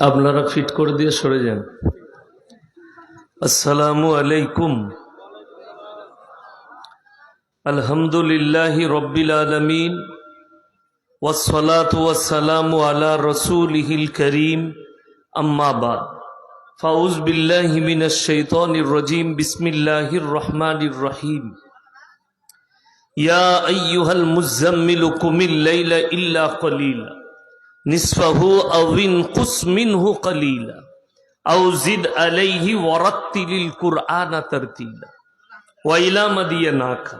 আপনারা ফিট করে দিয়ে সরে যান। আসসালামু আলাইকুম। আলহামদুলিল্লাহি রব্বিল আলামিন ওয়াসসালাতু ওয়াসসালামু আলা রাসূলিহিল কারীম, আম্মা বাদ। ফাউজ বিল্লাহি মিনাশ শাইতানির রাজীম। বিসমিল্লাহির রহমানির রহিম। ইয়া আইয়ুহাল মুযাম্মিলু কুমিল লাইলা ইল্লা কলিলা নিসফাহু আও ইনকুস মিনহু কলিলা আও জিদ আলাইহি ওয়ারাত্তিলিল কুরআনা তারতিলা ওয়া ইলা মাদিয়ানাকা।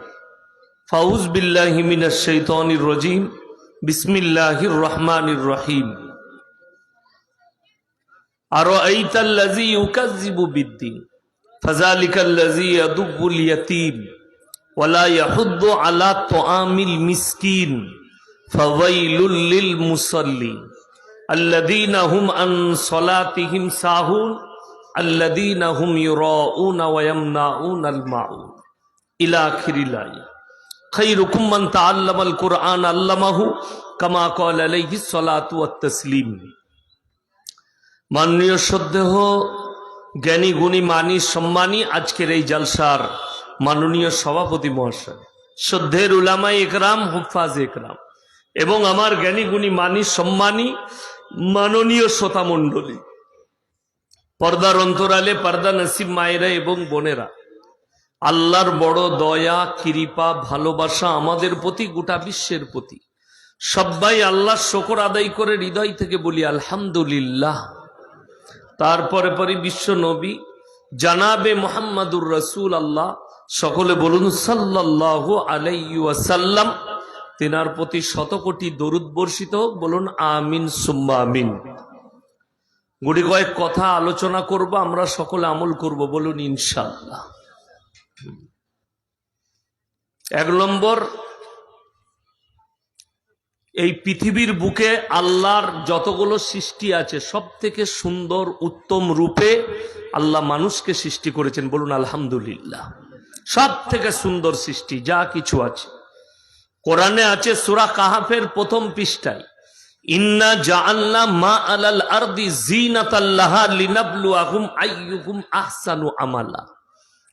ফাউজ বিল্লাহি মিনাশ শাইতানির রাজীম। বিসমিল্লাহির রহমানির রহিম। আরাআইতাল্লাযী ইউকাযযিবু বিদ্দীন ফাযালিকাল্লাযী ইয়াদুব্বুল ইয়াতীম ওয়া লা ইয়াহুদ্দু আলা তুআমিল মিসকিন ফাওয়াইলুল লিল মুসাল্লিন আল্লাযীনা হুম আন সালাতিহিম সাহুন আল্লাযীনা হুম ইউরাউনা ওয়া ইয়ামনাউনাল মাউন ইলা আখিরিল আয়াত। খায়রুকুম মান তাআল্লামাল কুরআন আল্লামাহু কামা ক্বালা আলাইহিস সালাতু ওয়াত তাসলিম। মাননীয় শ্রদ্ধেয় জ্ঞানী গুণী মানী সম্মানী আজকের এই জালসার মাননীয় সভাপতি মহাশয়, শ্রদ্ধের উলামায়ে ইকরাম, হুফাজ ইকরাম এবং আমার জ্ঞানী গুণী মানী সম্মানী মাননীয় শ্রোতা মণ্ডলী, পর্দার অন্তরালে পর্দা নসিব মায়েরা এবং বোনেরা, আল্লাহর বড় দয়া কৃপা ভালোবাসা আমাদের প্রতি, গোটা বিশ্বের প্রতি। সবাই আল্লাহর শুকর আদায় করে হৃদয় থেকে বলি আলহামদুলিল্লাহ। তারপরে পরে বিশ্ব নবী জানাবে মুহাম্মাদুর রাসূল আল্লাহ, সকলে বলুন সাল্লাল্লাহু আলাইহি ওয়াসাল্লাম। তিনার প্রতি শত কোটি দরুদ বর্ষিত হোক, বলুন আমিন সুম্মা আমিন। গুটি কয়েক কথা আলোচনা করব, আমরা সকলে আমল করব, বলুন ইনশাআল্লাহ। এক নম্বর, এই পৃথিবীর বুকে আল্লাহর যতগুলো সৃষ্টি আছে সব থেকে সুন্দর উত্তম রূপে আল্লাহ মানুষকে সৃষ্টি করেছেন, বলুন আলহামদুলিল্লাহ। সব থেকে সুন্দর সৃষ্টি যা কিছু আছে কোরআনে আছে, সূরা কাহাফের প্রথম পৃষ্ঠায়, ইন্না জাআলনা মা আলাল আরদি যিনাতাল লাহা লিনাবলুয়াহুম আইয়ুকুম আহসানু আমালা।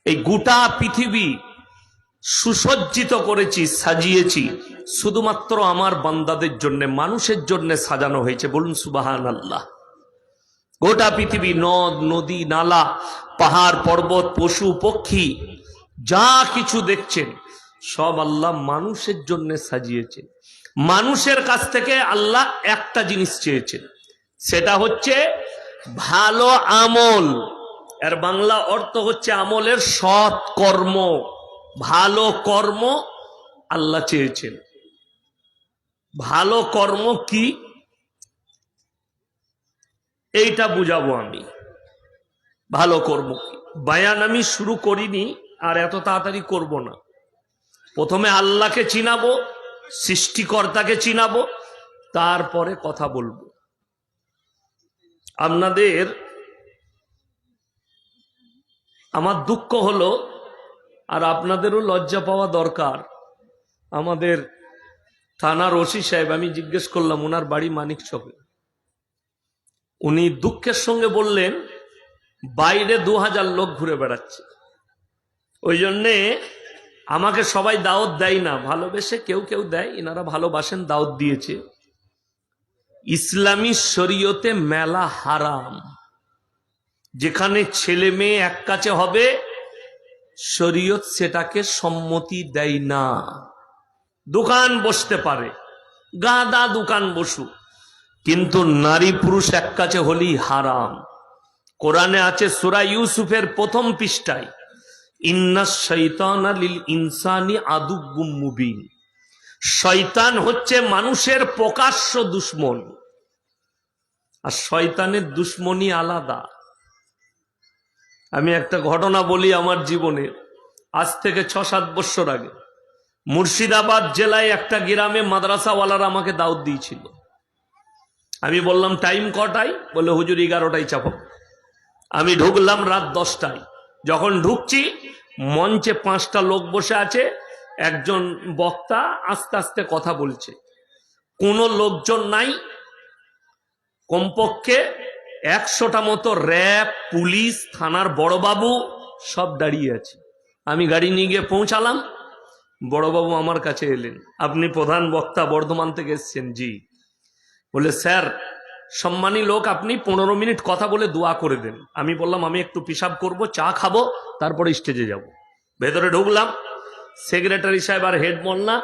এই গোটা পৃথিবী সুসজ্জিত করেছি, সাজিয়েছি শুধুমাত্র আমার বান্দাদের জন্য, মানুষের জন্য সাজানো হয়েছে, বলুন সুবহানাল্লাহ। গোটা পৃথিবী, নদ নদী নালা, পাহাড় পর্বত, পশু পক্ষী যা কিছু দেখছেন সব আল্লাহ মানুষের জন্য সাজিয়েছে। মানুষের কাছ থেকে আল্লাহ একটা জিনিস চেয়েছেন, সেটা হচ্ছে ভালো আমল। এর বাংলা অর্থ হচ্ছে আমলের সৎ কর্ম, ভালো কর্ম আল্লাহ চেয়েছেন। ভালো কর্ম কি এইটা বুঝাবো আমি। ভালো কর্ম কি বায়ান আমি শুরু করিনি, আর এত তাড়াতাড়ি করব না। প্রথমে আল্লাহকে চিনাবো, সৃষ্টিকর্তাকে চিনাবো, তারপরে কথা বলবো। আপনাদের আমার দুঃখ হলো, আর আপনাদেরও লজ্জা পাওয়া দরকার, আমাদের থানার ওসি সাহেব, আমি জিজ্ঞেস করলাম ওনার বাড়ি মানিকচকে, উনি দুঃখের সঙ্গে বললেন বাইরে 2000 লোক ঘুরে বেড়াচ্ছে, ওই জন্যে আমাকে সবাই দাওয়াত দেয় না, ভালোবেসে কেউ কেউ দেয়, এনারা ভালোবাসেন, দাওয়াত দিয়েছে। ইসলামী শরীয়তে মেলা হারাম, যেখানে ছেলে মেয়ে এক কাছে হবে শরীয়ত সেটাকে সম্মতি দেয় না। দোকান বসতে পারে, গাদা দোকান বসুক, কিন্তু নারী পুরুষ এক কাছে হলেই হারাম। কোরআনে আছে সূরা ইউসুফের প্রথম পৃষ্ঠায়, ইন্নাশ শাইতানা লিল ইনসানি আদুব্বুম মুবিন। শয়তান হচ্ছে মানুষের প্রকাশ্য দুশমন, আর শয়তানের দুশমনি আলাদা। আমি একটা ঘটনা বলি আমার জীবনে, আজ থেকে 6-7 বছর আগে মুর্শিদাবাদ জেলায় একটা গ্রামে মাদ্রাসাওয়ালারা আমাকে দাওয়াত দিয়েছিল। আমি বললাম টাইম কটায়? বলে হুজুর 11টায় চাপো। আমি ঢুকলাম রাত 10টায়। যখন ঢুকছি মঞ্চে 5টা লোক বসে আছে, একজন বক্তা আস্তে আস্তে কথা বলছে, কোনো লোকজন নাই। কমপক্ষে 100টা মতো র্যাব, পুলিশ, থানার বড়বাবু সব দাঁড়িয়ে আছে। আমি গাড়ি নিয়ে গিয়ে পৌঁছালাম, বড়বাবু আমার কাছে এলেন। আপনি প্রধান বক্তা, বর্ধমান থেকে এসছেন? জি। বলে, স্যার সম্মানী লোক, আপনি 15 মিনিট কথা বলে দোয়া করে দেন। আমি বললাম আমি একটু পেশাব করব, চা খাবো, তারপরে স্টেজে যাব। ভেতরে ঢুকলাম, সেক্রেটারি সাহেব আর হেড মোল্লা,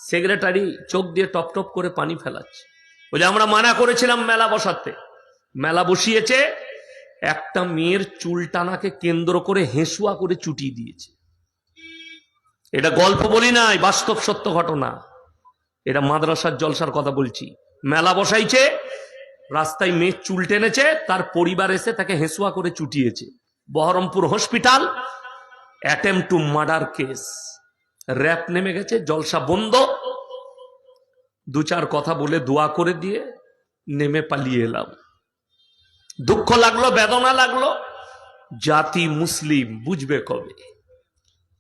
সেক্রেটারি চোখ দিয়ে টপ টপ করে পানি ফেলাচ্ছে। বলে, আমরা মানা করেছিলাম মেলা বসাতে, মেলা বসিয়েছে, একটা মেয়ের চুল টানাকে কেন্দ্র করে হেঁসুয়া করে চুটিয়ে দিয়েছে। এটা গল্প বলি নাই, বাস্তব সত্য ঘটনা। এটা মাদ্রাসার জলসার কথা বলছি। মেলা বসাইছে, রাস্তায় মেয়ে চুল টেনেছে, তার পরিবার এসে তাকে হেঁসুয়া করে চুটিয়েছে। Baharampur hospital, attempt to murder case. র্যাপ নেমে গেছে, জলসা বন্ধ। 2-4 কথা বলে দোয়া করে দিয়ে নেমে পালিয়ে এলাম। দুঃখ লাগলো, বেদনা লাগলো। জাতি মুসলিম, বুঝবে কবে?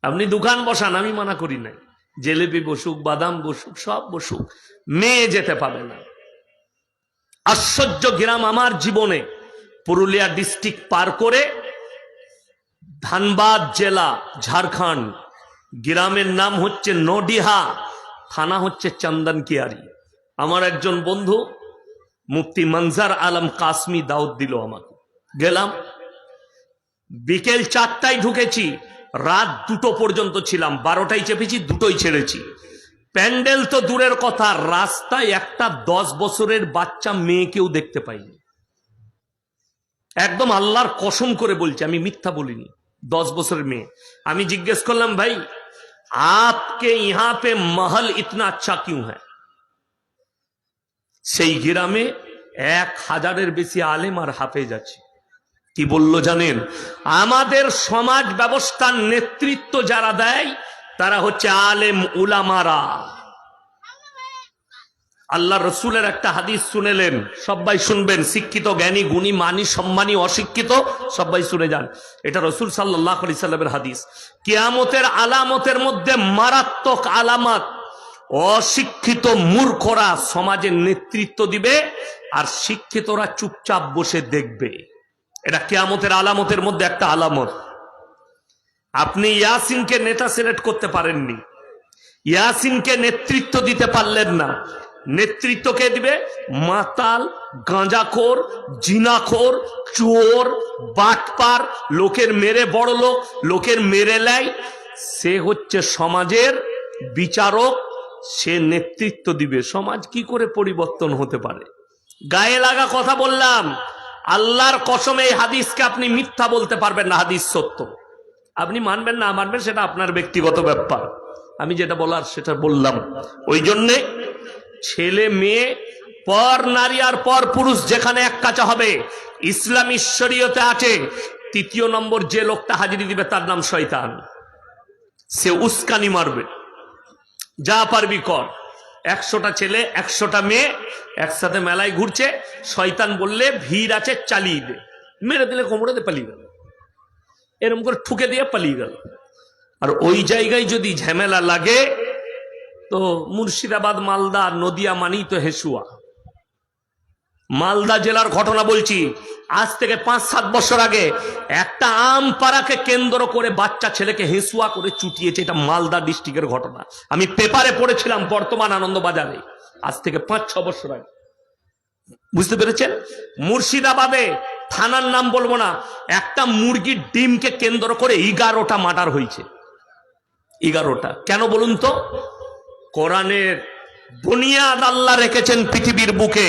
আপনি দোকান বসান, আমি মানা করি নাই, জেলেপি বসুক, বাদাম বসুক, সব বসুক, মেয়ে যেতে পাবে না। আশ্চর্য গ্রাম আমার জীবনে, পুরুলিয়া ডিস্ট্রিক্ট পার করে ধানবাদ জেলা, ঝাড়খণ্ড। গ্রামের নাম হচ্ছে নডিহা, থানা হচ্ছে চন্দনকিয়ারি। আমার একজন বন্ধু মুফতি মনজার আলম কাসমি দাউদ দিল আমাকে। গেলাম, বিকেল 4টায় ঢুকেছি, রাত 2টো পর্যন্ত ছিলাম। 12টায় চেপেছি, 2টোই ছেড়েছি। প্যান্ডেল তো দূরের কথা, রাস্তায় একটা 10 বছরের বাচ্চা মেয়েকেও দেখতে পাইনি। একদম আল্লাহর কসম করে বলছি, আমি মিথ্যা বলিনি। 10 বছরের মেয়ে। আমি জিজ্ঞেস করলাম, ভাই আপকে ইহাঁ পে মহল ইতনা আচ্ছা কিউ হ্যায়? সেই গ্রামে 1000-এর বেশি আলেম আর হাফেজ আছে। কি বলল জানেন? আমাদের সমাজ ব্যবস্থার নেতৃত্ব যারা দেয় তারা হচ্ছে আলেম উলামারা। আল্লাহ রসুলের একটা হাদিস শুনেলেন, সবাই শুনবেন, শিক্ষিত, জ্ঞানী, গুণী, মানী, সম্মানী, অশিক্ষিত সবাই শুনে যান। এটা রসুল সাল্লাল্লাহু আলাইহি সাল্লামের হাদিস। কিয়ামতের আলামতের মধ্যে মারাত্মক আলামত, অশিক্ষিত মূর্খরা সমাজের নেতৃত্ব দিবে আর শিক্ষিতরা চুপচাপ বসে দেখবে। এটা কিয়ামতের আলামতের মধ্যে একটা আলামত। আপনি ইয়াসিনকে নেতা সিলেক্ট করতে পারেননি, ইয়াসিনকে নেতৃত্ব দিতে পারলেন না। নেতৃত্ব কে দিবে? মাতাল, গাঁজাখোর, জিনাখোর, চোর, বাটপার, লোকের মেরে বড় লোক, লোকের মেরে লেয়, সে হচ্ছে সমাজের বিচারক, সে নেতৃত্ব দিবে। সমাজ কি করে পরিবর্তন হতে পারে? গায়ে লাগা কথা বললাম, আল্লাহর কসম এই হাদিসকে আপনি মিথ্যা বলতে পারবেন না। হাদিস সত্য, আপনি মানবেন না মানবেন সেটা আপনার ব্যক্তিগত ব্যাপার। আমি যেটা বলার সেটা বললাম। ওই জন্যে ছেলে মেয়ে, পর নারী আর পর পুরুষ যেখানে এক কাঁচা হবে, ইসলামী শরীয়তে আছে 3 নম্বর যে লোকটা হাজিরি দিবে তার নাম শয়তান। সে উস্কানি মারবে, যা পারবি কর। 100টা ছেলে 100টা মেয়ে একসাথে মেলায় ঘুরছে, শয়তান বললে ভিড় আছে চালিয়ে দে, মেরে দিলে কোমরে দিয়ে পালিয়ে গেল, এরকম করে ঠুকে দিয়ে পালিয়ে গেল। আর ওই জায়গায় যদি ঝামেলা লাগে তো মুর্শিদাবাদ, মালদা, নদিয়া মানেই তো হেঁসুয়া। মালদা জেলার ঘটনা বলছি, আজ থেকে 5-7 বছর আগে একটা আম পাড়াকে কেন্দ্র করে বাচ্চা ছেলেকে হেঁসুয়া করে চুটিয়েছে। এটা মালদা ডিস্ট্রিক্টের ঘটনা, আমি পেপারে পড়েছিলাম বর্তমান আনন্দবাজারে, আজ থেকে 5-6 বছর আগে। বুঝতে পেরেছেন? মুর্শিদাবাদে, থানার নাম বলবো না, একটা মুরগির ডিমকে কেন্দ্র করে 11টা মার্ডার হয়েছে। 11টা কেন বলুন তো? কোরআনের বুনিয়াদ আল্লাহ রেখেছেন পৃথিবীর বুকে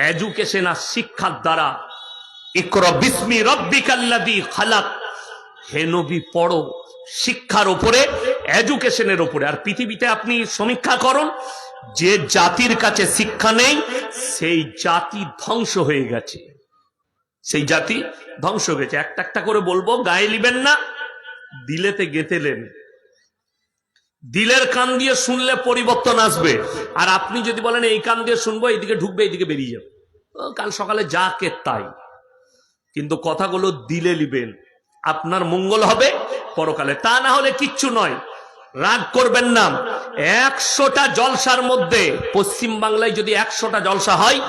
এডুকেশন আর শিক্ষার দ্বারা। ইকরা বিসমি রাব্বিকাল্লাযী খালাক, হে নবী পড়ো শিক্ষার উপরে, এডুকেশনের উপরে। আর পৃথিবীতে আপনি সমীক্ষা করুন, যে জাতির কাছে শিক্ষা নেই সেই জাতি ধ্বংস হয়ে গেছে, সেই জাতি ধ্বংস হয়ে গেছে। একটা একটা করে বলবো, গায়ে লিবেন না, দিলেতে গেঁথেলেন। দিলের কান দিয়ে শুনলে পরিবর্তন আসবে। আর আপনি যদি বলেন এই কান দিয়ে শুনবো, এইদিকে ঢুকবে এইদিকে বেরিয়ে যাবে, কাল সকালে যা কে তাই। কিন্তু কথাগুলো দিলে লিবেন, আপনার মঙ্গল হবে পরকালে, তা না হলে কিচ্ছু নয়। রাগ করবেন না। 100টা জলসার মধ্যে পশ্চিম বাংলায় যদি 100টা জলসা হয়,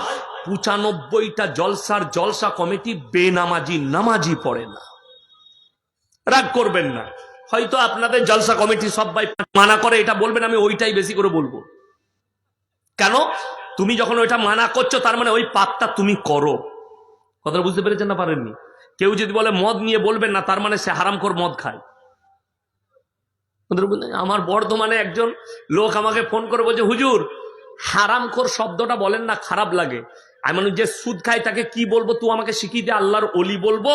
95টা জলসার জলসা কমিটি বেনামাজি, নামাজি পড়ে না। রাগ করবেন না, হয়তো আপনাদের জলসা কমিটি সবাই মানা করে, এটা বলবেন, আমি ওইটাই বেশি করে বলবো। কেন? তুমি যখন ওইটা মানা করছো তার মানে ওই পাপটা তুমি করো। কথাটা বুঝতে পেরেছেন না পারেননি? কেউ যদি বলে মদ নিয়ে বলবেন না, তার মানে সে হারামখোর, মদ খায়। আমার বর্ধমানে একজন লোক আমাকে ফোন করে বলছে, হুজুর হারামখোর শব্দটা বলেন না, খারাপ লাগে। আমি মানুষ যে সুদ খায় তাকে কি বলবো, তুই আমাকে শিখিয়ে দে। আল্লাহর ওলি বলবো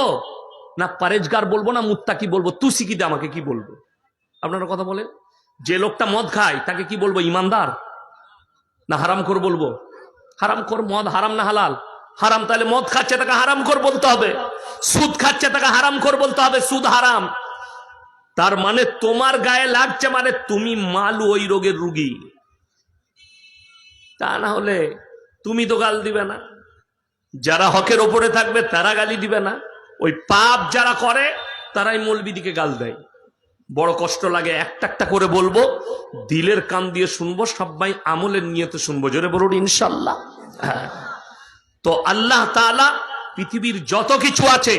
না পারেজগার বলবো না মুত্তাকি বলবো, তুই শিখিয়ে দে আমাকে কি বলবো। আপনারা কথা বলেন, যে লোকটা মদ খায় তাকে কি বলবো, ইমানদার না হারামখোর বলবো? হারামখোর। মদ হারাম না হালাল? হারাম। তাহলে মদ খাচ্ছে তাকে হারামখোর বলতে হবে, সুদ খাচ্ছে তাকে হারামখোর বলতে হবে, সুদ হারাম। তার মানে তোমার গায়ে লাগছে মানে তুমি মালু, ওই রোগের রুগী। তা না হলে তুমি তো গাল দিবে না, যারা হকের ওপরে থাকবে তারা গালি দিবে না, ওই পাপ যারা করে তারাই মৌলবীদিকে গাল দেয়। বড় কষ্ট লাগে, একটা একটা করে বলবো, দিলের কান দিয়ে শুনবো, সবাই আমলের নিয়তে শুনবো। জোরে বলুন ইনশাল্লাহ। হ্যাঁ। তো আল্লাহ তাআলা পৃথিবীর যত কিছু আছে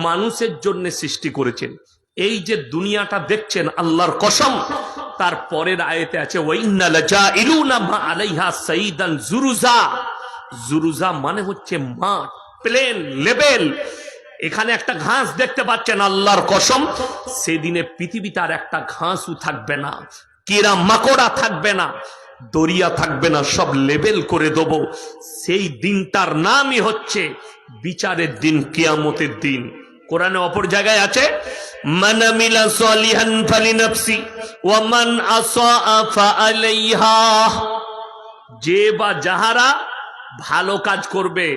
মানুষের জন্য সৃষ্টি করেছেন। এই যে দুনিয়াটা দেখছেন, আল্লাহর কসম, তার পরের আয়াতে আছে ওয়াইন্না লাজাইলুনা মা আলাইহা সাইদান জুরুজা। জুরুজা মানে হচ্ছে মাঠ, প্লেন, লেভেল। এখানে একটা ঘাস দেখতে পাচ্ছেন, আল্লাহর কসম সেদিনে পৃথিবীতে আর একটা ঘাসও থাকবে না, কিরা মাকড়া থাকবে না, দরিয়া থাকবে না, সব লেবেল করে দেব। সেই দিনটার নামই হচ্ছে বিচারের দিন, কিয়ামতের দিন। কোরআনে অপর জায়গায় আছে, মান আমিলা সালিহান ফালিনাফসি ওয়া মান আসাআ ফাআলাইহা। যে বা যাহারা ভালো কাজ করবে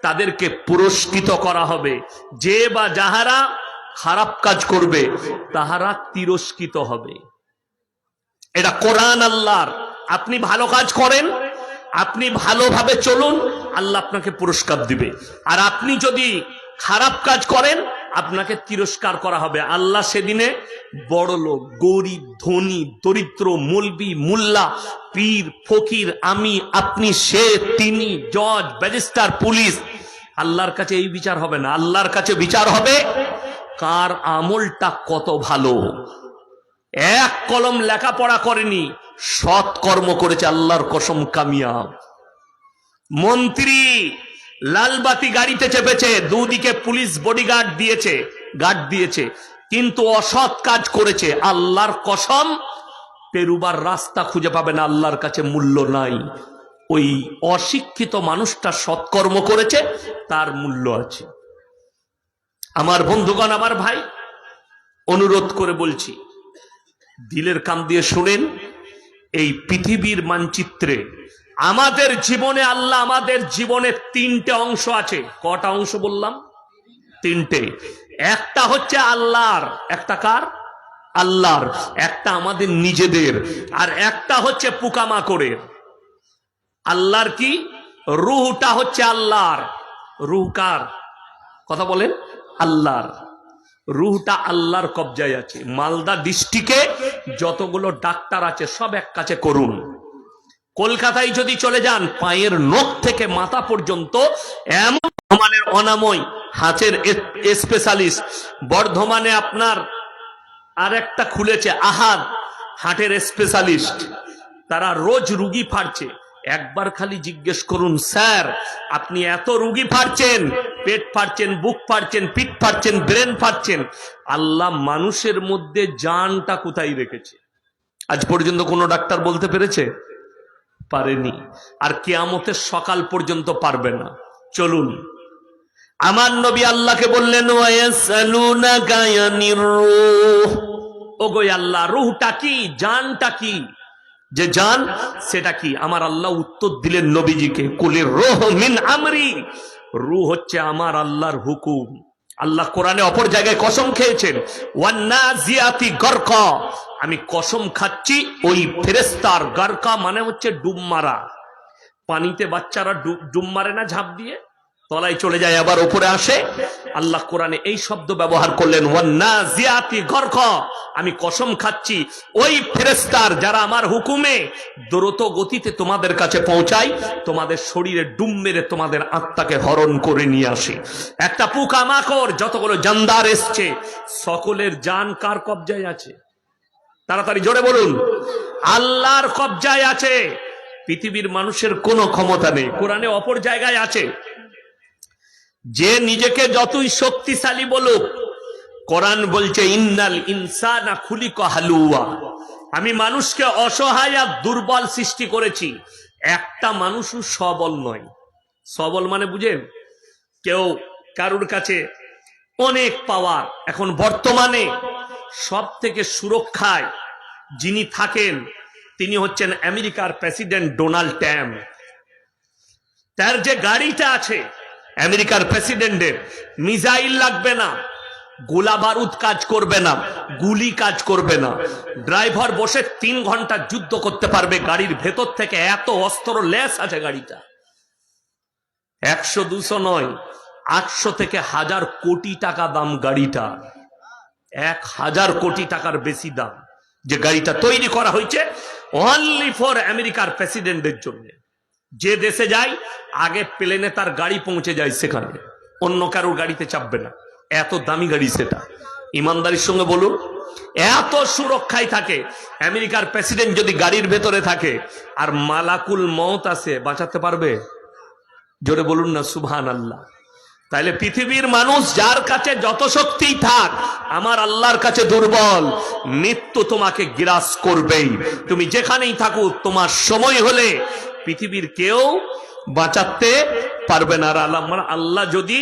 তাদেরকে পুরস্কৃত করা হবে, যে বা যাহারা খারাপ কাজ করবে তাহারা তিরস্কৃত হবে। এটা কোরআন আল্লাহর। আপনি ভালো কাজ করেন, আপনি ভালোভাবে চলুন, আল্লাহ আপনাকে পুরস্কার দিবে। আর আপনি যদি খারাপ কাজ করেন আপনাকে তিরস্কার করা হবে। আল্লাহ সেদিনে বড় লোক, গরিব, ধনী, দরিদ্র, মৌলবি, মুল্লা, পীর, ফকির, আমি, আপনি, সে, তিনি, জজ, ব্যারিস্টার, পুলিশ, আল্লাহর কাছে এই বিচার হবে না। আল্লাহর কাছে বিচার হবে কার আমলটা কত ভালো। এক কলম লেখাপড়া করেনি, সৎ কর্ম করেছে, আল্লাহর কসম কামিয়াব। মন্ত্রী লালবাতি গাড়িতে চেপেছে, দুদিকে পুলিশ বডিগার্ড দিয়েছে, গার্ড দিয়েছে, কিন্তু অসৎ কাজ করেছে, আল্লাহর কসম পেরুবার রাস্তা খুঁজে পাবে না, আল্লাহর কাছে মূল্য নাই। ওই অশিক্ষিত মানুষটা সৎকর্ম করেছে, তার মূল্য আছে। আমার বন্ধুগণ, আমার ভাই, অনুরোধ করে বলছি, দিলের কান দিয়ে শুনেন। এই পৃথিবীর মানচিত্রে আমাদের জীবনে আল্লাহ আমাদের জীবনে তিনটে অংশ আছে। কটা অংশ বললাম? তিনটে। একটা হচ্ছে আল্লাহর, একটা কার? আল্লাহর। একটা আমাদের নিজেদের, আর একটা হচ্ছে পোকামাকড়ের। আল্লাহর কি? রুহটা হচ্ছে আল্লাহর। রুহ কার? কথা বলেন। আল্লাহর। রুহটা আল্লাহর কবজায় আছে। মালদা ডিস্ট্রিক্টে যতগুলো ডাক্তার আছে সব এক কাছে করুন। কলকাতায় যদি চলে যান, পায়ের নখ থেকে মাথা পর্যন্ত এমন মানের অনাময় হাতের স্পেশালিস্ট। বর্ধমানে আপনার আর একটা খুলেছে আহাদ, হার্টের স্পেশালিস্ট। তারা রোজ রুগী ফাড়ছে। একবার খালি জিজ্ঞেস করুন, স্যার আপনি এত রুগী ফাড়ছেন, পেট ফাড়ছেন, বুক ফাড়ছেন, পিঠ ফাড়ছেন, ব্রেন ফাড়ছেন, আল্লাহ মানুষের মধ্যে জানটা কোথায় রেখেছে? আজ পর্যন্ত কোনো ডাক্তার বলতে পেরেছে? পারেনি। আর কিয়ামতের সকাল পর্যন্ত পারবে না। চলুন, আমার নবী আল্লাহকে বললেন, ওয়ায়াসালুনাকা আনির রূহ। ওগো আল্লাহ, রূহটা কি, জানটা কি? যে জান সেটা কি? আমার আল্লাহ উত্তর দিলেন নবীজিকে, কুলির রূহ মিন আমরি। রূহ হচ্ছে আমার আল্লাহর হুকুম। আল্লাহ কোরআনে অপর জায়গায় কসম খেয়েছেন, ওয়ান্নাজিয়াতি গরকা। আমি কসম খাচ্ছি ওই ফেরেশতার, গরকা মানে হচ্ছে ডুব মারা। পানিতে বাচ্চারা ডুব মারে না ঝাঁপ দিয়ে? তলায় চলে যায় আবার উপরে আসে। আল্লাহ কোরআনে এই শব্দ ব্যবহার করলেন, ওয়ান্নাজিয়াতি গরকা। আমি কসম খাচ্ছি ওই ফেরেশতার যারা আমার হুকুমে দ্রুত গতিতে তোমাদের কাছে পৌঁছায়, তোমাদের শরীরে ডুম মেরে তোমাদের আত্মাকে হরণ করে নিয়ে আসে। একটা পোকামাকড় যতগুলো জানদার এসছে, সকলের জান কার কবজায় আছে? তাড়াতাড়ি জোরে বলুন, আল্লাহর কবজায় আছে। পৃথিবীর মানুষের কোনো ক্ষমতা নেই। কোরআনে অপর জায়গায় আছে, যে নিজেকে যতই শক্তিশালী বলুক, কোরআন বলছে ইন্নাল ইনসানা খুলিকা হালুয়া। আমি মানুষকে অসহায় আর দুর্বল সৃষ্টি করেছি। একটা মানুষও সবল নয়। সবল মানে বুঝেন? কেউ কারুর কাছে অনেক পাওয়ার। এখন বর্তমানে সব থেকে সুরক্ষায় যিনি থাকেন তিনি হচ্ছেন আমেরিকার প্রেসিডেন্ট ডোনাল্ড ট্রাম্প। তার যে গাড়িটা আছে আমেরিকার প্রেসিডেন্টের, মিসাইল লাগবে না, গোলা বারুদ কাজ করবে না, গুলি কাজ করবে না। ড্রাইভার বসে 3 ঘন্টা যুদ্ধ করতে পারবে গাড়ির ভেতর থেকে, এত অস্ত্র লেস আছে গাড়িটা। 100-200 নয়, 800 থেকে 1000 কোটি টাকা দাম গাড়িটা। 1000 কোটি টাকার বেশি দাম যে গাড়িটা তৈরি করা হয়েছে অনলি ফর আমেরিকার প্রেসিডেন্টের জন্য। যে দেশে যায় আগে প্লেনে তার গাড়ি পৌঁছে যায়, সেখানে অন্য কারোর গাড়িতে চাপবে না। এত দামি গাড়ি সেটা। ইমানদারির সঙ্গে বলুন, এত সুরক্ষায় থাকে। আমেরিকার প্রেসিডেন্ট যদি গাড়ির ভেতরে থাকে আর মালাকুল মউত আসে, বাঁচাতে পারবে? জোরে বলুন না সুবহানাল্লাহ। তাইলে পৃথিবীর মানুষ যার কাছে যত শক্তি থাক, আমার আল্লাহর কাছে দুর্বল। মৃত্যু তোমাকে গ্রাস করবেই, তুমি যেখানেই থাকো। তোমার সময় হলে পৃথিবীর কেউ বাঁচাতে পারবে না। আর আল্লাহ যদি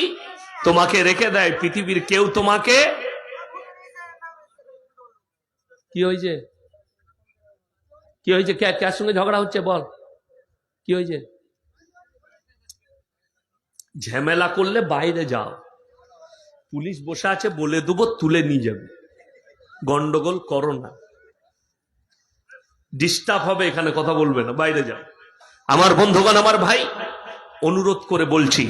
তোমাকে রেখে দেয়, পৃথিবীর কেউ তোমাকে। কি হয়েছে? কি হয়েছে? কার সঙ্গে ঝগড়া হচ্ছে বল? কি হয়েছে? ঝামেলা করলে বাইরে যাও, পুলিশ বসে আছে, বলে দেবো, তুলে নিয়ে যাবে। গন্ডগোল করো না, ডিস্টার্ব হবে, এখানে কথা বলবে না, বাইরে যাও। আমার বন্ধুগণ, আমার ভাই, অনুরোধ করে বলছি,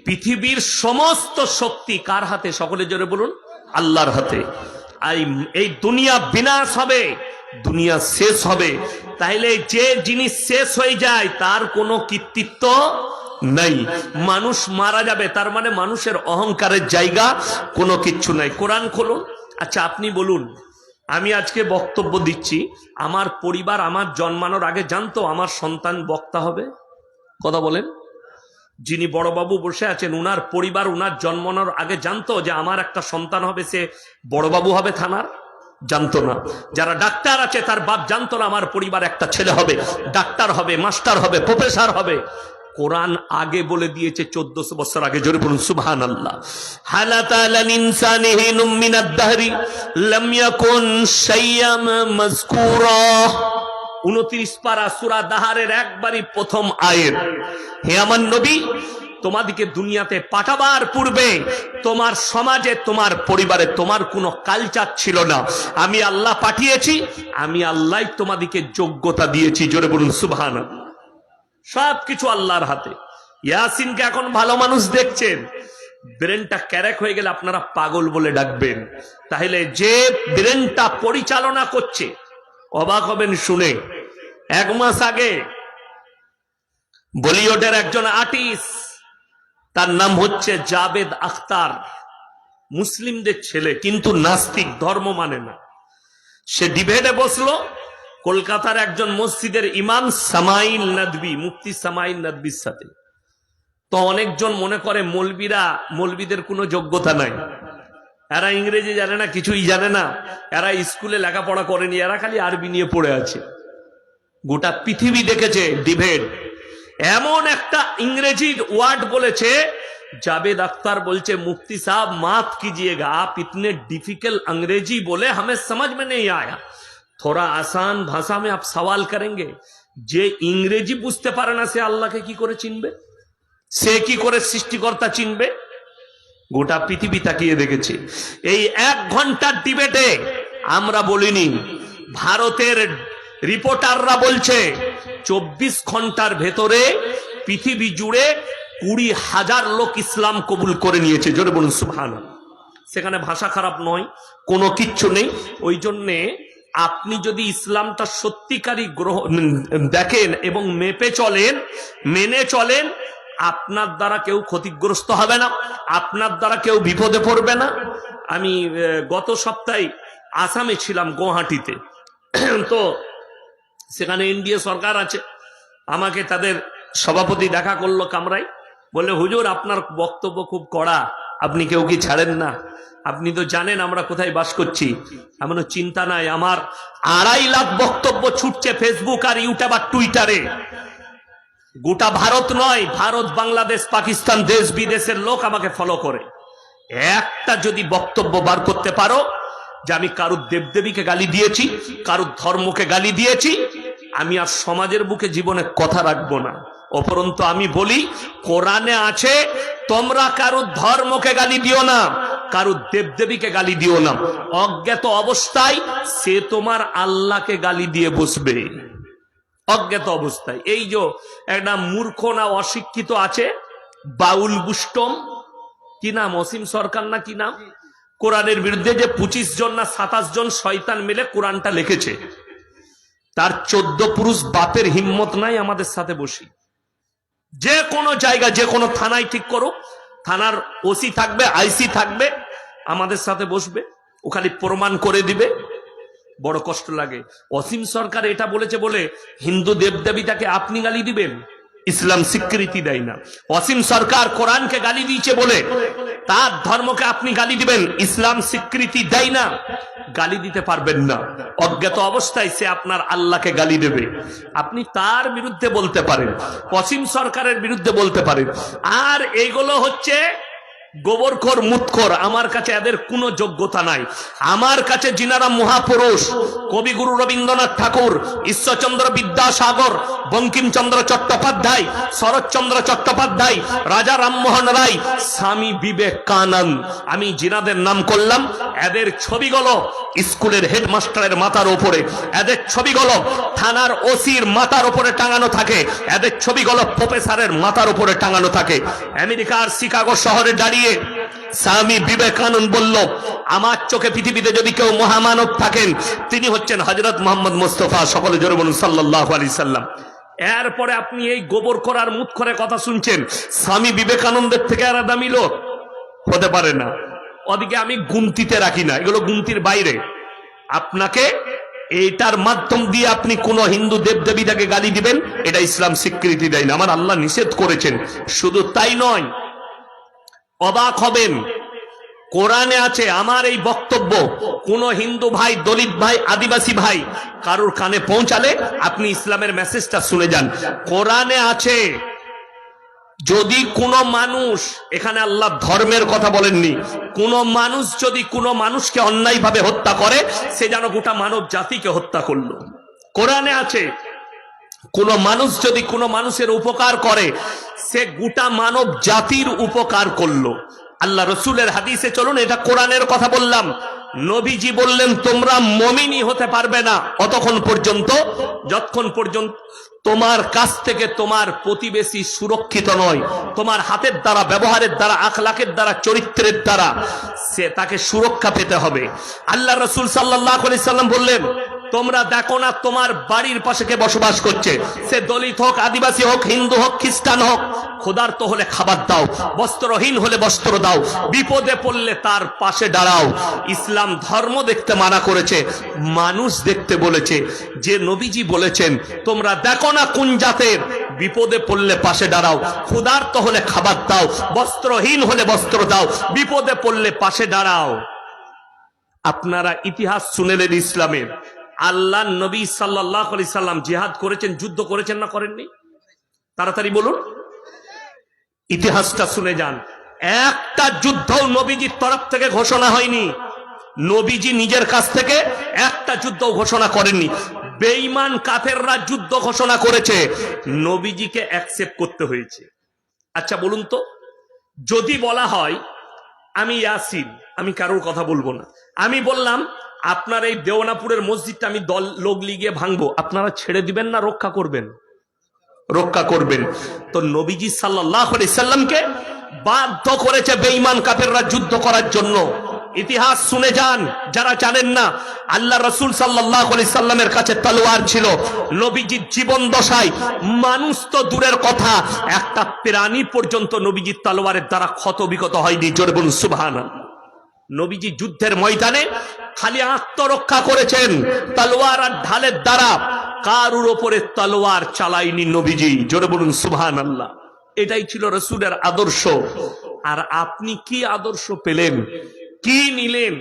পৃথিবীর সমস্ত শক্তি কার হাতে? সকলে জোরে বলুন, আল্লাহর হাতে। এই দুনিয়া বিনাশ হবে, দুনিয়া শেষ হবে। তাইলে যে জিনিস শেষ হয়ে যায় তার কোনো কৃতিত্ব নাই। মানুষ মারা যাবে, তার মানে মানুষের অহংকারের জায়গা কোনো কিচ্ছু নাই। কোরআন খুলুন। আচ্ছা আপনি বলুন, আমি আজকে বক্তব্য দিচ্ছি, আমার পরিবার আমার জন্মানোর আগে জানতো আমার সন্তান বক্তা হবে? কথা বলেন। যিনি বড়বাবু বসে আছেন, উনার পরিবার উনার জন্মানোর আগে জানতো যে আমার একটা সন্তান হবে, সে বড়বাবু হবে থানার? জানতো না। যারা ডাক্তার আছে তার বাপ জানতো না আমার পরিবার একটা ছেলে হবে, ডাক্তার হবে, মাস্টার হবে, প্রফেসর হবে। কোরআন আগে বলে দিয়েছে 1400 বছর আগে। জোরে বলুন সুবহানাল্লাহ। হালাতা আলাল ইনসানি হিনুম মিনাদ দাহরি লাম ইয়াকুন শাইয়াম মাযকুরা। 29 পারা সূরা দাহারের একবারই প্রথম আয়াত। হে আমার নবী, তোমাদিকে দুনিয়াতে পাঠাবার পূর্বে তোমার সমাজে, তোমার পরিবারে তোমার কোনো কালচার ছিল না। আমি আল্লাহ পাঠিয়েছি, আমি আল্লাহ তোমাদিকে যোগ্যতা দিয়েছি। জোরে বলুন সুবহানাল্লাহ। সবকিছু আল্লাহর হাতে। ইয়াসিনকে এখন ভালো মানুষ দেখছেন, ব্রেনটা ক্যারেক হয়ে গেলে আপনারা পাগল বলে ডাকবেন। তাহলে যে ব্রেনটা পরিচালনা করছে, অবাক হবেন শুনে, 1 মাস আগে বলিউডের একজন আর্টিস্ট, তার নাম হচ্ছে জাভেদ আখতার, মুসলিমদের ছেলে কিন্তু নাস্তিক, ধর্ম মানে না। সে ডিবেটে বসলো কলকাতার একজন মসজিদের ইমাম সামাইল নদভী, মুফতি সামাইল নদভীর সাথে। তো অনেকজন মনে করে মৌলবীদের কোনো যোগ্যতা নাই, এরা ইংরেজি জানে না, কিছুই জানে না, এরা স্কুলে লেখাপড়া করেনি, এরা খালি আরবি নিয়ে পড়ে আছে। গোটা পৃথিবী দেখেছে ডিবেট। এমন একটা ইংরেজি ওয়ার্ড বলেছে, जावेद अख्तर बोलचे मुफ्ती साहब माफ कीजिएगा, आप इतने डिफिकल्ट अंग्रेजी बोले हमें समझ में नहीं आया, थोड़ा आसान भाषा में आप सवाल करेंगे। जे इंग्रेजी बुझते पारे ना से आल्लाह के की करे चिनबे, से की करे सृष्टिकर्ता चिनबे। गोटा पृथिवी ताकिए देखेছে এই 1 ঘন্টার ডিবেটে। আমরা বলিনি, ভারতের রিপোর্টাররা বলছে 24 ঘন্টার ভেতরে পৃথিবী জুড়ে 20,000 লোক ইসলাম কবুল করে নিয়েছে। জোরে বলুন সুবহানাল্লাহ। সেখানে ভাষা খারাপ নয়, কোনো কিচ্ছু নেই। ওই জন্যে আপনি যদি ইসলামটা সত্যিকারই দেখেন এবং মেপে চলেন, মেনে চলেন, আপনার দ্বারা কেউ ক্ষতিগ্রস্ত হবে না, আপনার দ্বারা কেউ বিপদে পড়বে না। আমি গত সপ্তাহে আসামে ছিলাম, গুয়াহাটিতে। তো সেখানে এনডিএ সরকার আছে, আমাকে তাদের সভাপতি দেখা করলো কামরায়, বলে হুজুর আপনার বক্তব্য খুব কড়া, আপনি কেউ কি ছাড়েন না? আপনি তো জানেন আমরা কোথায় বাস করছি। এমন চিন্তা নাই, আমার 2.5 লাখ বক্তব্য ছুটছে ফেসবুক আর ইউটিউব আর টুইটারে। গোটা ভারত নয়, ভারত, বাংলাদেশ, পাকিস্তান, দেশ বিদেশের লোক আমাকে ফলো করে। একটা যদি বক্তব্য বার করতে পারো যে আমি কারুর দেবদেবীকে গালি দিয়েছি, কারুর ধর্মকে গালি দিয়েছি, আমি আর সমাজের বুকে জীবনে কথা রাখবো না। অপরন্তু আমি বলি, কোরআনে আছে তোমরা কারুর ধর্মকে গালি দিও না, কারুর দেবদেবীকে গালি দিও না। অজ্ঞাত অবস্থায় সে তোমার আল্লাহকে গালি দিয়ে বসবে, অজ্ঞাত অবস্থায়। এই যে একটা মূর্খ না অশিক্ষিত আছে, বাউল বুষ্টম, কি নাম, অসীম সরকার না কি নাম, কোরআনের বিরুদ্ধে যে 25 জন না 27 জন শয়তান মিলে কোরআনটা লিখেছে, তার 14 পুরুষ বাপের হিম্মত নাই আমাদের সাথে বসি। যে কোনো জায়গা, যে কোনো থানায় ঠিক করো, থানার ওসি থাকবে, আইসি থাকবে, আমাদের সাথে বসবে, ও খালি প্রমাণ করে দিবে। বড় কষ্ট লাগে। অসীম সরকার এটা বলেছে বলে হিন্দু দেবদেবীটাকে আপনি গালি দিবেন? ইসলাম স্বীকৃতি দেয় না। অসীম সরকার কোরআনকে গালি দিয়েছে বলে তার ধর্মকে আপনি গালি দিবেন? ইসলাম স্বীকৃতি দেয় না, গালি দিতে পারবেন না। অজ্ঞাত অবস্থায় সে আপনার আল্লাহকে গালি দেবে, আপনি তার বিরুদ্ধে বলতে পারেন, অসীম সরকারের বিরুদ্ধে বলতে পারেন। আর এগুলো হচ্ছে গোবরখোর, মুতখোর। আমার কাছে এদের কোনো যোগ্যতা নাই। আমার কাছে যিনারা মহাপুরুষ, কবিগুরু রবীন্দ্রনাথ ঠাকুর, ঈশ্বরচন্দ্র বিদ্যাসাগর, বঙ্কিমচন্দ্র চট্টোপাধ্যায়, শরৎচন্দ্র চট্টোপাধ্যায়, রাজা রামমোহন রায়, স্বামী বিবেকানন্দ, আমি যিনাদের নাম করলাম, এদের ছবিগুলো স্কুলের হেডমাস্টারের মাথার উপরে, এদের ছবিগুলো থানার ওসির মাথার উপরে টাঙানো থাকে, এদের ছবিগুলো প্রফেসরের মাথার উপরে টাঙানো থাকে। আমেরিকার শিকাগো শহরে দাঁড়িয়ে স্বামী বিবেকানন্দ বলল, আমার চোখে পৃথিবীতে যদি কেউ মহামানব থাকেন তিনি হচ্ছেন হযরত মুহাম্মদ মুস্তাফা। সকলে জোরে বলুন সাল্লাল্লাহু আলাইহি সাল্লাম। এরপরে আপনি এই গোবরখোর আর মুতখোরের কথা শুনছেন, স্বামী বিবেকানন্দের থেকে আর দামি লোক হতে পারে না। ওদিকে আমি গুনতিতে রাখি না, এগুলো গুনতির বাইরে। আপনাকে এইটার মাধ্যম দিয়ে আপনি কোন হিন্দু দেবদেবীটাকে গালি দিবেন, এটা ইসলাম স্বীকৃতি দেয় না, আমার আল্লাহ নিষেধ করেছেন। শুধু তাই নয়, অবাক হবেন, কোরআনে আছে আমার এই বক্তব্য কোন হিন্দু ভাই, দলিত ভাই, আদিবাসী ভাই কারুর কানে পৌঁছালে আপনি ইসলামের মেসেজটা শুনে যান। কোরআনে আছে যদি কোন মানুষ, এখানে আল্লাহ ধর্মের কথা বলেননি, কোন মানুষ যদি কোন মানুষকে অন্যায়ভাবে হত্যা করে সে যেন গোটা মানব জাতিকে হত্যা করলো। কোরআনে আছে কোন মানুষ যদি কোন মানুষের উপকার করে সে গোটা মানব জাতির উপকার করলো। আল্লাহ রসুলের হাদিসে চলুন, এটা কোরআনের কথা বললাম। নবীজি বললেন তোমরা মুমিনই হতে পারবে না অতক্ষণ পর্যন্ত যতক্ষণ পর্যন্ত তোমার কাছ থেকে তোমার প্রতিবেশী সুরক্ষিত নয়, তোমার হাতের দ্বারা, ব্যবহারের দ্বারা, আখলাকের দ্বারা, চরিত্রের দ্বারা সে তাকে সুরক্ষা পেতে হবে। আল্লাহ রসুল সাল্লাল্লাহু আলাইহি সাল্লাম বললেন তোমরা দেখো না তোমার বাড়ির পাশে কে বসবাস করছে, সে দলিত হোক, আদিবাসী হোক, হিন্দু হোক, খ্রিস্টান হোক, ক্ষুধার্ত হলে খাবার দাও, বস্ত্রহীন হলে বস্ত্র দাও, বিপদে পড়লে তার পাশে দাঁড়াও। ইসলাম ধর্ম দেখতে মানা করেছে, মানুষ দেখতে বলেছে। যে নবীজি বলেছেন তোমরা দেখো না কোন জাতের, বিপদে পড়লে পাশে দাঁড়াও, ক্ষুধার্ত হলে খাবার দাও, বস্ত্রহীন হলে বস্ত্র দাও, বিপদে পড়লে পাশে দাঁড়াও। আপনারা ইতিহাস শুনেলেন ইসলামের, আল্লাহ নবী সাল্লাল্লাহু আলাইহি সাল্লাম জিহাদ করেছেন, যুদ্ধ করেছেন না করেননি? তাড়াতাড়ি বলুন, ইতিহাসটা শুনে যান। একটা যুদ্ধ নবীজির তরফ থেকে ঘোষণা হয়নি, নবীজি নিজের কাছ থেকে একটা যুদ্ধ ঘোষণা করেননি। বেঈমান কাফেররা যুদ্ধ ঘোষণা করেছে, নবীজিকে অ্যাকসেপ্ট করতে হয়েছে। আচ্ছা বলুন তো, যদি বলা হয় আমি ইয়াসিন, আমি কারোর কথা বলবো না, আমি বললাম আপনার এই দেওনাপুরের মসজিদটা আমি লোক লিগিয়ে ভাঙবো, আপনারা ছেড়ে দিবেন না রক্ষা করবেন? রক্ষা করবেন। তো নবীজি সাল্লাল্লাহু আলাইহি সাল্লামকে বাধ্য করেছে বেঈমান কাফেররা যুদ্ধ করার জন্য। ইতিহাস শুনে যান যারা জানেন না, আল্লাহ রাসূল সাল্লাল্লাহু আলাইহি সাল্লামের কাছে তলোয়ার ছিল। নবীজির জীবন দশায় মানুষ তো দূরের কথা, একটা প্রাণী পর্যন্ত নবীজির তলোয়ারের দ্বারা ক্ষত বিক্ষত হয়নি। জোরে বলুন সুবহানাল্লাহ। নবীজি যুদ্ধের ময়দানে খালি আত্মরক্ষা করেছেন তলোয়ার আর ঢালের দ্বারা, কারুর ওপরে তলোয়ার চালায়নি নবীজি। জোরে বলুন সুবহানাল্লাহ। এটাই ছিল রাসূলের আদর্শ। আর আপনি কি আদর্শ পেলেন, কি নিলেন?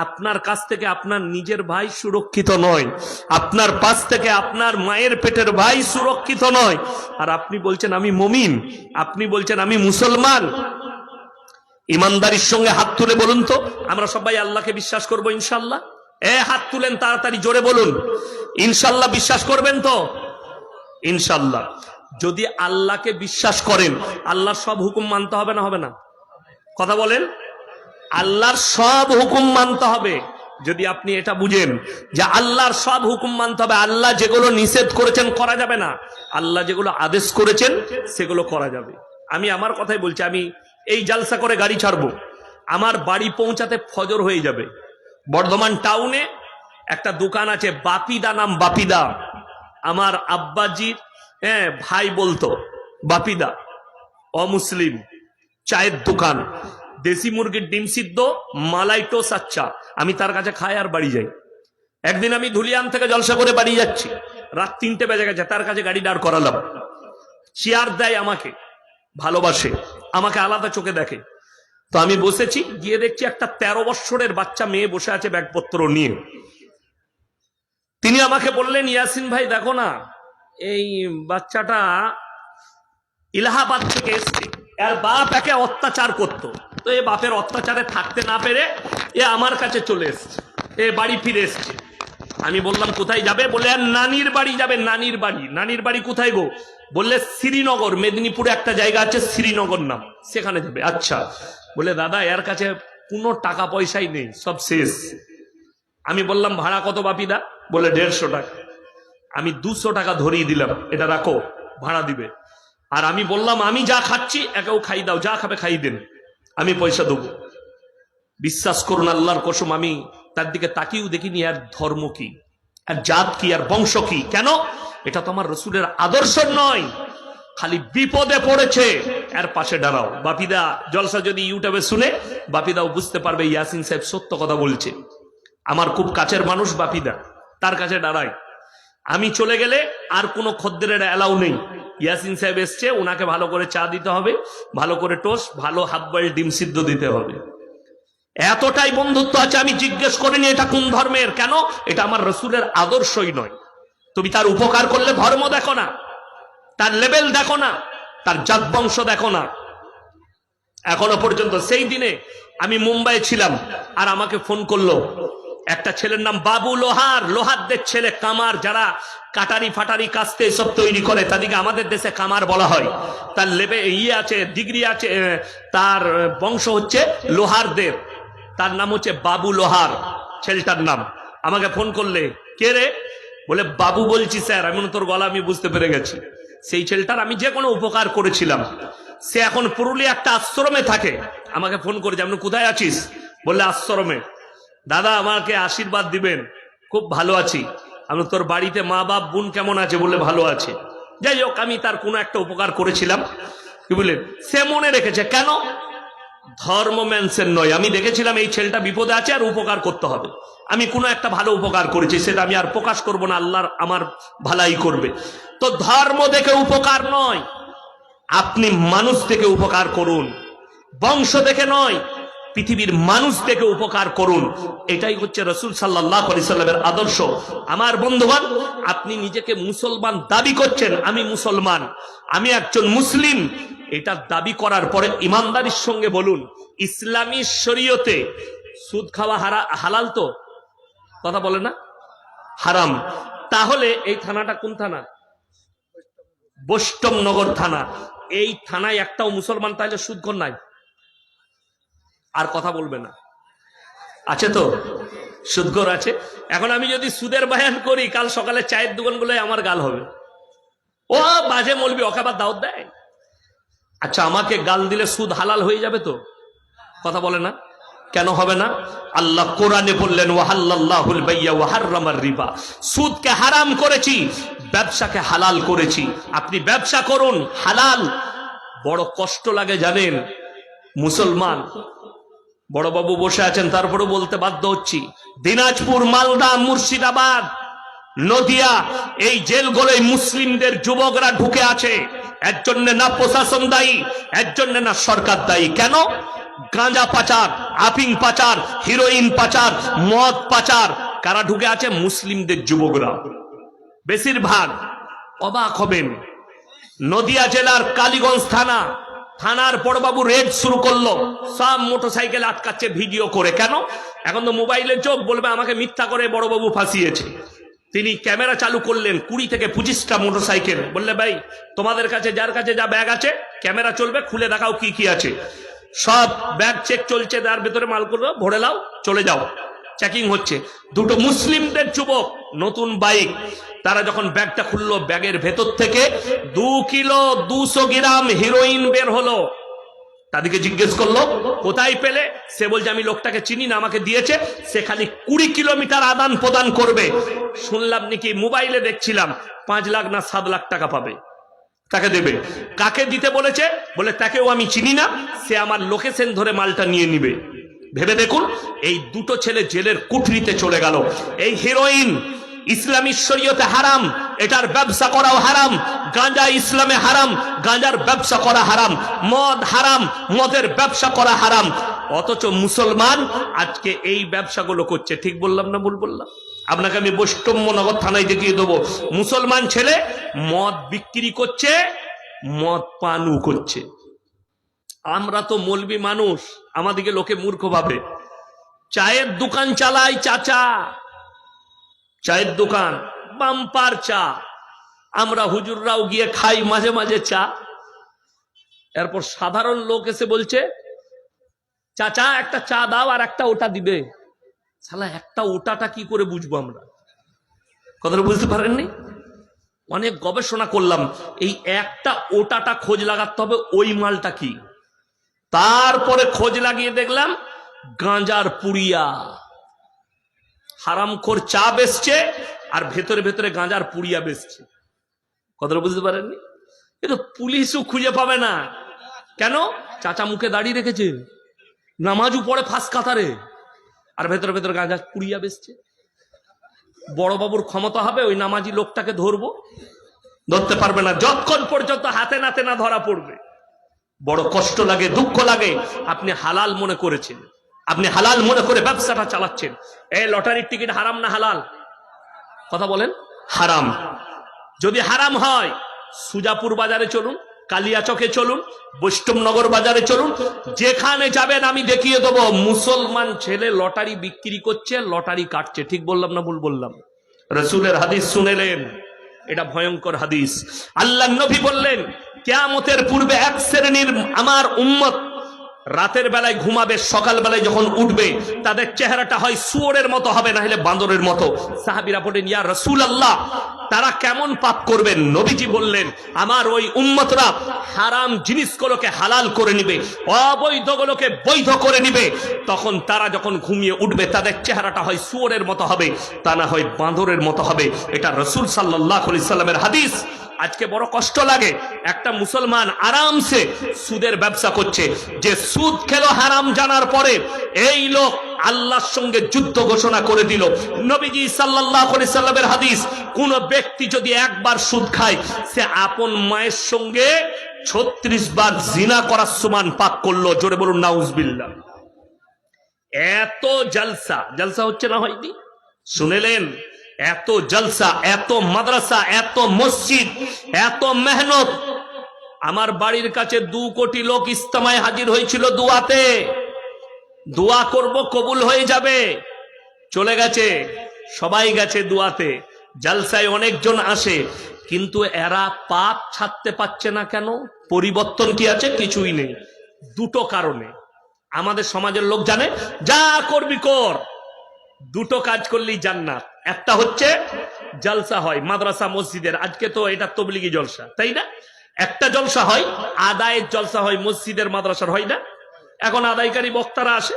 আপনার কাছ থেকে আপনার নিজের ভাই সুরক্ষিত নয়, আপনার পাশ থেকে আপনার মায়ের পেটের ভাই সুরক্ষিত নয়, আর আপনি বলছেন আমি মুমিন, আপনি বলছেন আমি মুসলমান। ইমানদারির সঙ্গে হাত তুলে বলুন তো, আমরা সবাই আল্লাহকে বিশ্বাস করব ইনশাআল্লাহ? হাত তুলেন তাড়াতাড়ি, জোরে বলুন ইনশাআল্লাহ। বিশ্বাস করবেন তো? ইনশাআল্লাহ। যদি আল্লাহকে বিশ্বাস করেন, আল্লাহর সব হুকুম মানতে হবে না হবে না? কথা বলেন। আল্লাহর সব হুকুম মানতে হবে। যদি আপনি এটা বুঝেন যে আল্লাহর সব হুকুম মানতে হবে, আল্লাহ যেগুলো নিষেধ করেছেন করা যাবে না, আল্লাহ যেগুলো আদেশ করেছেন সেগুলো করা যাবে। আমি আমার কথাই বলছি, আমি এই জালসা করে গাড়ি ছাড়বো, আমার বাড়ি পৌঁছাতে ফজর হয়ে যাবে। বর্ধমান টাউনে একটা দোকান আছে, বাপিদা নাম, বাপিদা। আমার আব্বাজির ভাই বলতো বাপিদা, অমুসলিম, চায়ের দোকান, দেশি মুরগির ডিম সিদ্ধ, মালাই টোস, আচ্ছা আমি তার কাছে খাই আর বাড়ি যাই। একদিন আমি ধুলিয়ান থেকে জলসা করে বাড়ি যাচ্ছি, রাত 3টে বেজে গেছে, তার কাছে গাড়ি দাঁড় করালাম। চেয়ার দেয় আমাকে, ভালোবাসে, আমাকে আলাদা চোখে দেখে। তো আমি বসেছি, গিয়ে দেখছি একটা 13 বৎসরের বাচ্চা মেয়ে বসে আছে ব্যাগপত্র নিয়ে। তিনি আমাকে বললেন, ইয়াসিন ভাই দেখো না, এই বাচ্চাটা ইলাহাবাদ থেকে এসছে, এর বাপ একে অত্যাচার করত, তো এ বাপের অত্যাচারে থাকতে না পেরে এ আমার কাছে চলে এসছে, এ বাড়ি ফিরে এসছে। আমি বললাম কোথায় যাবে? বলে আর নানির বাড়ি যাবে। নানির বাড়ি? নানির বাড়ি কোথায় গো? বললে শ্রীনগর, মেদিনীপুরে একটা জায়গা আছে শ্রীনগর নাম, সেখানে যাবে। আচ্ছা। বলে দাদা এর কাছে কোনো টাকা পয়সাই নেই, সব শেষ। আমি বললাম ভাড়া কত বাপিদা? বলে 150 টাকা। আমি 200 টাকা ধরিয়ে দিলাম, এটা রাখো, ভাড়া দিবে। আর আমি বললাম আমি যা খাচ্ছি একেও খাই দাও, যা খাবে খাই দেন, আমি পয়সা দেবো। বিশ্বাস করুন আল্লাহর কসম, আমি তার দিকে তাকিয়েও দেখিনি আর ধর্ম কি, আর জাত কি, আর বংশ কি। কেন? এটা তো আমার রসুলের আদর্শ নয়। খালি বিপদে পড়েছে এর পাশে দাঁড়াও। বাপিদা জলসা যদি ইউটিউবে শুনে, বাপিদাও বুঝতে পারবে ইয়াসিন সাহেব সত্য কথা বলছে। আমার খুব কাছের মানুষ বাপিদা, তার কাছে দাঁড়াই। আমি চলে গেলে আর কোনো খদ্দেরের অ্যালাউ নেই। ইয়াসিন সাহেব এসছে, ওনাকে ভালো করে চা দিতে হবে, ভালো করে টোস্ট, ভালো হাফ বয়েল ডিম সিদ্ধ দিতে হবে। এতটাই বন্ধুত্ব আছে। আমি জিজ্ঞেস করিনি এটা কোন ধর্মের, কেন? এটা আমার রসুলের আদর্শই নয়। তুমি তার উপকার করলে ধর্ম দেখো না, তার লেভেল দেখো না, তার জাত বংশ দেখো না। এখনো পর্যন্ত, সেই দিনে আমি মুম্বাইয়ে ছিলাম, আর আমাকে ফোন করলো একটা ছেলের নাম বাবু লোহার, লোহারদের ছেলে, কামার, যারা কাটারি ফাটারি কাস্তে সব তৈরি করে, তাদেরকে আমাদের দেশে কামার বলা হয়। তার লেবে আছে, ডিগ্রি আছে, তার বংশ হচ্ছে লোহারদের, তার নাম হচ্ছে বাবু লোহার, ছেলেটার নাম। আমাকে ফোন করলে, কে রে? বলে বাবু বলছি স্যার। আমি তোর গলা আমি বুঝতে পেরে গেছি। সেই ছেলেটার আমি যে কোনো উপকার করেছিলাম, সে এখন পুরুলিয়া একটা আশ্রমে থাকে। আমাকে ফোন করেছে, আপনি কোথায় আছিস? বললে আশ্রমে। দাদা আমাকে আশীর্বাদ দিবেন, খুব ভালো আছি। আমি তোর বাড়িতে মা বাপ বোন কেমন আছে? বললে ভালো আছে। যাই হোক, আমি তার কোনো একটা উপকার করেছিলাম, কি বললেন, সে মনে রেখেছে। কেন? ধর্ম মেনশন নয়। আমি দেখেছিলাম এই ছেলেটা বিপদে আছে আর উপকার করতে হবে। আমি কোনো একটা ভালো উপকার করেছি, সেটা আমি আর প্রকাশ করব না, আল্লাহর আমার ভালাই করবে। তো ধর্ম দেখে উপকার নয়, আপনি মানুষ থেকে উপকার করুন, বংশ দেখে নয়, পৃথিবীর মানুষ থেকে উপকার করুন। এটাই হচ্ছে রাসূল সাল্লাল্লাহু আলাইহি সাল্লামের আদর্শ। আমার বন্ধুগণ, আপনি নিজেকে মুসলমান দাবি করছেন, আমি মুসলমান, আমি একজন মুসলিম, এটা দাবি করার পরে ইমানদারির সঙ্গে বলুন, ইসলামী শরীয়তে সুদ খাওয়া হালাল তো? কথা বলে না? হারাম। তাহলে এই থানাটা কোন থানা? বৈষ্ণবনগর থানা। এই থানায় একটাও মুসলমান তাহলে সুদখোর নাই? আর কথা বলবে না? আছে তো? সুদখোর আছে। এখন আমি যদি সুদের বয়ান করি, কাল সকালে চায়ের দোকানগুলোয় আমার গাল হবে। ও বাজে মৌলবি, ওকে আবার দাওয়াত দেয়। আচ্ছা, আমাকে গাল দিলে সুদ হালাল হয়ে যাবে তো? কথা বলে না, কেন হবে না? আল্লাহ কোরআনে বললেন ওয়াহাল্লাল্লাহুল বাইয়া ওয়া হাররামার রিবা, সুদকে হারাম করেছি, ব্যবসাকে হালাল করেছি। আপনি ব্যবসা করুন হালাল। বড় কষ্ট লাগে জানেন, মুসলমান বড় বাবু বসে আছেন, তারপরে বলতে বাধ্য হচ্ছি, দিনাজপুর, মালদা, মুর্শিদাবাদ, নদিয়া, এই জেলগুলোয় মুসলিমদের যুবকরা ঢুকে আছে। এর জন্য না প্রশাসন দায়ী, এর জন্য না সরকার দায়ী। কেন? গাঁজা পাচার, আফিং পাচার, হিরোইন পাচার, মদ পাচার। কারা ঢুকে আছে? মুসলিমদের যুবকরা বেশিরভাগ। অবাক হবেন, নদিয়া জেলার কালীগঞ্জ থানার বড়বাবু রেড শুরু করলো, সব মোটরসাইকেল আটকাচ্ছে ভিডিও করে। কেন? এখন তো মোবাইলের চোখ, বলবে আমাকে মিথ্যা করে বড়বাবু ফাঁসিয়েছে। তিনি ক্যামেরা চালু করলেন, 20 থেকে 25টা মোটরসাইকেল। বললে ভাই, তোমাদের কাছে যার কাছে যা ব্যাগ আছে ক্যামেরা চলবে, খুলে দেখাও কি কি আছে। সব ব্যাগ চেক চলছে, তার ভেতরে মালগুলো ভরে নাও, চলে যাও। চেকিং হচ্ছে। দুটো মুসলিমদের যুবক, নতুন বাইক, তারা যখন ব্যাগটা খুললো, ব্যাগের ভেতর থেকে 2 কিলো 200 গ্রাম হিরোইন বের হলো। তাদেরকে জিজ্ঞেস করলো কোথায় পেলে? সে বলছে আমি লোকটাকে চিনি না, আমাকে দিয়েছে, সে খালি 20 কিলোমিটার আদান প্রদান করবে। শুনলাম নাকি মোবাইলে দেখছিলাম 5 লাখ না 7 লাখ টাকা পাবে, তাকে দেবে। কাকে দিতে বলেছে? বলে তাকেও আমি চিনি না, সে আমার লোকেশন ধরে মালটা নিয়ে নিবে। ভেবে দেখুন, এই দুটো ছেলে জেলের কুঠরিতে চলে গেল। এই হিরোইন ইসলামী শরীয়তে হারাম, এটার ব্যবসা করাও হারাম। গাঁজা ইসলামে হারাম, গাঁজার ব্যবসা করা হারাম। মদ হারাম, মদের ব্যবসা করা হারাম। অথচ মুসলমান আজকে এই ব্যবসাগুলো করছে। ঠিক বললাম না ভুল বললাম? আপনাকে আমি বৈষ্ণবনগর থানায় দেখিয়ে দেবো, মুসলমান ছেলে মদ বিক্রি করছে, মদ পানও করছে। আমরা তো মৌলবি মানুষ, আমাদেরকে লোকে মূর্খ ভাবে। চায়ের দোকান চালাই চাচা, চায়ের দোকান, বাম্পার চা। আমরা হুজুররাও গিয়ে খাই মাঝে মাঝে চা। এরপর সাধারণ লোক এসে বলছে চাচা একটা চা দাও, আর একটা ওটা দিবে। শালা একটা ওটাটা কি করে বুঝবো আমরা? কথাটা বুঝতে পারেননি? অনেক গবেষণা করলাম, এই একটা ওটাটা খোঁজ লাগাতে হবে ওই মালটা কি। তারপরে খোঁজ লাগিয়ে দেখলাম গাঁজার পুড়িয়া। হারামখোর চা বেচছে আর ভেতরে ভেতরে গাঁজার পুড়িয়া বেচছে। কথাটা বুঝতে পারেননি? কিন্তু পুলিশও খুঁজে পাবে না। কেন? চাচা মুখে দাঁড়িয়ে রেখেছে, নামাজও পড়ে ফার্স্ট কাতারে, আর ভেতরে ভেতরে গাঁজা পুড়িয়া বেচছে। বড় বাবুর ক্ষমতা হবে ওই নামাজি লোকটাকে ধরবো? ধরতে পারবে না, যতক্ষণ পর্যন্ত হাতে নাতে না ধরা পড়বে। বড় কষ্ট লাগে, দুঃখ লাগে। আপনি হালাল মনে করেছেন, আপনি হালাল মনে করে ব্যবসাটা চালাচ্ছেন। এই লটারির টিকিট হারাম না হালাল? কথা বলেন। হারাম। যদি হারাম হয় সুজাপুর বাজারে চলুন, কালিয়াচকে চলুন, বৈষ্ণবনগর বাজারে চলুন, যেখানে যাবেন আমি দেখিয়ে দেবো মুসলমান ছেলে লটারি বিক্রি করছে, লটারি কাটছে। ঠিক বললাম না ভুল বললাম? রাসূলের হাদিস শুনেলেন, এটা ভয়ঙ্কর হাদিস। আল্লাহ নবী বললেন কিয়ামতের পূর্বে এক শ্রেণীর আমার উম্মত রাতের বেলায় ঘুমাবে, সকাল বেলায় যখন উঠবে তাদের চেহারাটা হয় শুয়োরের মতো হবে, না হলে বাঁদরের মতো। সাহাবীরা বলেন ইয়া রাসূলুল্লাহ, তারা কেমন পাপ করবেন? নবীজি বললেন আমার ওই উম্মতরা হারাম জিনিসগুলোকে হালাল করে নিবে, অবৈধগুলোকে বৈধ করে নিবে। তখন তারা যখন ঘুমিয়ে উঠবে তাদের চেহারাটা হয় শুয়োরের মতো হবে, তা না হয় বাঁদরের মতো হবে। এটা রাসূল সাল্লাল্লাহু আলাইহি সাল্লামের হাদিস। আজকে বড় কষ্ট লাগে, একটা মুসলমান আরামসে সুদের ব্যবসা করছে। যে সুদ খেলো হারাম জানার পরে এই লোক আল্লাহর সঙ্গে যুদ্ধ ঘোষণা করে দিল। নবীজি সাল্লাল্লাহু আলাইহি সাল্লামের হাদিস, কোন ব্যক্তি যদি একবার সুদ খায় সে আপন মায়ের সঙ্গে 36 বার জিনা করার সমান পাপ করলো। জোরে বলুন নাউজুবিল্লাহ। এত জলসা, জলসা হচ্ছে না হয়নি? শুনেলেন? এত জলসা, এত মাদ্রাসা, এত মসজিদ, এত মেহনত। আমার বাড়ির কাছে 2 কোটি লোক ইজতেমায় হাজির হয়েছিল দুয়াতে। দোয়া করব কবুল হয়ে যাবে, চলে গেছে, সবাই গেছে দুয়াতে। জলসায় অনেকজন আসে, কিন্তু এরা পাপ ছাড়তে পারছে না কেন? পরিবর্তন কি আছে? কিছুই নেই। দুটো কারণে। আমাদের সমাজের লোক জানে যা করবি কর, দুটো কাজ করলেই জান্নাত। একটা হচ্ছে জলসা হয় মাদ্রাসা মসজিদের, আজকে তো এটা তবলিগি জলসা, তাই না? একটা জলসা হয়, আদায়ের জলসা হয় মসজিদের মাদ্রাসার, হয় না? এখন আদায়কারী বক্তারা আসে,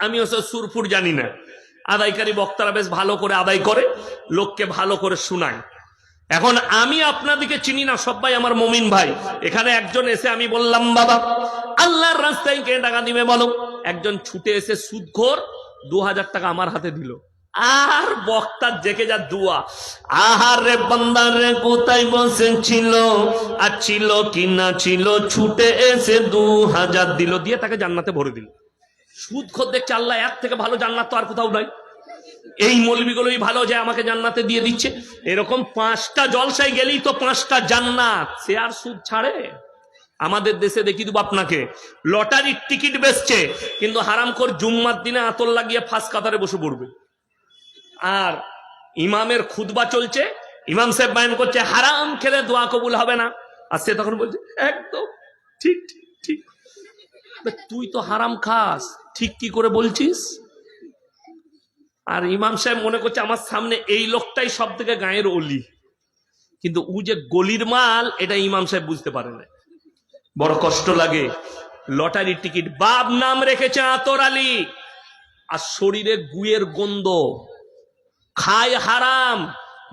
আমি হচ্ছে সুরফুর জানি না, আদায়কারী বক্তারা বেশ ভালো করে আদায় করে, লোককে ভালো করে শোনায়। এখন আমি আপনাদেরকে চিনি না, সবাই আমার মুমিন ভাই। এখানে একজন এসে আমি বললাম, বাবা আল্লাহর রাস্তায় কে টাকা দিবে বলো? একজন ছুটে এসে সুদখোর 2000 টাকা আমার হাতে দিল। আর বক্তার জেকে যা দুয়া, আহারে বান্দারে কোথায় বসেছিল আর ছিল কি না ছিল, ছুটে এসে 2000 দিল, দিয়ে তাকে জান্নাতে ভরে দিল। সুদখোর দেখছে আল্লাহ এর থেকে ভালো জান্নাত তো আর কোথাও নাই, এই মৌলবীগুলোই ভালো যে আমাকে জান্নাতে দিয়ে দিচ্ছে। এরকম 5টা জলসায় গেলেই তো 5টা জান্নাত, সে আর সুদ ছাড়ে? আমাদের দেশে দেখি দেবো আপনাকে, লটারির টিকিট বেচছে, কিন্তু হারামখোর জুম্মার দিনে আতর লাগিয়ে ফাঁস কাতারে বসে পড়বে। আর ইমামের খুতবা চলছে, ইমাম সাহেব বয়ান করছে হারাম খেলে দোয়া কবুল হবে না, আর সে তখন বলছে একদম ঠিক ঠিক ঠিক। তুই তো হারাম খাস, ঠিক কি করে বলছিস? আর ইমাম সাহেব মনে করছে আমার সামনে এই লোকটাই সব থেকে গায়ের অলি, কিন্তু ও যে গলির মাল এটা ইমাম সাহেব বুঝতে পারে না। বড় কষ্ট লাগে। লটারির টিকিট, বাপ নাম রেখেছে আতর আলী, আর শরীরে গুয়ের গন্ধ, খায় হারাম,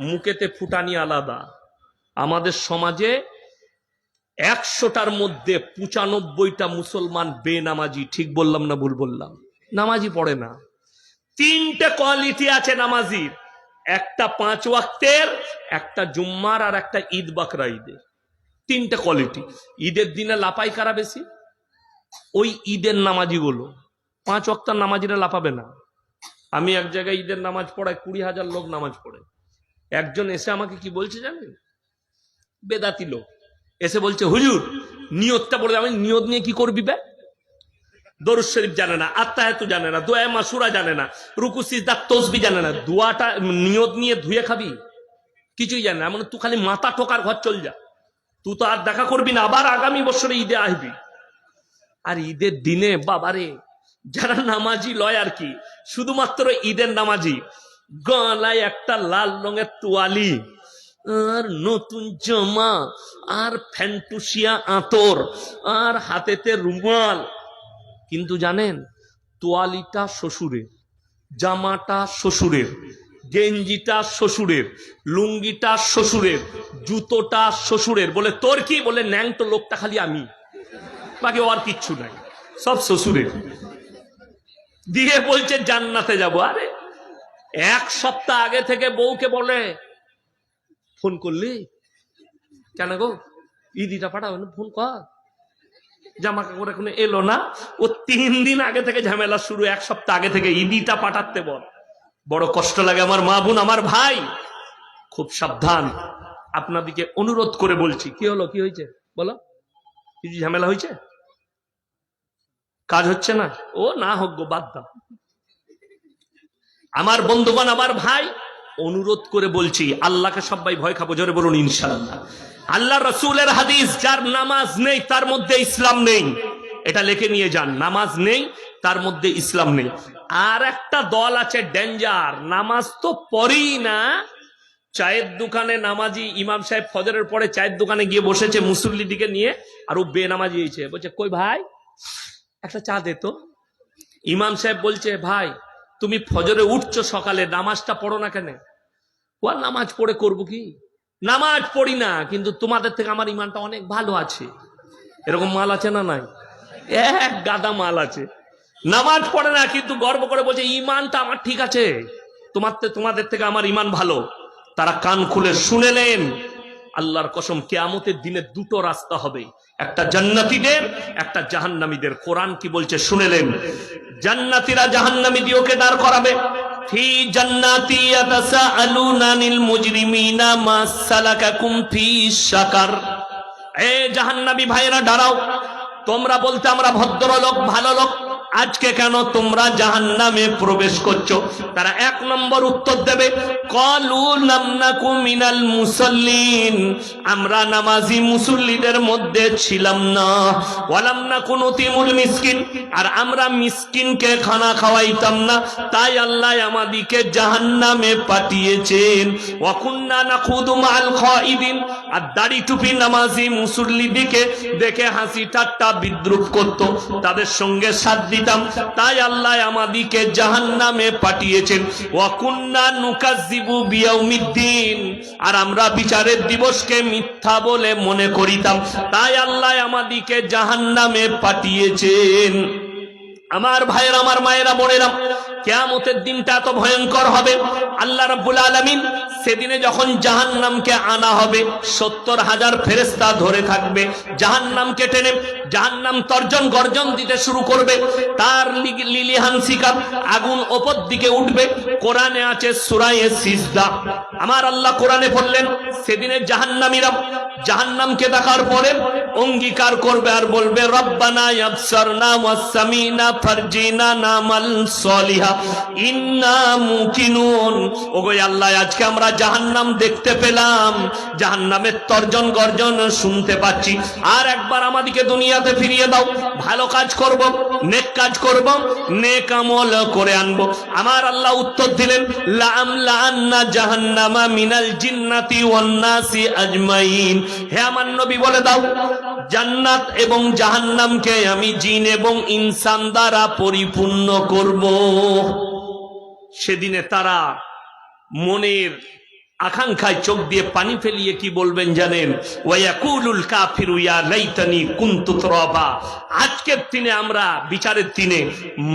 মুখেতে ফুটানি আলাদা। আমাদের সমাজে 100টার মধ্যে 95টা মুসলমান বেনামাজি। ঠিক বললাম না ভুল বললাম? নামাজি পড়ে না। 3টে কোয়ালিটি আছে নামাজির, একটা 5 ওয়াক্তের, একটা জুম্মার, আর একটা ঈদ বাকরা ঈদের। 3টে কোয়ালিটি। ঈদের দিনে লাপাই কারা বেশি? ওই ঈদের নামাজি গুলো। 5 ওয়াক্তের নামাজিরা লাপাবে না। আমি এক জায়গায় ঈদের নামাজ পড়ায় 20,000 লোক নামাজ পড়ে। একজন এসে আমাকে কি বলছে জানেন? বেদাতি লোক এসে বলছে, হুজুর নিয়তটা বলে। আমি নিয়ত নিয়ে কি করবি বে? দরুদ শরীফ জানে না, আত্তাহিয়াতু জানে না, দোয়া মাসুরা জানে না, রুকু সিজদা তাসবিহ জানে না, দোয়াটা নিয়ত নিয়ে ধুয়ে খাবি? কিছুই জানে না। মানে তুই খালি মাথা ঠোকার ঘর চল যা, তুই তো আর দেখা করবি না, আবার আগামী বছরে ঈদে আসবি। আর ঈদের দিনে বাবারে, যারা নামাজি লয় আর কি, শুধুমাত্র ঈদের নামাজি, গলায় একটা লাল রঙের তোয়ালি, আর নতুন জামা, আর ফ্যান্টুসিয়া আতর, আর হাতেতে রুমাল। কিন্তু জানেন, তোয়ালিটা শ্বশুরের, জামাটা শ্বশুরের, গেঞ্জিটা শ্বশুরের, লুঙ্গিটা শ্বশুরের, জুতোটা শ্বশুরের। বলে তোর কি? বলে ন্যাংটো লোকটা খালি আমি, বাকি আর কিচ্ছু নাই, সব শ্বশুরের। দিয়ে বলছে জান্নাতে যাব। আরে 1 সপ্তাহ আগে থেকে বউকে বলে, ফোন করলি কেন গো, ঈদিটা পাঠাবে না, ফোন কর। জামা কাপড় এখন এলো না, ও 3 দিন আগে থেকে ঝামেলা শুরু, 1 সপ্তাহ আগে থেকে ঈদিটা পাঠাতে বল। বড় কষ্ট লাগে আমার মা বোন, আমার ভাই, খুব সাবধান। আপনাদেরকে অনুরোধ করে বলছি। কি হলো, কি হয়েছে বলো? কিছু ঝামেলা হয়েছে? কাজ হচ্ছে না? ও না হোক গো, বাদ দাও। আমার বন্ধুগণ, আমার ভাই, অনুরোধ করে বলছি, আল্লাহকে সবাই ভয় খাবো, জোরে বলুন ইনশাআল্লাহ। আল্লাহ রসুলের হাদিস, যার নামাজ নেই তার মধ্যে ইসলাম নেই, এটা লিখে নিয়ে যান। নামাজ নেই তার মধ্যে ইসলাম নেই। আর একটা দল আছে ডেঞ্জার, নামাজ তো পড়েই না, চায়ের দোকানে নামাজি, ইমাম সাহেব ফজরের পরে চায়ের দোকানে গিয়ে বসেছে মুসল্লি দিকে নিয়ে, আর ও বেনামাজি হয়েছে। বলছে, কই ভাই একটা চা দে তো। ইমাম সাহেব বলছে, ভাই তুমি ফজরে উঠছো সকালে, নামাজটা পড়ো না কেন? ও আর নামাজ পড়ে করবো কি? নামাজ পড়ি না, কিন্তু তোমাদের থেকে আমার ইমানটা অনেক ভালো আছে। এরকম মাল আছে না নাই? এক গাদা মাল আছে, নামাজ পড়ে না কিন্তু গর্ব করে বলছে ইমানটা আমার ঠিক আছে, তোমাদের থেকে আমার ইমান ভালো। তারা কান খুলে শুনেলেন, আল্লাহর কসম, কিয়ামতের দিনে 2টো রাস্তা হবে, একটা জান্নাতীদের, একটা জাহান্নামীদের। কোরআন কি বলছে শুনেলেন? জান্নাতীরা জাহান্নামী দিওকে দাঁড় করাবে। ফি জান্নাতি ইয়াতাসাআলুনা আনিল মুজরিমিনা মা সালাকাকুম ফি সাকার। এ জাহান্নামী ভাইরা দাঁড়াও, তোমরা বলতে আমরা ভদ্রলোক, ভালো লোক, আজকে কেন তোমরা জাহান্নামে প্রবেশ করছো? তারা এক নম্বর উত্তর দেবে, ক্বালু লাম নাকু মিনাল মুসাল্লিন, আমরা নামাজি মুসল্লিদের মধ্যে ছিলাম না, ওয়া লাম নাকু নুতিমুল মিসকিন, আর আমরা মিসকিনকে খানা খাওয়াইতাম না, তাই আল্লাহ আমাদেরকে জাহান্নামে পাঠিয়েছেন। ওয়া কুন্না নাখুদু মাআল খাইদিন, আর দাড়ি টুপি নামাজি মুসল্লিদিকে দেখে হাসি ঠাট্টা বিদ্রুপ করত, তাদের সঙ্গে সাথ দিতাম, তাই আল্লাহ আমাদেরকে জাহান্নামে পাঠিয়েছেন। ওয়া কুন্না নুকাজ্জিবু বিয়াউমিদ্দিন, আর আমরা বিচারের দিবসকে মিথ্যা বলে মনে করিতাম, তাই আল্লাহ আমাদেরকে জাহান্নামে পাঠিয়েছেন। আমার ভাইয়েরা, আমার মায়েরা, বোনেরা, কিয়ামতের দিনটা এত ভয়ঙ্কর হবে। আল্লাহ রাব্বুল আলামিন সেদিনে যখন জাহান্নামকে আনা হবে, 70,000 ফেরেশতা ধরে থাকবে জাহান্নামকে টেনে। জাহান্নাম তর্জন গর্জন দিতে শুরু করবে, তার লিলিহান শিকার আগুন ওপর দিকে উঠবে। কোরআনে আছে সূরা সিজদা, আমার আল্লাহ কোরআনে বললেন, সেদিনে জাহান্নামীরা জাহান্নামকে দেখার পরে অঙ্গীকার করবে আর বলবে, রব্বানা ইয়াবসারনা ওয়াসামিনা ফারজিনা নামাল সলিহা ইন্না মুকিনুন। ওগো আল্লাহ, আজকে আমরা জাহান্নাম দেখতে পেলাম, জাহান্নামের তর্জন গর্জন শুনতে পাচ্ছি, আর একবার আমাদেরকে দুনিয়াতে ফিরিয়ে দাও, ভালো কাজ করব, নেক কাজ করব, নেক আমল করে আনবো। আমার আল্লাহ উত্তর দিলেন, লাআমলাআন্না জাহান্নামা মিনাল জিন্নাতি ওয়ান নাসি আজমাইন। হে আমার নবী, বলে দাও, জান্নাত এবং জাহান্নামকে আমি জিন এবং ইনসান দ্বারা পরিপূর্ণ করব। সেদিনে তারা মনের আকাঙ্ক্ষায় চোখ দিয়ে পানি ফেলিয়ে কি বলবেন জানেন? ওয়ায়াকুলুল কাফিরু ইয়া লাইতানি কুনতু তুরাবা। আজকের দিনে আমরা, বিচারের দিনে,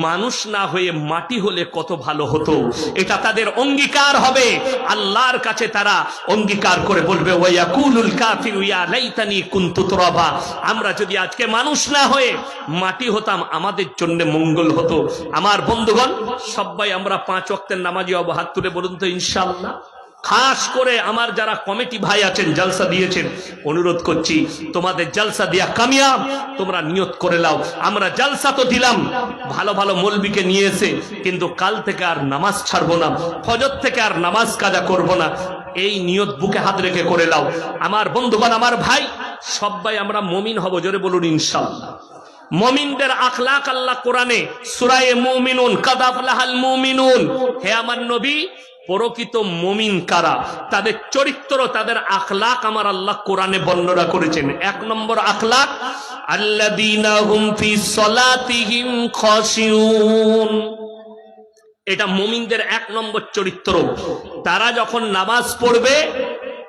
মানুষ না হয়ে মাটি হলে কত ভালো হতো। এটা তাদের অঙ্গীকার হবে, আল্লাহর কাছে তারা অঙ্গীকার করে বলবে, ওয়ায়াকুলুল কাফিরু ইয়া লাইতানি কুনতু তুরাবা, আমরা যদি আজকে মানুষ না হয়ে মাটি হতাম, আমাদের জন্য মঙ্গল হতো। আমার বন্ধুগণ, সবাই আমরা 5 ওয়াক্তের নামাজি হব, হাত তুলে বলুন তো ইনশাআল্লাহ। খাস করে আমার যারা কমিটি ভাই আছেন, জলসা দিয়েছেন, অনুরোধ করছি, তোমাদের জলসা দিয়া কামিয়াব, তোমরা নিয়ত করে নাও। আমরা জলসা তো দিলাম, ভালো ভালো মৌলবীকে নিয়ে এসে, কিন্তু কাল থেকে আর নামাজ ছাড়বো না, ফজর থেকে আর নামাজ কাজা করব না, এই নিয়ত বুকে হাত রেখে করে নাও। আমার বন্ধুগণ, আমার ভাই, সবাই আমরা মুমিন হব, জোরে বলুন ইনশাআল্লাহ। মুমিনদের আখলাক আল্লাহ কোরআনে সূরা মুমিনুন, কাদ আফলাহাল মুমিনুন। হে আমার নবী, প্রকৃত মুমিন কারা, তাদের চরিত্র, তাদের আখলাক আমার আল্লাহ কোরআনে বর্ণনা করেছেন। 1 নম্বর আখলাক, আল্লাযীনা হুম ফি সলাতিহিম খাশিউন। এটা মুমিনদের 1 নম্বর চরিত্র। তারা যখন নামাজ পড়বে,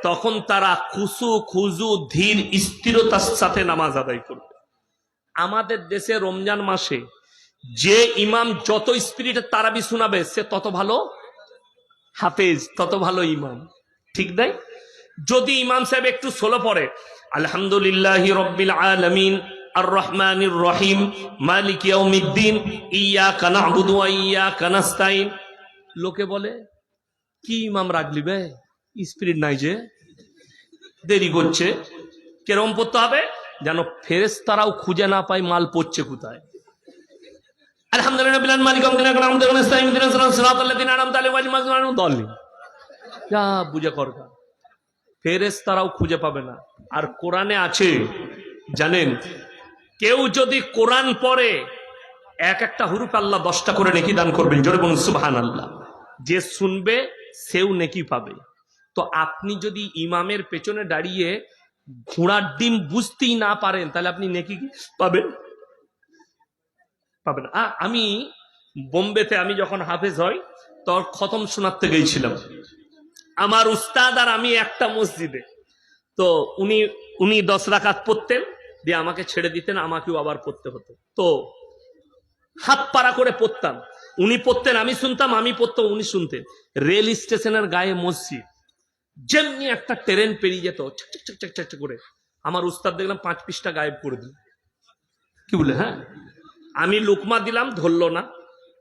তখন তারা খুশু খুজু ধীর স্থিরতার সাথে নামাজ আদায় করবে। আমাদের দেশে রমজান মাসে যে ইমাম যত স্পিরিটে তারাবি শোনাবে, সে তত ভালো হাফেজ, তত ভালো ইমাম, ঠিক নাই? যদি ইমাম সাহেব একটু সোলো পড়ে, আলহামদুলিল্লাহি রাব্বিল আলামিন আর রহমানির রহিম মালিক ইয়াউমিদ্দিন ইয়্যাকা না'বুদু ওয়া ইয়্যাকা নাস্তাইন, লোকে বলে কি ইমাম রাখলি বে, স্পিরিট নাই যে, দেরি করছে। কেরম পড়তে হবে যেন ফেরেশতারাও খুঁজে না পায় মাল পড়ছে কোথায়। আলহামদুলিল্লাহ মালিক যা বুঝে করকা, ফেরেশতারাও খুঁজে পাবে না। আর কোরআনে আছে জানেন, কেউ যদি কোরআন পড়ে, এক একটা হুরুফ আল্লাহ 10টা করে নেকি দান করবেন, জোরে বলুন সুবহানাল্লাহ। যে শুনবে সেও নেকি পাবে। তো আপনি যদি ইমামের পেছনে দাঁড়িয়ে ঘোড়ার ডিম বুঝতেই না পারেন, তাহলে আপনি নেকি পাবেন? পাবেন। আমি বোম্বেতে, আমি যখন হাফেজ হই, তখন খতম শোনাতে গিয়েছিলাম। আমার উস্তাদ আর আমি একটা মসজিদে, তো উনি 10 রাকাত পড়তেন, দিয়ে আমাকে ছেড়ে দিতেন, আমাকেও আবার পড়তে হতো। তো হাত পাড়া করে পড়তাম, উনি পড়তেন আমি শুনতাম, আমি পড়তাম উনি শুনতেন। রেল স্টেশনের গায়ে মসজিদ, যেমনি একটা ট্রেন পেরিয়ে যেত চক করে, আমার উস্তাদ দেখলাম 5 পৃষ্ঠা গায়েব করে দিল। কি বলে? হ্যাঁ, আমি লুকমা দিলাম, ধরলো না।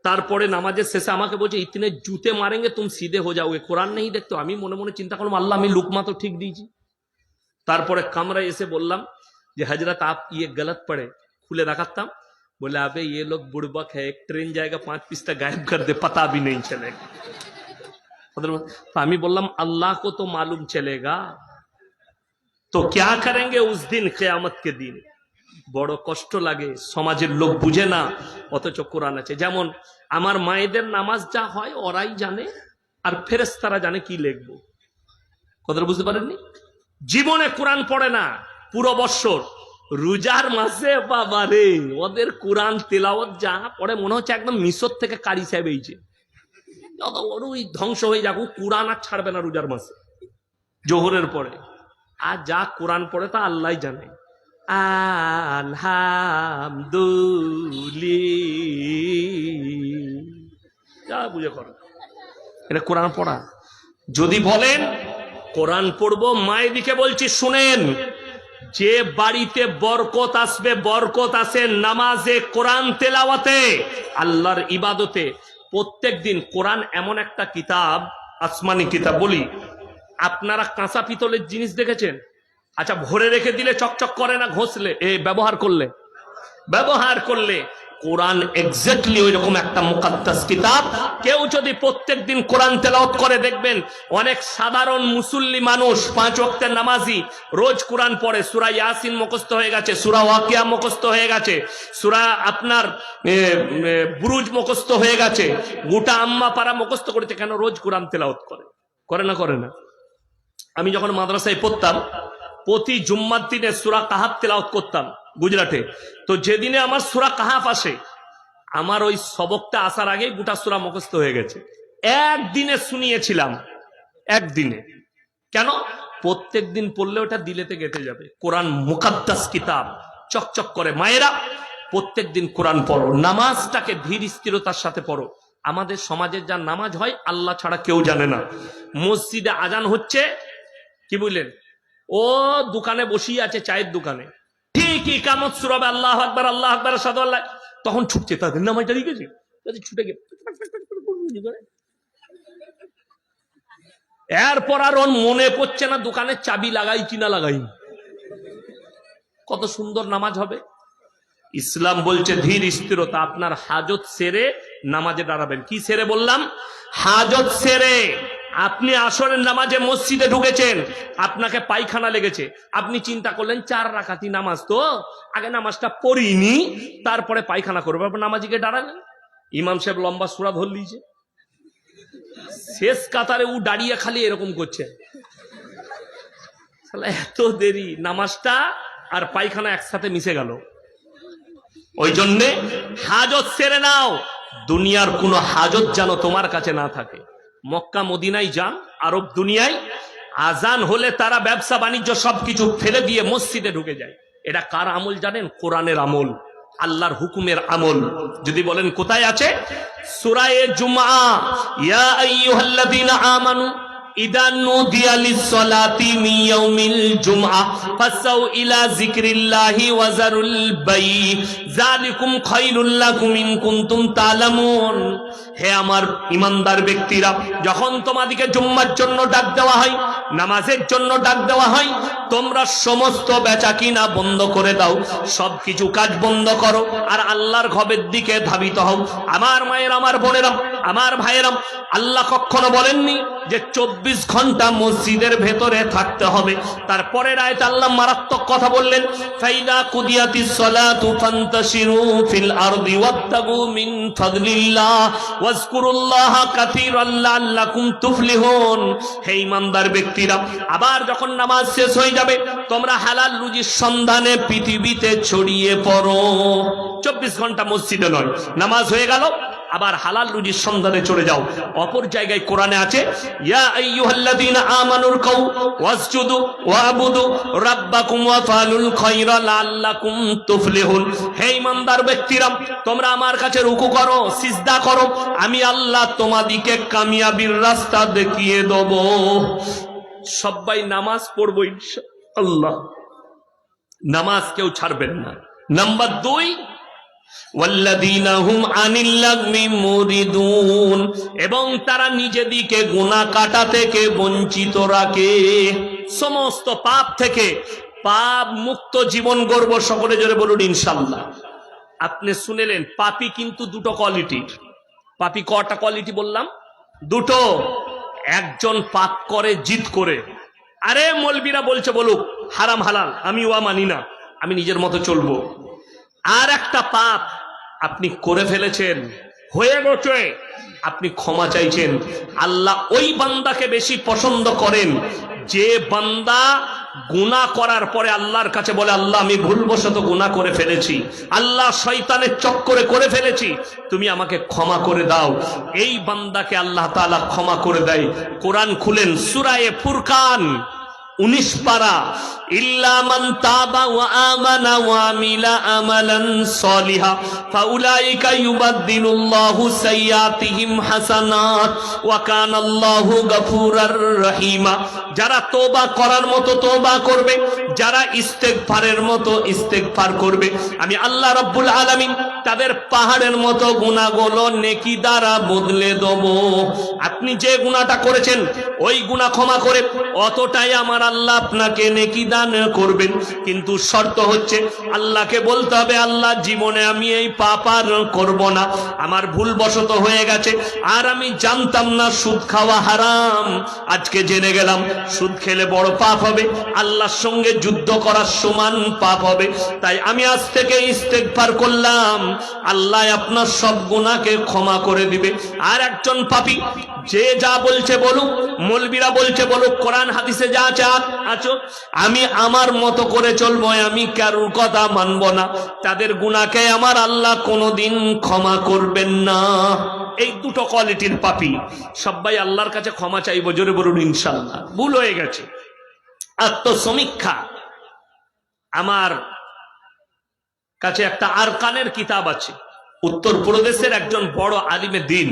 তারপরে নামাজের শেষে আমাকে বলছে, ইতনে জুতে মারেঙ্গে তুম সিধে হো যাওগে, কোরআন নেই দেখতো। আমি মনে মনে চিন্তা করলাম, আল্লাহ আমি লুকমা তো ঠিক দিয়েছি। তারপরে কামরায় এসে বললাম যে হজরত আপ ইয়ে গলত পড়ে, খুলে দেখাতাম। बोले अबे ये लोग बुड़बक है, एक ट्रेन जाएगा 5 पृष्ठ गायब कर दे, पता भी नहीं चलेगा। तो আমি বললাম अल्लाह को तो मालूम चलेगा, तो क्या करेंगे उस दिन, कियामत के दिन। বড় কষ্ট লাগে, সমাজের লোক বুঝে না, অথচ কোরআন আছে। যেমন আমার মায়েদের নামাজ যা হয় ওরাই জানে, আর ফেরেশতারা জানে কি লিখবো। কথাটা বুঝতে পারেননি? জীবনে কোরআন পড়ে না পুরো বছর, রোজার মাসে বাবা রে ওদের কোরআন তেলাওয়াত যা পড়ে মনে হচ্ছে একদম মিশর থেকে কারি সাহেব এইছে, ওই ধ্বংস হয়ে যাক, কোরআন আর ছাড়বে না রোজার মাসে জোহরের পরে। আর যা কোরআন পড়ে তা আল্লাহ জানে। আলহামদুলিল্লাহ যা বুঝে করে, এটা কোরআন পড়া। যদি বলেন কোরআন পড়বো, মায়ের দিকে বলছি শুনেন, যে বাড়িতে বরকত আসবে, বরকত আসে নামাজে, কোরআন তেলাওয়াতে, আল্লাহর ইবাদতে। প্রত্যেক দিন কোরআন এমন একটা কিতাব, আসমানি কিতাব। বলি, আপনারা কাঁচা পিতলের জিনিস দেখেছেন? আচ্ছা, ভরে রেখে দিলে চকচক করে না ঘষলে, ব্যবহার করলে কোরআন এক্স্যাক্টলি ওই রকম একটা মুকাদ্দাস কিতাব। কেউ যদি প্রত্যেক দিন কোরআন তেলাওয়াত করে, দেখবেন অনেক সাধারণ মুসল্লি মানুষ, 5 ওয়াক্তের নামাজি, রোজ কোরআন পড়ে, সূরা ইয়াসিন মুখস্থ হয়ে গেছে, সূরা ওয়াকিয়া মুখস্থ হয়ে গেছে, সূরা আপনার বুরুজ মুখস্থ হয়ে গেছে, গোটা আম্মা পারা মুখস্থ করেছে। কেন? রোজ কোরআন তেলাওয়াত করে না। আমি যখন মাদ্রাসায় পড়তাম, প্রতি জুম্মার দিনে সূরা কাহাফ তেলাওয়াত করতাম গুজরাটে। তো যেদিনে আমার সূরা কাহাফ আসে, আমার ওই সবকটা আসার আগে গোটা সূরা মুখস্থ হয়ে গেছে। একদিনে শুনিয়েছিলাম, একদিনে। কেন? প্রত্যেক দিন পড়লে ওটা দিলেতে গেঁথে যাবে। কোরআন মুকাদ্দাস কিতাব, চকচক করে। মায়েরা, প্রত্যেক দিন কোরআন পড়ো, নামাজটাকে ধীর স্থিরতার সাথে পড়ো। আমাদের সমাজের যা নামাজ হয় আল্লাহ ছাড়া কেউ জানে না। মসজিদে আজান হচ্ছে, কি বুঝলেন, ও দোকানে বসিয়ে আছে, চায়ের দোকানে, ঠিক ইকামত শুরু হবে, আল্লাহু আকবার, আল্লাহু আকবার, আশহাদু আল্লাহ, তখন ছুটছে, তাদের নামাজটা লিখেছে, ছুটে গিয়ে এরপর আর ওর মনে পড়ছে না দোকানের চাবি লাগাই কিনা লাগাই। কত সুন্দর নামাজ হবে। ইসলাম বলছে ধীর স্থিরতা। আপনার হাজত সেরে নামাজে দাঁড়াবেন। কি সেরে বললাম? হাজত সেরে। আপনি আসরের নামাজে মসজিদে ঢুকেছেন, আপনাকে পায়খানা লেগেছে, আপনি চিন্তা করলেন 4 রাকাতি নামাজ, তো আগে নামাজটা পড়িনি, তারপরে পায়খানা করবো। নামাজিকে দাঁড়ালেন, ইমাম সাহেব লম্বা সূরা ধর লিয়েছে, শেষ কাতারে ও দাঁড়িয়ে খালি এরকম করছে। এত দেরি, নামাজটা আর পায়খানা একসাথে মিশে গেল। ওই জন্যে হাজত সেরে নাও। দুনিয়ার কোনো হাজত যেন তোমার কাছে না থাকে। মক্কা মদিনায় যান, আরব দুনিয়ায় আজান হলে তারা ব্যবসা বাণিজ্য সবকিছু ফেলে দিয়ে মসজিদে ঢুকে যায়। এটা কার আমল জানেন? কোরআনের আমল, আল্লাহর হুকুমের আমল। যদি বলেন কোথায় আছে? সূরা জুমআ, ইয়া আইয়ুহাল্লাযীনা আমানু ইযা নুদিয়া লিস-সালাতি মিন ইয়াউমিল জুমআ ফাসাউ ইলা যিকরিল্লাহি ওয়া যারুল বাই যালিকুম খায়রুল লাকুম ইন কুনতুম তা'লামুন। হে আমার ঈমানদার ব্যক্তিরা, যখন তোমাদেরকে জুম্মার জন্য ডাক দেওয়া হয়, নামাজের জন্য ডাক দেওয়া হয়, তোমরা সমস্ত বেচাকিনা বন্ধ করে দাও, সবকিছু কাজ বন্ধ করো, আর আল্লাহর ঘরের দিকে ধাবিত হও। আমার মায়ের, আমার বোনেরা, আমার ভাইয়েরা, আল্লাহ কখনো বলেননি যে 24 ঘন্টা মসজিদের ভেতরে থাকতে হবে। তারপরের আয়াতে আল্লাহ মারাত্মক কথা বললেন, ফাইদা কুদিয়াতিস সালাতু ফান্তাশিরু ফিল আরদি ওয়াবতাগু মিন ফাদলিল্লাহ ওয়াজকুরুল্লাহা কাসীরান লাআল্লাকুম তুফলিহুন। হে ঈমানদার ব্যক্তিরা, আবার যখন নামাজ শেষ হয়ে যাবে, তোমরা হালাল রুজির সন্ধানে পৃথিবীতে ছড়িয়ে পড়ো। 24 ঘন্টা মসজিদে নয়, নামাজ হয়ে গেল, আবার হালাল রুজির সন্ধানে চলে যাও। অপর জায়গায় কোরআনে আছে, ইয়া আইয়ুহাল্লাযীনা আমানুর কাউ ওয়াসজুদু ওয়াবুদু রাব্বাকুম ওয়াফালুল খায়রা লাআল্লাকুম তুফলিহুন। হে ঈমানদার ব্যক্তিরা, তোমরা আমার কাছে রুকু করো, সিজদা করো, আমি আল্লাহ তোমাদেরকে কামিয়াবির রাস্তা দেখিয়ে দেব। সবাই নামাজ পড়বো ইনশাআল্লাহ, নামাজ কেউ ছাড়বেন না। নাম্বার 2, ওয়াল্লাযীনা হুম আনিল লাগমি মুরিদুন, এবং তারা নিজেদিকে গুনাহ কাটা থেকে বঞ্চিত রাখে। সমস্ত পাপ থেকে পাপ মুক্ত জীবন গড়ব। সকলে জোরে বলুন ইনশাআল্লাহ। আপনি শুনেলেন পাপী কিন্তু দুটো কোয়ালিটির। পাপী কটা কোয়ালিটি বললাম? দুটো। একজন পাপ করে জিদ করে, আরে মৌলবীরা বলছে বলুক, হারাম হালাল আমি ওয়া মানি না, আমি নিজের মতো চলবো। আর একটা পাপ আপনি করে ফেলেছেন, হয়ে গেছে, আপনি ক্ষমা চাইছেন। আল্লাহ ওই বান্দাকে বেশি পছন্দ করেন যে বান্দা গুনাহ করার পরে আল্লাহর কাছে বলে, আল্লাহ আমি ভুলবশত গুনাহ করে ফেলেছি, আল্লাহ শয়তানের চক্করে করে ফেলেছি, তুমি আমাকে ক্ষমা করে দাও। এই বান্দাকে আল্লাহ তাআলা ক্ষমা করে দেয়। কোরআন খুলেন সূরা ফুরকান 19 পারা, ইল্লা মান তাবা ওয়া আমানা ওয়া আমিলা আমালান সলিহা ফাউলাইকা ইউবাদদিলুল্লাহু সাইয়্যাতিহিম হাসানাত ওয়া কানাল্লাহু গফুরার রহিমা। যারা তওবা করার মতো তওবা করবে, যারা ইস্তেগফারের মতো ইস্তেগফার করবে, আমি আল্লাহ রাব্বুল আলামিন তাদের পাহাড়ের মতো গুনাহগুলো নেকি দ্বারা বদলে দেব। আপনি যে গুনাহটা করেছেন ওই গুনাহ ক্ষমা করে অতটাই আমার আল্লাহ আপনাকে নেকি দান করবেন। কিন্তু শর্ত হচ্ছে আল্লাহকে বলতে হবে, আল্লাহ জীবনে আমি এই পাপ আর করব না, আমার ভুলবশত হয়ে গেছে, আর আমি জানতাম না সুদ খাওয়া হারাম, আজকে জেনে গেলাম সুদ খেলে বড় পাপ হবে, আল্লাহর সঙ্গে যুদ্ধ করার সমান পাপ হবে, তাই আমি আজ থেকে ইস্তেগফার করলাম, আল্লাহ আপনার সব গুনাহকে ক্ষমা করে দিবে। আর একজন পাপী, যে যা বলছে বলুক, মৌলবীরা বলছে বলুক, কোরআন হাদিসে যা আছো, আমি আমার মতো করে চলবো, আমি কারোর কথা মানব না, তাদের গুনাহকে আমার আল্লাহ কোনোদিন ক্ষমা করবেন না। এই দুটো কোয়ালিটির পাপী। সবাই আল্লাহর কাছে ক্ষমা চাইবো, জোরে বলুন ইনশাআল্লাহ। ভুল হয়ে গেছে। আত্মসমীক্ষা, আমার কাছে একটা আরকানের কিতাব আছে, উত্তরপ্রদেশের একজন বড় আলিমে দিন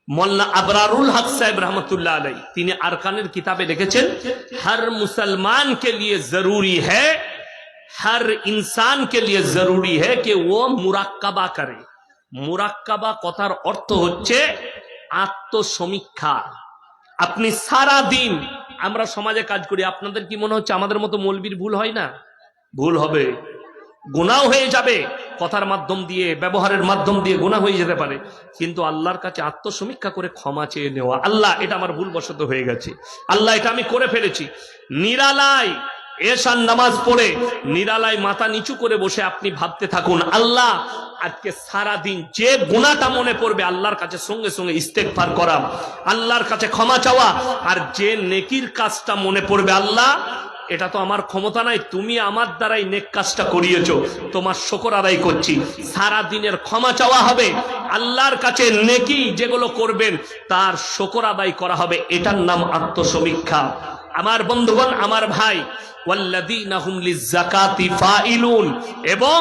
মোল্লা আবরারুল হক সাহেব रहमतुल्लाह अलैह, তিনি আরকানের কিতাবে লিখেছেন, हर मुसलमान के लिए जरूरी है, हर इंसान के लिए जरूरी है कि वो मुराक्काबा करे। মুরাক্কাবা কথার অর্থ হচ্ছে আত্মসমীক্ষা। আপনি সারা দিন, আমরা সমাজে কাজ করি, আপনাদের কি মনে হচ্ছে আমাদের মতো মৌলবীর ভুল হয় না? ভুল হবে, গুনাহ হয়ে যাবে, কথার মাধ্যম দিয়ে, ব্যবহারের মাধ্যম দিয়ে গুনাহ হয়ে যেতে পারে, কিন্তু আল্লাহর কাছে আত্মসমীক্ষা করে ক্ষমা চেয়ে নেওয়া, আল্লাহ এটা আমার ভুলবশত হয়ে গেছে, আল্লাহ এটা আমি করে ফেলেছি। নিরালায় এশার নামাজ পড়ে নিরালায় মাথা নিচু করে বসে আপনি ভাবতে থাকুন, আল্লাহ আজকে সারা দিন যে গুনাহটা মনে পড়বে আল্লাহর কাছে সঙ্গে সঙ্গে ইস্তেগফার করা, আল্লাহর কাছে ক্ষমা চাওয়া, আর যে নেকির কাজটা মনে পড়বে, আল্লাহ এটা তো আমার ক্ষমতা নাই, তুমি আমার দ্বারাই নেক কাজটা করিয়েছো, তোমার শুকর আদায় করছি। সারা দিনের ক্ষমা চাওয়া হবে, আল্লাহর কাছে নেকি যেগুলো করবেন তার শুকর আদায় করা হবে, এটার নাম আত্মসমীক্ষা। আমার বন্ধুগণ, আমার ভাই, ওয়াল্লাযীনা হুম লিয-যাকাতি ফাইলুন, এবং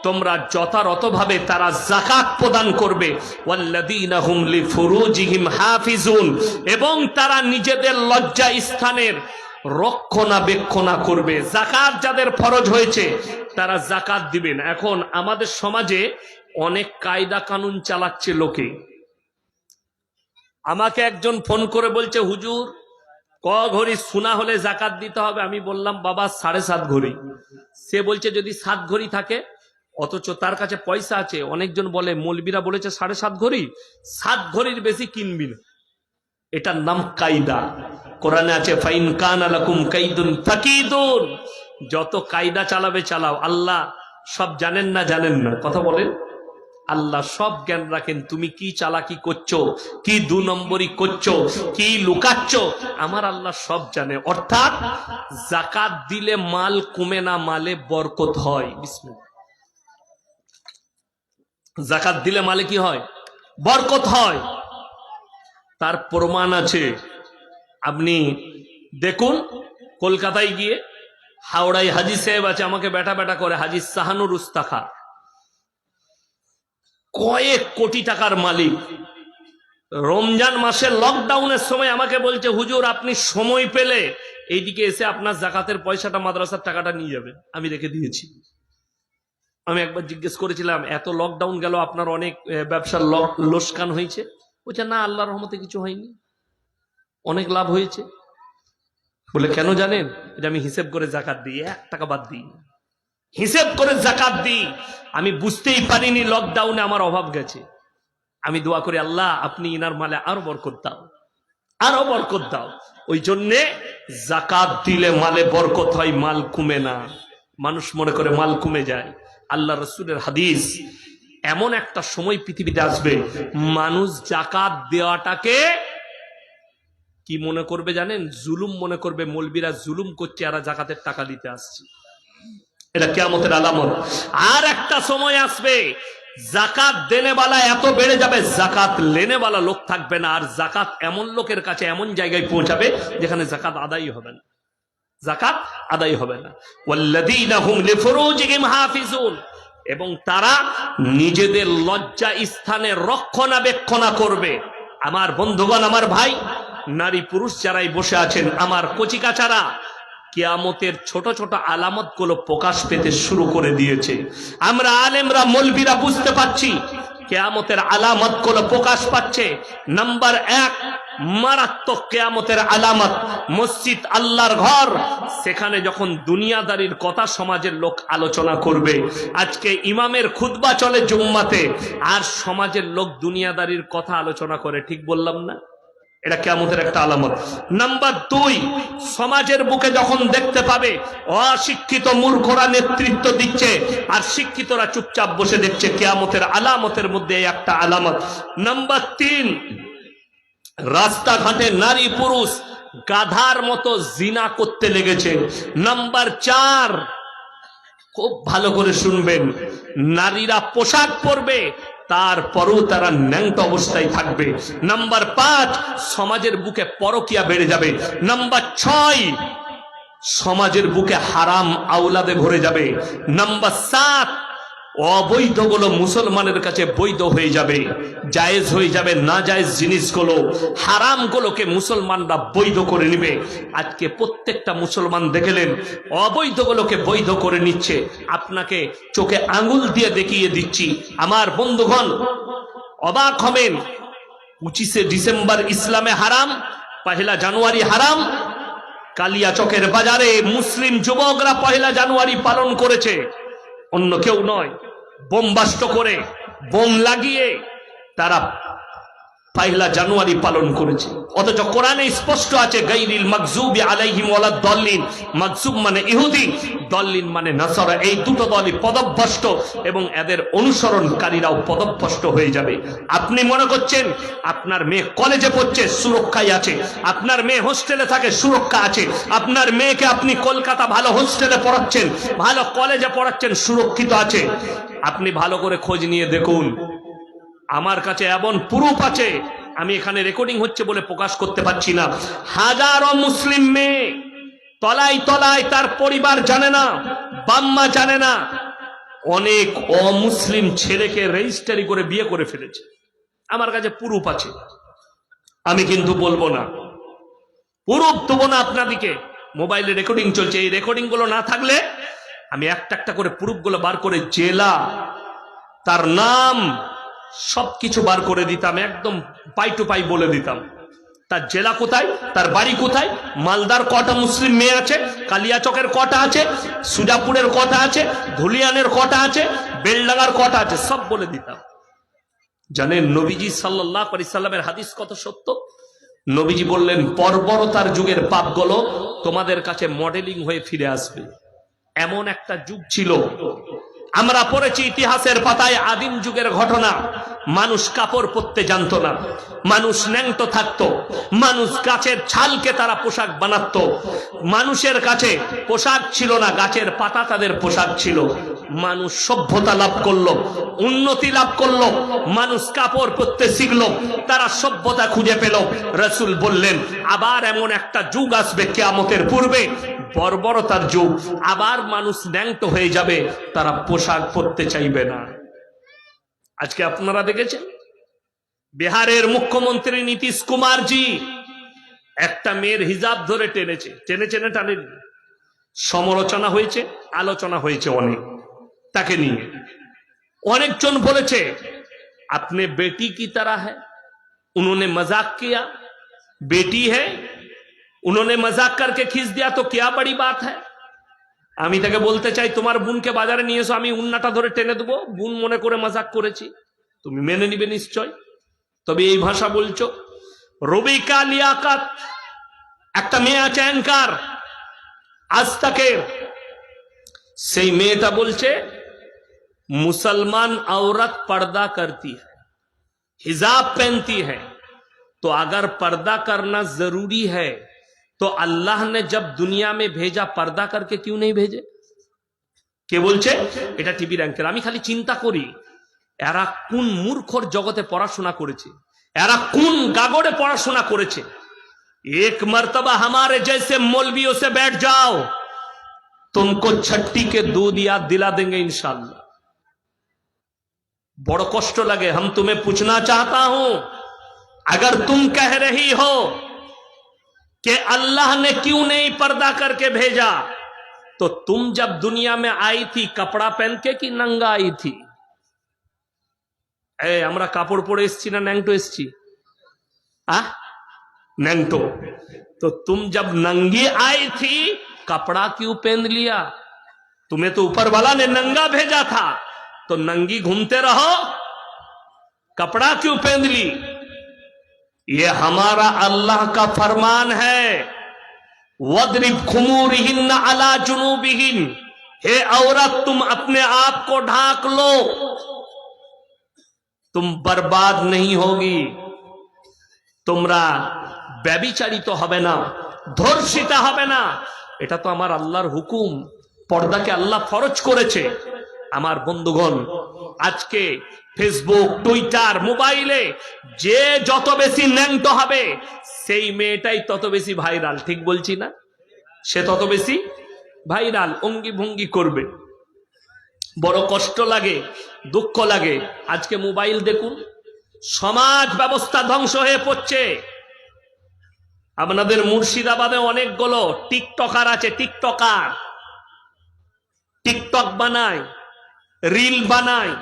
তোমরা যথাযথভাবে তারা যাকাত প্রদান করবে। ওয়াল্লাযীনা হুম লিফুরুজিহিম হাফিজুন, এবং তারা নিজেদের লজ্জা স্থানের রক্ষণাবেক্ষণা করবে। যাকাত যাদের ফরজ হয়েছে তারা যাকাত দিবেন। এখন আমাদের সমাজে অনেক কায়দা কানুন চালাচ্ছে লোকে। আমাকে একজন ফোন করে বলছে, হুজুর ক ঘড়ি সোনা হলে যাকাত দিতে হবে? আমি বললাম, বাবা 7.5 ঘড়ি। সে বলছে যদি 7 ঘড়ি থাকে, অথচ তার কাছে পয়সা আছে। অনেকজন বলে মৌলবীরা বলেছে 7.5 ঘড়ি, 7 ঘড়ির বেশি কিনবি না। এটার নাম কায়দা। কোরআনে আছে, ফাইন কানা লাকুম কাইদুন ফাকিদুন, যত কায়দা চালাবে চালাও, আল্লাহ সব জানেন না? জানেন না? কথা বলেন। আল্লাহ সব জ্ঞান রাখেন, তুমি কি চালাকি করছো, কি 2 নম্বরই করছো, কি লুকাচ্ছ, আমার আল্লাহ সব জানে। অর্থাৎ যাকাত দিলে মাল কমে না, মালে বরকত হয়। বিসমিল্লাহ। যাকাত দিলে মালে কি হয়? বরকত হয়। তার প্রমাণ আছে, আপনি দেখুন, কলকাতায় গিয়ে হাওড়ায় হাজী সাহেব আছে, আমাকে বেটা বেটা করে, হাজী শাহানুর উস্তাখা, কয়েক কোটি টাকার মালিক। রমজান মাসে লকডাউনের সময় আমাকে বলছে, হুজুর আপনি সময় পেলে এইদিকে এসে আপনার যাকাতের পয়সাটা, মাদ্রাসার টাকাটা নিয়ে যাবেন। আমি রেখে দিয়েছি। আমি একবার জিজ্ঞেস করেছিলাম, এত লকডাউন গেল, আপনার অনেক ব্যবসার লোকসান হয়েছে? বলছে না, আল্লাহর রহমতে কিছু হয়নি, অনেক লাভ হয়েছে। বলে কেন জানেন? এটা আমি হিসেব করে যাকাত দিই, 1 টাকা বাদ দিই। হিসেব করে জাকাত দিই। আমি বুঝতেই পারিনি লকডাউনে আমার অভাব গেছে। আমি দোয়া করি, আল্লাহ আপনি ইনার মালে আরো বরকত দাও, আরো বরকত দাও। ওই জন্যে জাকাত দিলে মালে বরকত হয়, মাল কমে না। মানুষ মনে করে মাল কমে যায়। আল্লাহ রসুলের হাদিস, এমন একটা সময় পৃথিবীতে আসবে মানুষ জাকাত দেওয়াটাকে কি মনে করবে জানেন? জুলুম মনে করবে। মৌলবীরা জুলুম করছে, এরা জাকাতের টাকা দিতে আসছে। এটা কিয়ামতের আলামত। আর একটা সময় আসবে জাকাত দেনেওয়ালা এত বেড়ে যাবে, জাকাত লেনেওয়ালা লোক থাকবে না। আর জাকাত এমন লোকের কাছে এমন জায়গায় পৌঁছাবে যেখানে জাকাত আদায় হবে না, জাকাত আদায় হবে না। ওয়াল্লাযীনা হুম লিফুরুজিহিম হাফিজুন, এবং তারা নিজেদের লজ্জা স্থানে রক্ষণাবেক্ষণ করবে। আমার বন্ধুগণ, আমার ভাই, নারী পুরুষ যারাই বসে আছেন, আমার কচিকাচারা, কিয়ামতের ছোট ছোট আলামত গুলো প্রকাশ পেতে শুরু করে দিয়েছে। আমরা আলেমরা মৌলবীরা বুঝতে পারছি কিয়ামতের আলামত গুলো প্রকাশ পাচ্ছে। নাম্বার 1, মারাত্মক কিয়ামতের আলামত, মসজিদ আল্লাহর ঘর, সেখানে যখন দুনিয়াদারির কথা সমাজের লোক আলোচনা করবে। আজকে ইমামের খুতবা চলে জুম্মাতে, আর সমাজের লোক দুনিয়াদারির কথা আলোচনা করে। ঠিক বললাম না? এটা কিয়ামতের একটা আলামত। নাম্বার 2, সমাজের বুকে যখন দেখতে পাবে অশিক্ষিত মূর্খরা নেতৃত্ব দিচ্ছে আর শিক্ষিতরা চুপচাপ বসে দেখছে, কিয়ামতের আলামতের মধ্যে একটা আলামত। নাম্বার 3, রাস্তাঘাটে নারী পুরুষ গাধার মতো জিনা করতে লেগেছে। নাম্বার 4, খুব ভালো করে শুনবেন, নারীরা পোশাক পরবে, তারপরও তারা ন্যাংটা অবস্থায় থাকবে। নাম্বার 5, সমাজের বুকে পরকিয়া বেড়ে যাবে। নাম্বার 6, সমাজের বুকে হারাম আওলাদে ভরে যাবে। নাম্বার 7, অবৈধগুলো মুসলমানের কাছে বৈধ হয়ে যাবে, জায়েজ হয়ে যাবে। না জায়েজ জিনিসগুলো, হারামগুলোকে মুসলমানরা বৈধ করে নেবে। আজকে প্রত্যেকটা মুসলমান দেখলেন অবৈধগুলোকে বৈধ করে নিচ্ছে। আপনাকে চোখে আঙ্গুল দিয়ে দেখিয়ে দিচ্ছি। আমার বন্ধুগণ, অবাক হবেন, 25শে ডিসেম্বর ইসলামে হারাম, 1 জানুয়ারি হারাম। কালিয়াচকের বাজারে মুসলিম যুবকরা 1 জানুয়ারি পালন করেছে, অন্য কেউ নয়। বোমবাস্ট করে, বোম লাগিয়ে তারা 1 জানুয়ারি পালন করেছে। অথচ কোরআনে স্পষ্ট আছে, গায়রিল মাগযুবি আলাইহিম ওয়ালাদ দাল্লিন। মাগযুব মানে ইহুদি, দাল্লিন মানে নাসারা। এই দুটো দলই পদভ্রষ্ট এবং এদের অনুসরণকারীরাও পদভ্রষ্ট হয়ে যাবে। আপনি মনে করছেন আপনার মেয়ে কলেজে পড়ছে, সুরক্ষায় আছে। আপনার মেয়ে হোস্টেলে থাকে, সুরক্ষা আছে। আপনার মেয়েকে আপনি কলকাতা ভালো হোস্টেলে পড়াচ্ছেন, ভালো কলেজে পড়াচ্ছেন, সুরক্ষিত আছে। আপনি ভালো করে খোঁজ নিয়ে দেখুন। আমার কাছে এমন প্রুফ আছে, আমি এখানে রেকর্ডিং হচ্ছে বলে প্রকাশ করতে পারছি না। হাজারো মুসলিম মেয়ে তলায় তলায়, তার পরিবার জানে না, বাম্মা জানে না, অনেক অমুসলিম ছেলেকে রেজিস্ট্রি করে বিয়ে করে ফেলেছে। আমার কাছে প্রুফ আছে, আমি কিন্তু বলবো না, প্রুফ দেবো না আপনাদিকে। মোবাইলে রেকর্ডিং চলছে, এই রেকর্ডিং গুলো না থাকলে আমি একটা একটা করে প্রুফ গুলো বার করে, জেলা, তার নাম, সবকিছু বার করে দিতাম, একদম পাই টু পাই বলে দিতাম। তার জেলা কোথায়, তার বাড়ি কোথায়, মালদার কটা মুসলিম মেয়ে আছে, কালিয়াচকের কটা আছে, সুজাপুরের কটা আছে, ধুলিয়ানের কটা আছে, বেলডাঙ্গার কটা আছে, সব বলে দিতাম। জানেন নবীজি সাল্লাল্লাহু আলাইহি সাল্লামের হাদিস কত সত্য? নবীজি বললেন, বর্বরতার যুগের পাপগুলো তোমাদের কাছে মডেলিং হয়ে ফিরে আসবে। এমন একটা যুগ ছিল, আমরা পড়েছি ইতিহাসের পাতায়, আদিম যুগের ঘটনা। মানুষ কাপড় পরতে জানতো না, মানুষ ন্যাংটো থাকতো, মানুষ গাছের ছালকে তারা পোশাক বানাতো। মানুষের কাছে পোশাক ছিল না, গাছের পাতা তাদের পোশাক ছিল। মানুষ সভ্যতা লাভ করলো, উন্নতি লাভ করলো, মানুষ কাপড় পরতে শিখলো, তারা সভ্যতা খুঁজে পেল। রাসূল বললেন, আবার এমন একটা যুগ আসবে কিয়ামতের পূর্বে, বর্বরতার যুগ। আবার মানুষ ন্যাংটো হয়ে যাবে, তারা পোশাক পরতে চাইবে না। আজকে আপনারা দেখেছেন, বিহারের মুখ্যমন্ত্রী নীতিশ কুমার জি একটা মেয়ের হিজাব ধরে টেনেছে, টানেনি। সমালোচনা হয়েছে, আলোচনা হয়েছে অনেক তাকে নিয়ে। অনেকজন বলেছে, আপনি বেটি কি तरह है, उन्होंने मजाक किया, बेटी है, उन्होंने मजाक करके खींच दिया, तो क्या बड़ी बात है। আমি তাকে বলতে চাই তোমার বোনকে বাজারে নিয়ে এসো, আমি উন্নাটা ধরে টেনে দেবো, বোন মনে করে মাজাক করেছি, তুমি মেনে নিবে নিশ্চয়। তবে এই ভাষা বলছো। রবিকা লিয়াকাত, একটা মেয়ে আছে অ্যাঙ্কার আজ তাকে, সেই মেয়েটা বলছে मुसलमान औरत पर्दा करती है, हिजाब पहनती है, तो अगर पर्दा करना जरूरी है तो अल्लाह ने जब दुनिया में भेजा पर्दा करके क्यों नहीं भेजे? কে বলছে? এটা টিভি র্যাঙ্কের। আমি খালি চিন্তা করি এরা কোন মূর্খর জগতে পড়াশোনা করেছে, এরা কোন গাগড়ে পড়াশোনা করেছে। एक मर्तबा हमारे जैसे मौलवियों से बैठ जाओ, तुमको छट्टी के दूध याद दिला देंगे इंशाल्लाह। बड़ा कष्ट लगे, हम तुम्हें पूछना चाहता हूं, अगर तुम कह रही हो कि अल्लाह ने क्यों नहीं पर्दा करके भेजा, तो तुम जब दुनिया में आई थी कपड़ा पहन के कि नंगा आई थी? আমরা কাপড় পরে এসছি না ন্যাংটো এসছি? नंगटो। तो तुम जब नंगी आई थी कपड़ा क्यों पहन लिया? तुम्हें तो ऊपर वाला ने नंगा भेजा था, तो नंगी घूमते रहो, कपड़ा क्यों पहन ली? ये हमारा अल्लाह का फरमान है, वद्रिब खुमूरिहिन्न अला जुनूबिहिन, हे औरत तुम अपने आप को ढाक लो, तुम बर्बाद नहीं होगी, তোমরা ব্যভিচারিত হবে না, ধর্ষিতা হবে না। এটা তো আমার আল্লাহর হুকুম, পর্দাকে আল্লাহ ফরজ করেছে। আমার বন্ধুগণ, আজকে ফেসবুক, টুইটার, মোবাইলে যে যত বেশি ন্যাংটো হবে সেই মেয়েটাই তত বেশি ভাইরাল, ঠিক বলছি না? সে তত বেশি ভাইরাল, অঙ্গি ভঙ্গি করবে। বড় কষ্ট লাগে, দুঃখ লাগে। আজকে মোবাইল দেখুন, সমাজ ব্যবস্থা ধ্বংস হয়ে পড়ছে। আপনাদের মুর্শিদাবাদে অনেকগুলো টিকটকার আছে, টিকটক বানায়, রিল বানায়,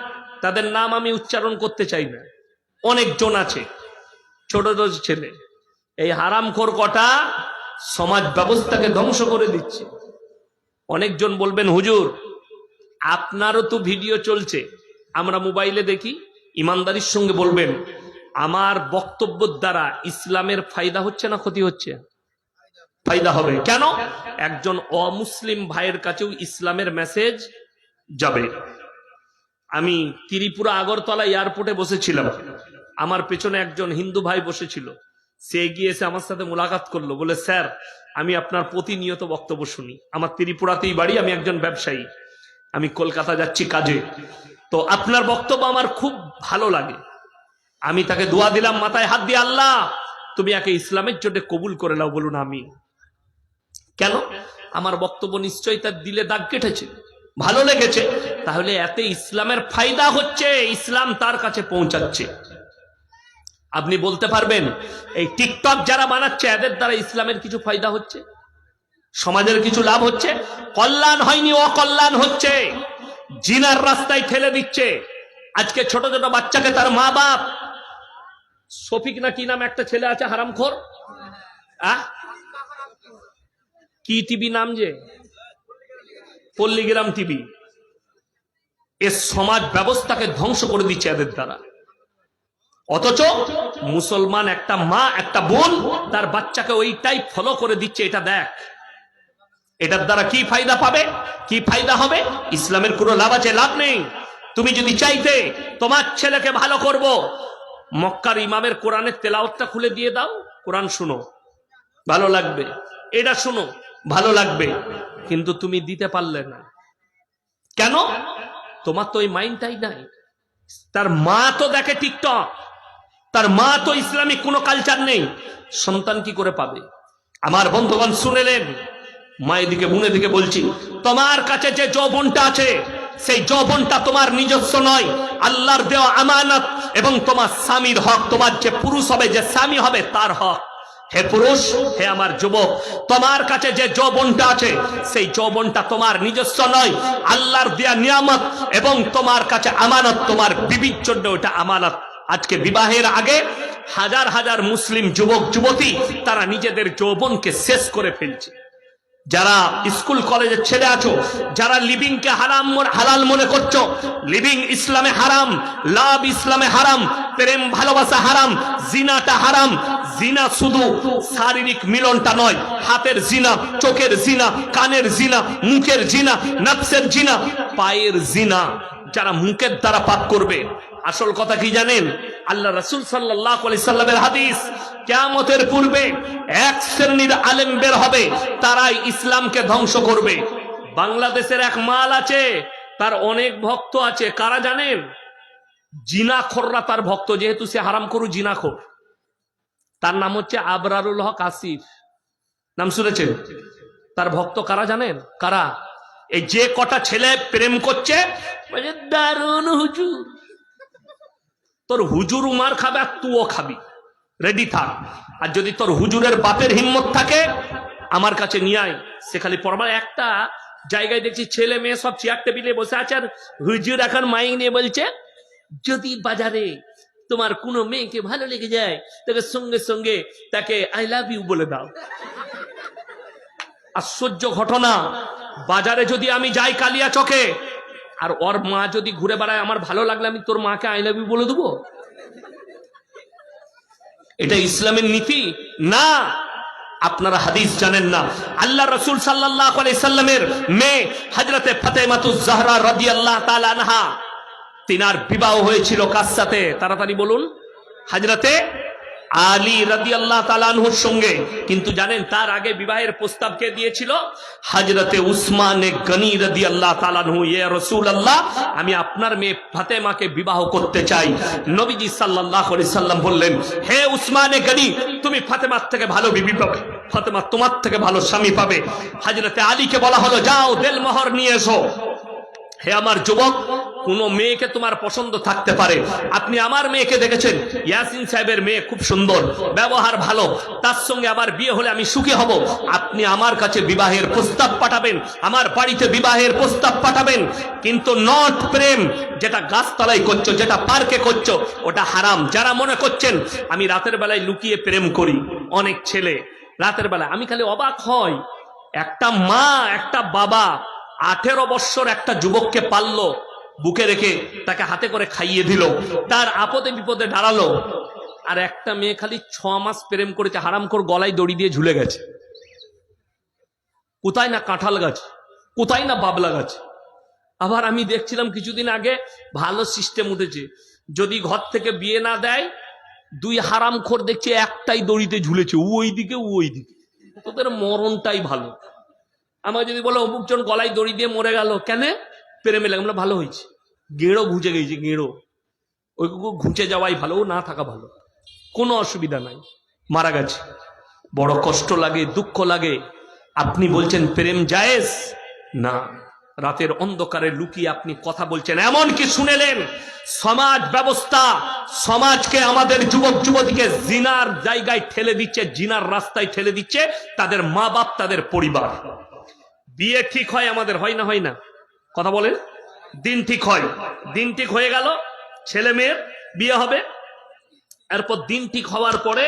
তাদের নাম আমি উচ্চারণ করতে চাই না, অনেকজন আছে, ছোট ছোট ছেলে। এই হারামখোর কটা সমাজ ব্যবস্থাকে ধ্বংস করে দিচ্ছে। অনেকজন বলবেন হুজুর আপনারও তো ভিডিও চলছে, আমরা মোবাইলে দেখি। ইমানদারির সঙ্গে বলবেন আমার বক্তব্যের দ্বারা ইসলামের ফায়দা হচ্ছে না ক্ষতি হচ্ছে? ফায়দা হবে। কেন? একজন অমুসলিম ভাইয়ের কাছেও ইসলামের মেসেজ যাবে। আমি ত্রিপুরা আগরতলা এয়ারপোর্টে বসেছিলাম, আমার পেছনে একজন হিন্দু ভাই বসেছিল, সে এগিয়ে এসে আমার সাথে মোলাকাত করলো, বলে স্যার আমি আপনার প্রতিনিয়ত বক্তব্য শুনি, আমার ত্রিপুরাতেই বাড়ি, আমি একজন ব্যবসায়ী, আমি কলকাতা যাচ্ছি কাজে, তো আপনার বক্তব্য আমার খুব ভালো লাগে। আমি তাকে দোয়া দিলাম মাথায় হাত দিয়ে, আল্লাহ তুমি একে ইসলামের জন্য কবুল করে নাও, বলুন আমিন। কেন? আমার বক্তব্য নিশ্চয়ই তার দিলে দাগ কেটেছে, ভালো লেগেছে, তাহলে এতে ইসলামের ফায়দা হচ্ছে, ইসলাম তার কাছে পৌঁছাচ্ছে। আপনি বলতে পারবেন এই টিকটক যারা বানাচ্ছে এদের দ্বারা ইসলামের কিছু ফায়দা হচ্ছে, সমাজের কিছু লাভ হচ্ছে? কল্যাণ হয়নি, অকল্যাণ হচ্ছে। জিনার রাস্তায় ঠেলে দিচ্ছে। আজকে ছোট ছোট বাচ্চাকে তার মা বাপ, শফিক না কি নাম একটা ছেলে আছে হারামখোর, কি টিভি নাম যে, পল্লীগ্রাম টিভি, এ সমাজ ব্যবস্থাকে ধ্বংস করে দিচ্ছে এদের দ্বারা। অথচ মুসলমান একটা মা, একটা বোন তার বাচ্চাকে ওইটাই ফলো করে দিচ্ছে, এটা দেখ। এটার দ্বারা কি ফায়দা পাবে, কি ফায়দা হবে? ইসলামের কোনো লাভ আছে? লাভ নেই। তুমি যদি চাইতে তোমার ছেলেকে ভালো করব, মক্কার ইমামের কোরআনের তেলাওয়াতটা খুলে দিয়ে দাও, কোরআন শুনো, ভালো লাগবে, এটা শুনো, ভালো লাগবে, কিন্তু তুমি দিতে পারলে না। কেন? তোমার তো ওই মাইন্ডটাই নাই। তার মা তো দেখে টিকটক, তার মা তো ইসলামিক কোনো কালচার নেই, সন্তান কি করে পাবে? আমার বন্ধুগণ শুনেলেন, মায়ের দিকে বোনের দিকে বলছি, তোমার কাছে যে যৌবনটা আছে সেই যৌবনটা তোমার নিজস্ব নয়, আল্লাহর দেওয়া আমানত, এবং তোমার স্বামীর হক, তোমার যে পুরুষ হবে, যে স্বামী হবে তার হক। হে পুরুষ, হে আমার যুবক, তোমার কাছে যে যৌবনটা আছে সেই যৌবনটা তোমার নিজস্ব নয়, আল্লাহর দেয়া নিয়ামত, এবং তোমার কাছে আমানত, তোমার বিবির জন্য ওটা আমানত। আজকে বিবাহের আগে হাজার হাজার মুসলিম যুবক যুবতী তারা নিজেদের যৌবনকে শেষ করে ফেলছে। যারা স্কুল কলেজের ছেলে আছো, যারা লিভিং কে হালাল মনে করছো, লিভিং ইসলামে হারাম, লাভ ইসলামে হারাম, প্রেম ভালোবাসা হারাম, জিনাটা হারাম। জিনা শুধু শারীরিক মিলনটা নয়, হাতের জিনা, চোখের জিনা, কানের জিনা, মুখের জিনা, নফসের জিনা, পায়ের জিনা। যারা মুখের দ্বারা পাপ করবে, আসল কথা কি জানেন? আল্লাহ রাসূল সাল্লাল্লাহু আলাইহি সাল্লামের হাদিস, কিয়ামতের পূর্বে এক শ্রেণীর আলেম বের হবে, তারাই ইসলামকে ধ্বংস করবে। বাংলাদেশের এক মাল আছে, তার অনেক ভক্ত আছে। কারা জানেন? জিনাখোররা তার ভক্ত, যেহেতু সে হারামখোর জিনাখোর। তার নাম হচ্ছে আবরারুল হক আসিফ, নাম শুনেছেন? তার ভক্ত কারা জানেন? কারা? এই যে কটা ছেলে প্রেম করছে, বলে দারুন হুজুর। তোর হুজুর উমার খাবে আর তুও খাবি, রেডি থাক। আর যদি তোর হুজুরের বাপের হিম্মত থাকে, আমার কাছে নিয়ে আয়। সে খালি পরবার একটা জায়গায় দেখছি ছেলে মেয়ে সব চেয়ার টেবিলে বসে আছে, আর হুজুর এখন মাইক নিয়ে বলছে, যদি বাজারে তোমার কোনো মেয়েকে ভালো লেগে যায়, তাকে সঙ্গে সঙ্গে তাকে আই লাভ ইউ বলে দাও। আশ্চর্য ঘটনা, বাজারে যদি আমি যাই কালিয়া চকে, আর ওর মা যদি ঘুরে বেড়ায়, আমার ভালো লাগলে আমি তোর মাকে আই লাভ ইউ বলে দেবো? এটা ইসলামের নীতি না। আপনারা হাদিস জানেন না। আল্লাহ রাসূল সাল্লাল্লাহু আলাইহি সাল্লামের মেয়ে হযরতে ফাতেমাতুজ জাহরা রাদিয়াল্লাহু তাআলা আনহা, তিনার বিবাহ হয়েছিল কার সাথে? তাড়াতাড়ি বলুন। হযরতে আলী রাদিয়াল্লাহু তাআলা আনহুর সঙ্গে। কিন্তু জানেন তার আগে বিবাহের প্রস্তাব কে দিয়েছিল? হযরতে উসমান গনি রাদিয়াল্লাহু তাআলা আনহু। ইয়া রাসূলুল্লাহ, আমি আপনার মেয়ে ফাতেমাকে বিবাহ করতে চাই। নবীজি সাল্লাল্লাহু আলাইহি সাল্লাম বললেন, হে উসমান গনি, তুমি ফাতেমার থেকে ভালো বিবি পাবে, ফাতেমা তোমার থেকে ভালো স্বামী পাবে। হযরতে আলীকে বলা হলো, যাও দেলমোহর নিয়ে এসো। হে আমার যুবক, কোন মেয়েকে তোমার পছন্দ থাকতে পারে। আপনি আমার মেয়েকে দেখেছেন, ইয়াসিন সাহেবের মেয়ে খুব সুন্দর, ব্যবহার ভালো, তার সঙ্গে আমার বিয়ে হলে আমি সুখী হব। আপনি আমার কাছে বিবাহের প্রস্তাব পাঠাবেন, আমার বাড়িতে বিবাহের প্রস্তাব পাঠাবেন। কিন্তু নট প্রেম, যেটা গাছতলায় করছো, যেটা পার্কে করছো, ওটা হারাম। যারা মনে করছেন আমি রাতের বেলায় লুকিয়ে প্রেম করি, অনেক ছেলে রাতের বেলায়, আমি খালি অবাক হই। একটা মা, একটা বাবা 18 বৎসর একটা যুবককে পাললো, বুকে রেখে তাকে হাতে করে খাইয়ে দিল, তার আপদে বিপদে দাঁড়ালো। আর একটা মেয়ে খালি 6 মাস প্রেম করেছে, হারামখোর গলায় দড়ি দিয়ে ঝুলে গেছে। কোথায় না কাঁঠাল গাছ, কোথায় না বাবলা গাছ। আবার আমি দেখছিলাম কিছুদিন আগে ভালো সিস্টেম উঠেছে, যদি ঘর থেকে বিয়ে না দেয়, 2 হারামখোর দেখছে একটাই দড়িতে ঝুলেছে, ওই দিকে ওই দিকে। তোদের মরণটাই ভালো। আমাকে যদি বলো অমুকজন গলায় দড়ি দিয়ে মরে গেল, কেন? প্রেমে লাগে। ভালো হয়েছে, গেঁড়ো ঘুচে গেছে, গেঁড়ো। ওই ঘুচে যাওয়াই ভালো, ও না থাকা ভালো, কোনো অসুবিধা নাই। মারা গেছে, বড় কষ্ট লাগে, দুঃখ লাগে। আপনি বলছেন প্রেম জায়েজ না। রাতের অন্ধকারে লুকিয়ে আপনি কথা বলছেন, এমন কি শুনেলেন সমাজ ব্যবস্থা সমাজকে, আমাদের যুবক যুবতীকে জিনার জায়গায় ঠেলে দিচ্ছে, জিনার রাস্তায় ঠেলে দিচ্ছে তাদের মা বাপ, তাদের পরিবার। বিয়ে ঠিক হয় আমাদের, হয় না? হয় না? কথা বলেন। দিন ঠিক হয়, দিন ঠিক হয়ে গেল, ছেলে মেয়ের বিয়ে হবে। এরপর দিন ঠিক হওয়ার পরে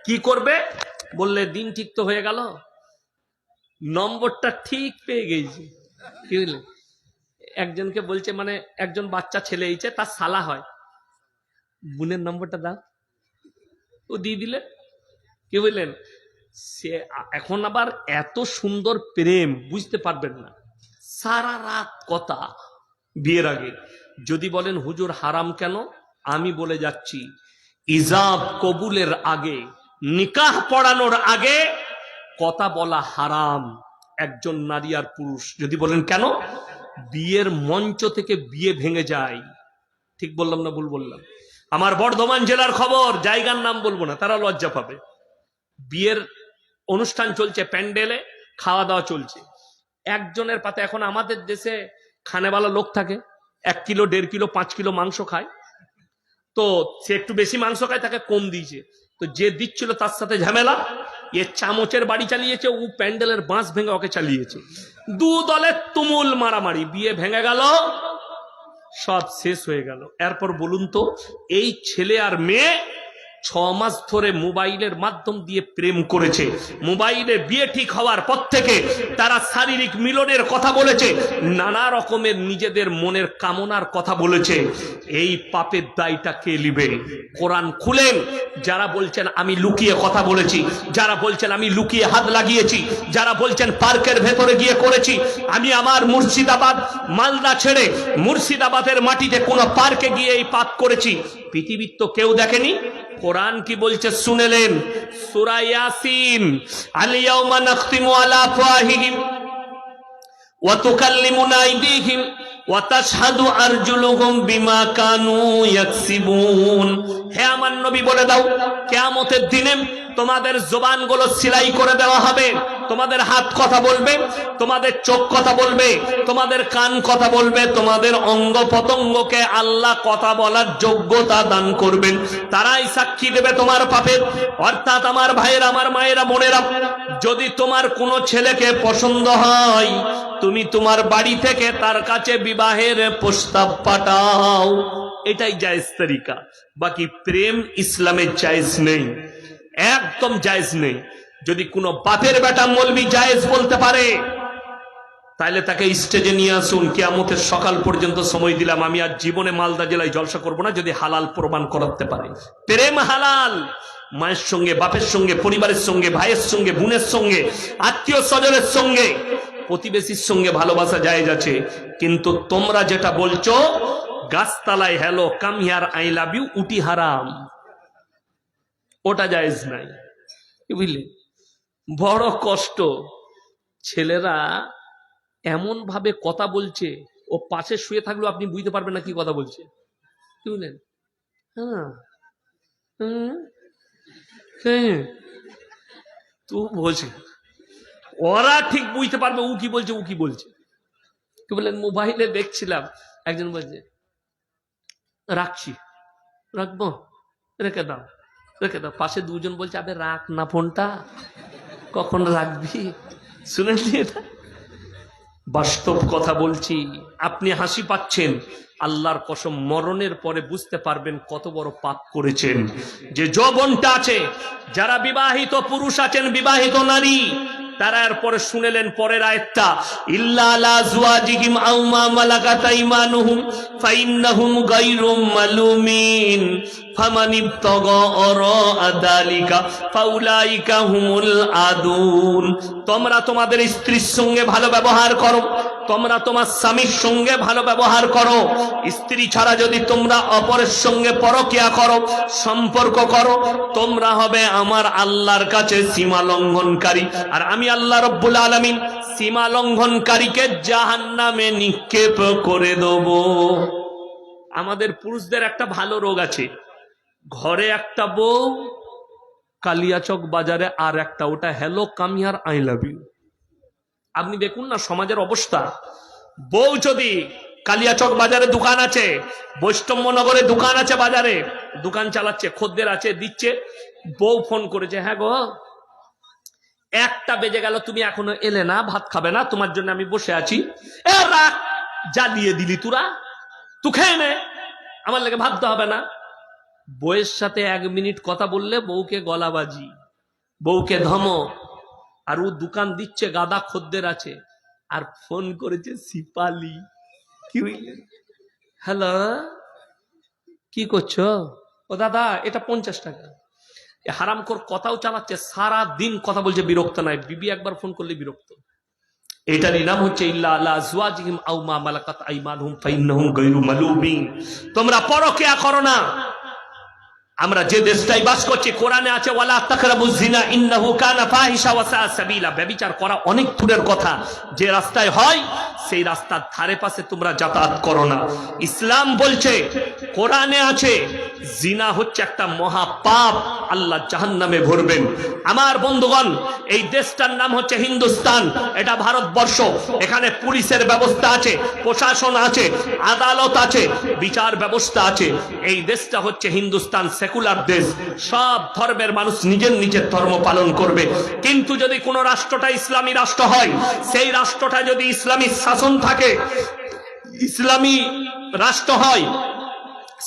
কি করবে? বললে দিন ঠিক তো হয়ে গেল, নম্বরটা ঠিক পেয়ে গেছি। কি বুঝলেন? একজনকে বলছে, মানে একজন বাচ্চা ছেলে হয়েছে, তার শালা হয়, বোনের নম্বরটা দাও, ও দিয়ে দিলে। কি বুঝলেন? সে এখন আবার এত সুন্দর প্রেম, বুঝতে পারবেন না, সারা রাত কথা বিয়ের আগে। যদি বলেন হুজুর হারাম কেন, আমি বলে যাচ্ছি, ইজাব কবুলের আগে, নিকাহ পড়ানোর আগে কথা বলা হারাম, একজন নারী আর পুরুষ। যদি বলেন কেন, বিয়ের মঞ্চ থেকে বিয়ে ভেঙে যায়। ঠিক বললাম না ভুল বললাম? আমার বর্ধমান জেলার খবর, জায়গার নাম বলবো না, তারা লজ্জা পাবে। বিয়ের অনুষ্ঠান চলছে, প্যান্ডেলে খাওয়া দাওয়া চলছে। একজনের পাতে, এখন আমাদের দেশে খানেওয়ালা লোক থাকে, 1 কিলো 1.5 কিলো 5 কিলো মাংস খায়, তো সে একটু বেশি মাংস খায়, তাকে কম দিয়েছে। তো যে দিচ্ছিল তার সাথে ঝামেলা, এ চামচের বাড়ি চালিয়েছে, ও প্যান্ডেলের বাঁশ ভেঙে ওকে চালিয়েছে। 2 দলের তুমুল মারামারি, বিয়ে ভেঙে গেল, সব শেষ হয়ে গেল। এরপর বলুন তো, এই ছেলে আর মেয়ে 6 মাস ধরে মোবাইলের মাধ্যম দিয়ে প্রেম করেছে, মোবাইলে বিয়ে ঠিক হওয়ার পর থেকে তারা শারীরিক মিলনের কথা বলেছে, নানা রকমের নিজেদের মনের কামনার কথা বলেছে। এই পাপের দায়টা কে নিবে? কোরআন খুলেন। যারা বলছেন আমি লুকিয়ে কথা বলেছি, যারা বলছেন আমি লুকিয়ে হাত লাগিয়েছি, যারা বলছেন পার্কের ভেতরে গিয়ে করেছি, আমি আমার মুর্শিদাবাদ মালদা ছেড়ে মুর্শিদাবাদের মাটিতে কোন পার্কে গিয়ে এই পাপ করেছি, পৃথিবীর তো কেউ দেখেনি। কোরআন কি বলছে শুনেলেন? সূরা ইয়াসিন, আল ইয়াউমা নাখতিমু আলা আফওয়াহিহিম ওয়া তুকাল্লিমুনা আইদিহিম ওয়া তাশহাদু আরজুলুহুম বিমা কানু ইয়াকসিবুন। হে আমার নবী বলে দাও, কিয়ামতের দিনে তোমাদের জবানগুলো সিলাই করে দেওয়া হবে, তোমাদের হাত কথা বলবে, তোমাদের চোখ কথা বলবে, তোমাদের কান কথা বলবে, তোমাদের অঙ্গ প্রত্যঙ্গকে আল্লাহ কথা বলার যোগ্যতা দান করবেন, তারাই সাক্ষী দেবে তোমার পাপের। অর্থাৎ আমার ভাইয়েরা, আমার মায়েরা, বোনেরা, যদি তোমার কোনো ছেলেকে পছন্দ হয়, তুমি তোমার বাড়ি থেকে তার কাছে বিবাহের প্রস্তাব পাঠাও, এটাই জায়েজ তরিকা। বাকি প্রেম ইসলামে জায়েজ নেই, একদম জায়েজ নেই। যদি কোনো বাপের বেটা মৌলবি জায়েজ বলতে পারে, তাহলে তাকে স্টেজে নিয়ে আসুন, কিয়ামতের সকাল পর্যন্ত সময় দিলাম, আমি আর জীবনে মালদা জেলায় জলসা করব না যদি হালাল প্রমাণ করাতে পারে। প্রেম হালাল, মায়ের সঙ্গে, বাপের সঙ্গে, পরিবারের সঙ্গে, ভাইয়ের সঙ্গে, বোনের সঙ্গে, আত্মীয় স্বজনের সঙ্গে, প্রতিবেশীর সঙ্গে ভালোবাসা জায়েজ আছে। কিন্তু তোমরা যেটা বলছো গাছতলায় hello come here I love you, উটি হারাম, ওটা জায়েজ নাই, বুঝলে? বড় কষ্ট, ছেলেরা এমন ভাবে কথা বলছে, ও পাশে শুয়ে থাকলেও আপনি বুঝতে পারবেন না কি কথা বলছে, কি বলেন? হ্যাঁ, তো বলছে, ওরা ঠিক বুঝতে পারবে ও কি বলছে, ও কি বলছে। কি বলেন? মোবাইলে দেখছিলাম, একজন বলছে রাখছি, রাখবো, রেখে দাও, রেখে দাও। পাশে দুজন বলছে আবে রাখ না ফোনটা, কখন রাখবি? শুনেন এটা? বাস্তব কথা বলছি। আপনি হাসি পাচ্ছেন, আল্লাহর কসম মরণের পরে বুঝতে পারবেন কত বড় পাপ করেছেন। যে যৌবনটা আছে, যারা বিবাহিত পুরুষ আছেন, বিবাহিত নারী, তারা এরপরে শুনেলেন পরের আয়াতটা, ইল্লা আলা আজওয়াজিহিম আও মা মালাকাত আইমানুহুম ফাইন্নাহুম গায়রু মালুমিন ফামান ইবতাগা আরা যালিকা ফাউলাইকা হুমুল আদুন। তোমরা তোমাদের স্ত্রীর সঙ্গে ভালো ব্যবহার করো, তোমরা তোমার স্বামীর সঙ্গে ভালো ব্যবহার করো। স্ত্রী ছাড়া যদি তোমরা অপরের সঙ্গে পরকিয়া করো, সম্পর্ক করো, তোমরা হবে আমার আল্লাহর কাছে সীমা লঙ্ঘনকারী। আর আমি আল্লাহ রব্বুল আলামিন সীমা লঙ্ঘনকারীকে জাহান্নামে নিক্ষেপ করে দেব। আমাদের পুরুষদের একটা ভালো রোগ আছে, ঘরে একটা বউ, কালিয়াচক বাজারে আর একটা, ওটা hello come here I love you. আপনি দেখুন না সমাজের অবস্থা। বউ যদি কালিয়াচক বাজারে দোকান আছে, বৈষ্ণবনগরে দোকান আছে, বাজারে দোকান চালাচ্ছে, খদ্দের আছে, দিচ্ছে, বউ ফোন করেছে, হ্যাঁ গো 1টা বেজে গেল, তুমি এখনো এলে না, ভাত খাবে না, তোমার জন্য আমি বসে আছি। এ রাখ, জ্বালিয়ে দিলি তোরা, তুই খেয়ে নে, আমার লাগে ভাবতে হবে না। বউয়ের সাথে 1 মিনিট কথা বললে বউকে গলাবাজি, বউকে ধমক। আর ও দোকান দিচ্ছে, গাদা খদ্দের আছে, আর ফোন করেছে সিপালি, কি বুঝলেন? হ্যালো, কি করছো? ও দাদা এটা 50 টাকা। হারামখোর কথাও চালাচ্ছে, সারা দিন কথা বলছে, বিরক্ত নাই। বিবি একবার ফোন করলে বিরক্ত। এটারই নাম হচ্ছে ইল্লা আলা আজওয়াজিহিম আও মা মালাকাত আইমানুহুম ফাইন্নাহুম গায়রু মালুমিন। তোমরা পরকিয়া করো না। আমরা যে দেশটাই বাস করছি, কোরআনে আছে ওয়ালা তাকরাবুজ জিনা ইন্নাহু কানা ফাহিশা ওয়া সা সাবিলা। ব্যভিচার করা অনেক দূরের কথা, যে রাস্তায় হয় সেই রাস্তার ধারে পাশে তোমরা যাতায়াত করো না। ইসলাম বলছে, কোরআনে আছে, জিনা হচ্ছে একটা মহা পাপ, আল্লাহ জাহান্নামে ভরবেন। আমার বন্ধুগণ, এই দেশটার নাম হচ্ছে হিন্দুস্তান, এটা ভারতবর্ষ। এখানে পুলিশের ব্যবস্থা আছে, প্রশাসন আছে, আদালত আছে, বিচার ব্যবস্থা আছে। এই দেশটা হচ্ছে হিন্দুস্তান, সেকুলার দেশ। সব ধর্মের মানুষ নিজের নিজের ধর্ম পালন করবে। কিন্তু যদি কোনো রাষ্ট্রটা ইসলামী রাষ্ট্র হয়, সেই রাষ্ট্রটা যদি ইসলামী শাসন থাকে, ইসলামী রাষ্ট্র হয়,